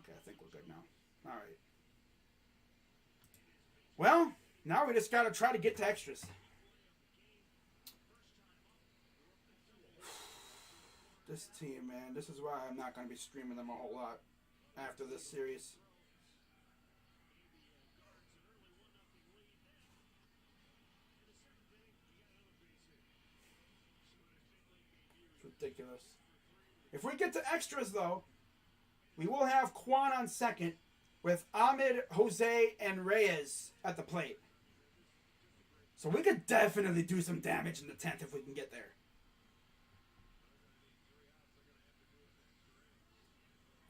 Speaker 1: Okay, I think we're good now. Alright. Well, now we just gotta try to get to extras. This team, man, this is why I'm not gonna be streaming them a whole lot after this series. Ridiculous. If we get to extras, though, we will have Kwan on second with Ahmed, Jose, and Reyes at the plate. So we could definitely do some damage in the 10th if we can get there.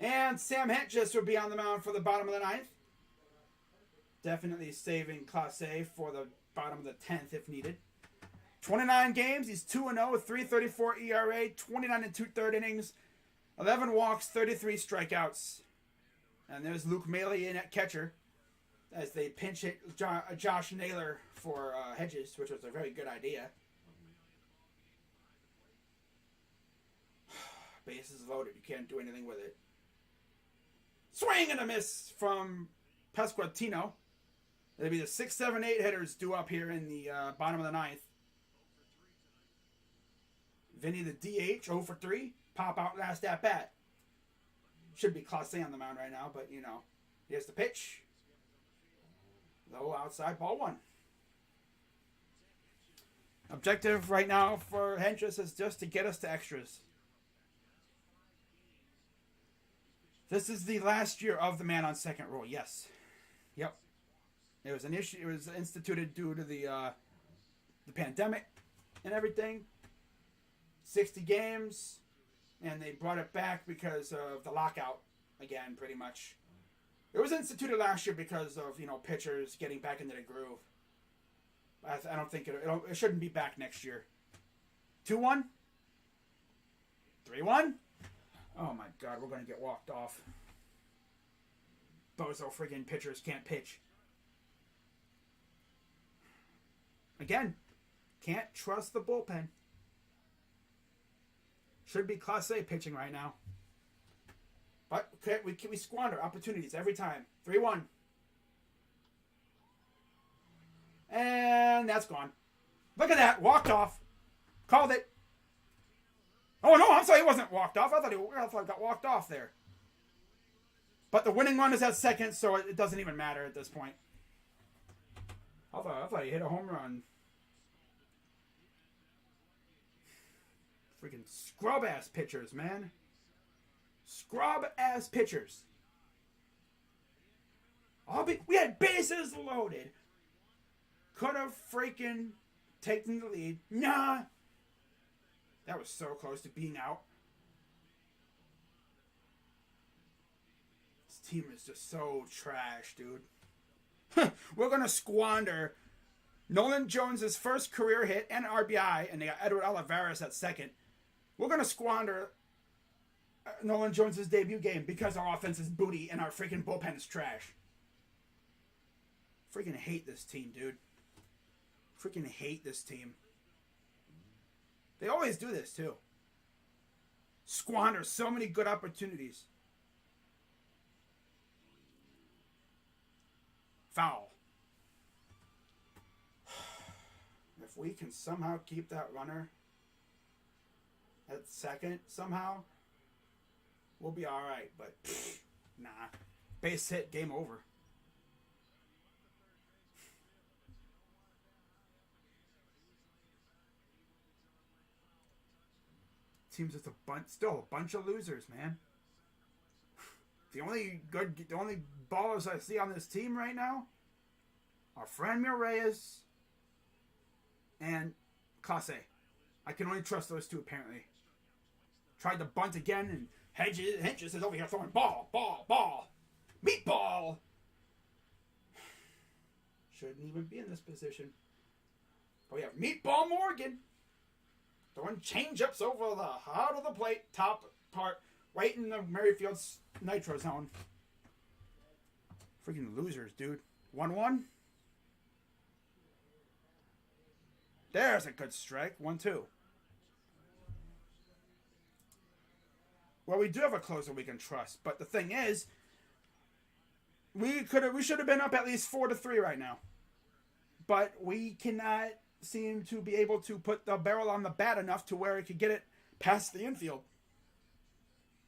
Speaker 1: And Sam Hentges would be on the mound for the bottom of the 9th. Definitely saving Clase for the bottom of the 10th if needed. 29 games, he's 2-0, 3.34 ERA, 29 and 2/3 innings, 11 walks, 33 strikeouts. And there's Luke Maile in at catcher as they pinch hit Josh Naylor for Hedges, which was a very good idea. Bases loaded, you can't do anything with it. Swing and a miss from Pasquantino. There'll be the 6, 7, 8 hitters due up here in the bottom of the 9th. Vinny the DH, 0 for 3. Pop out last at bat. Should be Clase on the mound right now, but here's the pitch. Low outside, ball 1. Objective right now for Hentges is just to get us to extras. This is the last year of the man on second rule. Yes. Yep. It was an issue. It was instituted due to the pandemic and everything. 60 games, and they brought it back because of the lockout again, pretty much. It was instituted last year because of, pitchers getting back into the groove. I don't think it shouldn't be back next year. 2-1? 3-1? Oh my God, we're going to get walked off. Bozo friggin' pitchers can't pitch. Again, can't trust the bullpen. Should be Class A pitching right now. But we squander opportunities every time. 3-1. And that's gone. Look at that. Walked off. Called it. Oh, no, I'm sorry. He wasn't walked off. I thought he got walked off there. But the winning run is at second, so it doesn't even matter at this point. I thought he hit a home run. Freaking scrub-ass pitchers, man. Scrub-ass pitchers. We had bases loaded. Could have freaking taken the lead. Nah. That was so close to being out. This team is just so trash, dude. We're going to squander Nolan Jones' first career hit and RBI, and they got Edward Olivares at second. We're going to squander Nolan Jones' debut game because our offense is booty and our freaking bullpen is trash. Freaking hate this team, dude. Freaking hate this team. They always do this, too. Squander so many good opportunities. Foul. If we can somehow keep that runner at second somehow, we'll be all right. But nah, base hit, game over. Team's just still a bunch of losers, man. The only ballers I see on this team right now are Franmil Reyes and Clase. I can only trust those two, apparently. Tried to bunt again, and Hedges is over here throwing ball. Meatball! Shouldn't even be in this position. But we have Meatball Morgan throwing change-ups over the heart of the plate, top part, right in the Merrifield's nitro zone. Freaking losers, dude. 1-1. There's a good strike. 1-2. Well, we do have a closer we can trust, but the thing is, we should have been up at least 4-3 right now. But we cannot seem to be able to put the barrel on the bat enough to where it could get it past the infield.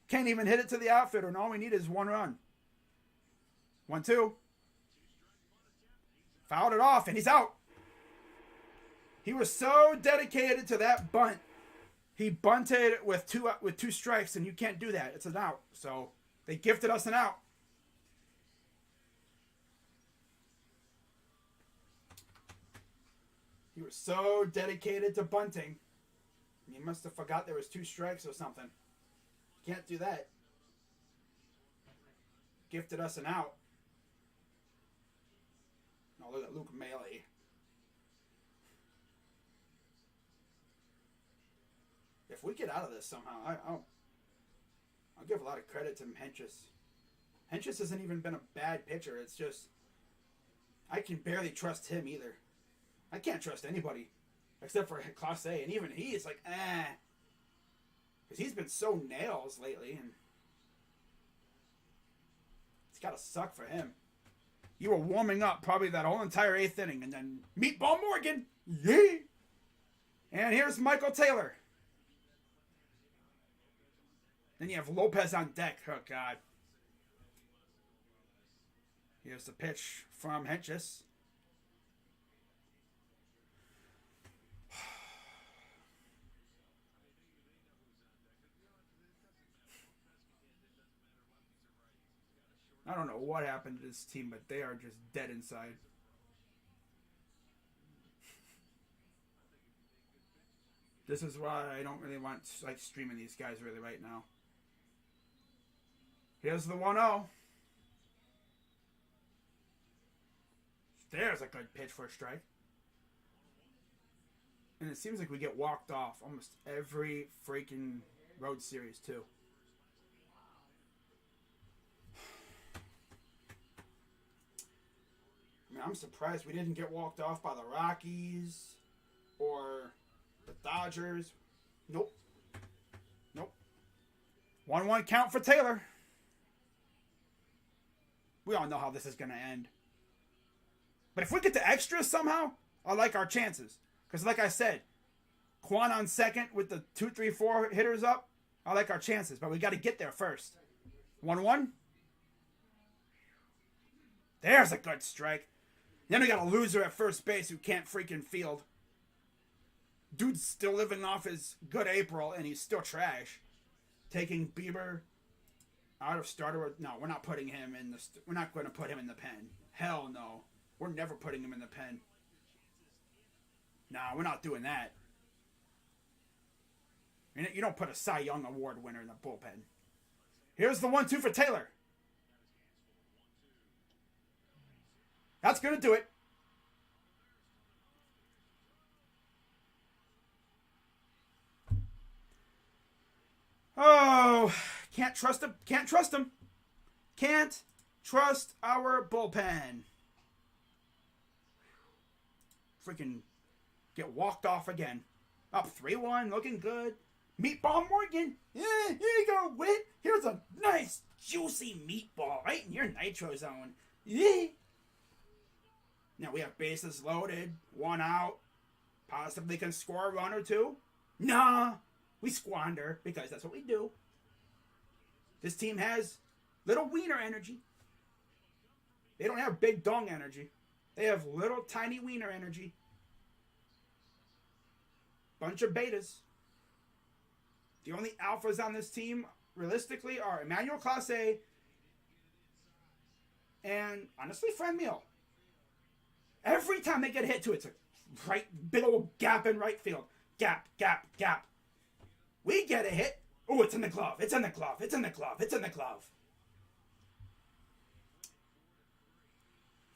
Speaker 1: Can't even hit it to the outfielder, and all we need is one run. 1-2. Fouled it off, and he's out. He was so dedicated to that bunt. He bunted with two strikes, and you can't do that. It's an out. So they gifted us an out. He was so dedicated to bunting. He must have forgot there was 2 strikes or something. Can't do that. Gifted us an out. Oh, look at Luke Maile. If we get out of this somehow, I'll give a lot of credit to Hentges. Hentges hasn't even been a bad pitcher. It's just I can barely trust him either. I can't trust anybody except for Class A, and even he is like, because he's been so nails lately, and it's got to suck for him. You were warming up probably that whole entire 8th inning, and then Meatball Morgan, yay! And here's Michael Taylor. Then you have Lopez on deck. Oh, God. Here's the pitch from Hentges. I don't know what happened to this team, but they are just dead inside. This is why I don't really want like streaming these guys really right now. Here's the 1-0. There's a good pitch for a strike. And it seems like we get walked off almost every freaking road series too. I mean, I'm surprised we didn't get walked off by the Rockies or the Dodgers. Nope. Nope. 1-1 count for Taylor. We all know how this is going to end. But if we get to extras somehow, I like our chances. Because like I said, Kwan on second with the 2, 3, 4 hitters up, I like our chances. But we got to get there first. 1-1. There's a good strike. Then we got a loser at first base who can't freaking field. Dude's still living off his good April, and he's still trash. Taking Bieber out of starter. No, we're not putting him in the. We're not going to put him in the pen. Hell no. We're never putting him in the pen. Nah, we're not doing that. You don't put a Cy Young Award winner in the bullpen. Here's the 1-2 for Taylor. That's going to do it. Oh, can't trust him. Can't trust him. Can't trust our bullpen. Freaking get walked off again. Up 3-1, looking good. Meatball Morgan. Yeah, here you go, Whit. Here's a nice, juicy meatball right in your nitro zone. Yeah. Now we have bases loaded, 1 out. Possibly can score a run or 2. Nah, we squander because that's what we do. This team has little wiener energy. They don't have big dong energy. They have little tiny wiener energy. Bunch of betas. The only alphas on this team, realistically, are Emmanuel Clase and, honestly, Franmil. Every time they get hit to it, it's a right, big old gap in right field. Gap, gap, gap. We get a hit. Oh, it's in the glove. It's in the glove. It's in the glove. It's in the glove.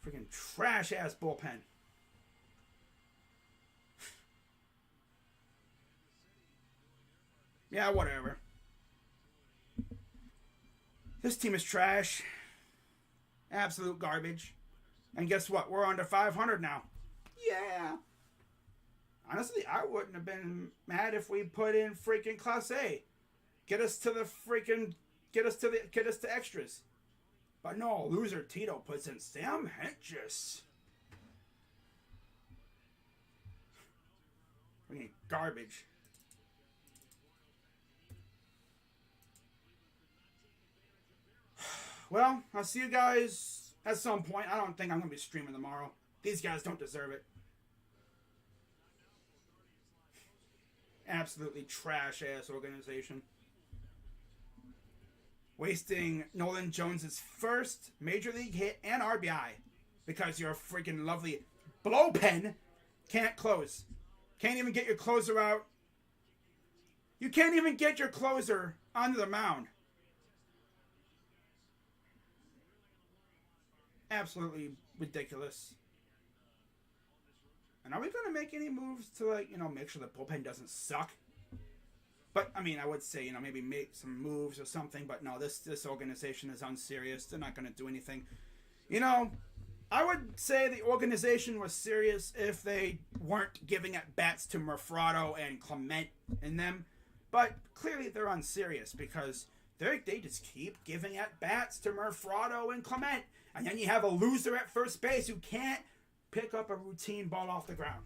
Speaker 1: Freaking trash-ass bullpen. Yeah, whatever. This team is trash. Absolute garbage. And guess what? We're under 500 now. Yeah. Honestly, I wouldn't have been mad if we put in freaking Class A. Get us to extras. But no, loser Tito puts in Sam Hentges. Freaking garbage. Well, I'll see you guys at some point. I don't think I'm going to be streaming tomorrow. These guys don't deserve it. Absolutely trash-ass organization. Wasting Nolan Jones' first Major League hit and RBI because your freaking lovely blowpen can't close. Can't even get your closer out. You can't even get your closer onto the mound. Absolutely ridiculous. And are we going to make any moves to, make sure the bullpen doesn't suck? But, I mean, I would say, maybe make some moves or something. But no, this organization is unserious. They're not going to do anything. I would say the organization was serious if they weren't giving at bats to Merfrado and Clement in them. But clearly they're unserious because they just keep giving at bats to Merfrado and Clement. And then you have a loser at first base who can't pick up a routine ball off the ground.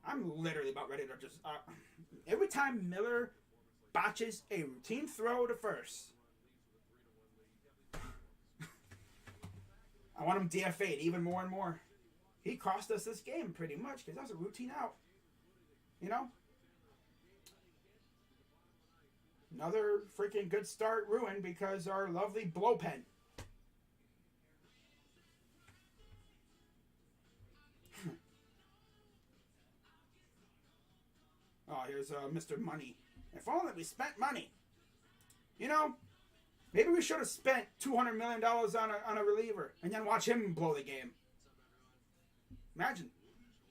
Speaker 1: I'm literally about ready to just... every time Miller botches a routine throw to first, I want him DFA'd even more and more. He cost us this game pretty much because that was a routine out. Another freaking good start ruined because our lovely blowpen. there's Mr. Money. If only we spent money. You know, maybe we should have spent $200 million on a reliever and then watch him blow the game. Imagine.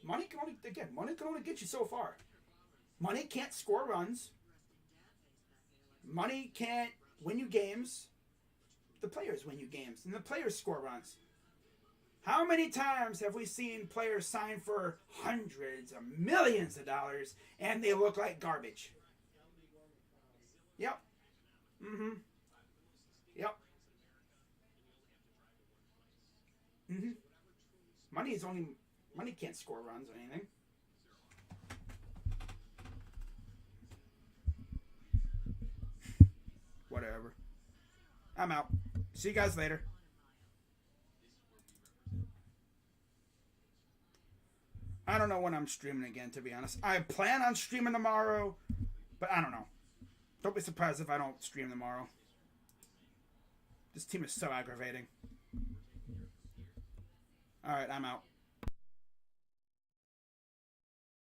Speaker 1: Money can only get you so far. Money can't score runs. Money can't win you games. The players win you games, and the players score runs. How many times have we seen players sign for hundreds of millions of dollars and they look like garbage? Yep. Mm-hmm. Yep. Mm-hmm. Money can't score runs or anything. Whatever. I'm out. See you guys later. I don't know when I'm streaming again, to be honest. I plan on streaming tomorrow, but I don't know. Don't be surprised if I don't stream tomorrow. This team is so aggravating. Alright, I'm out.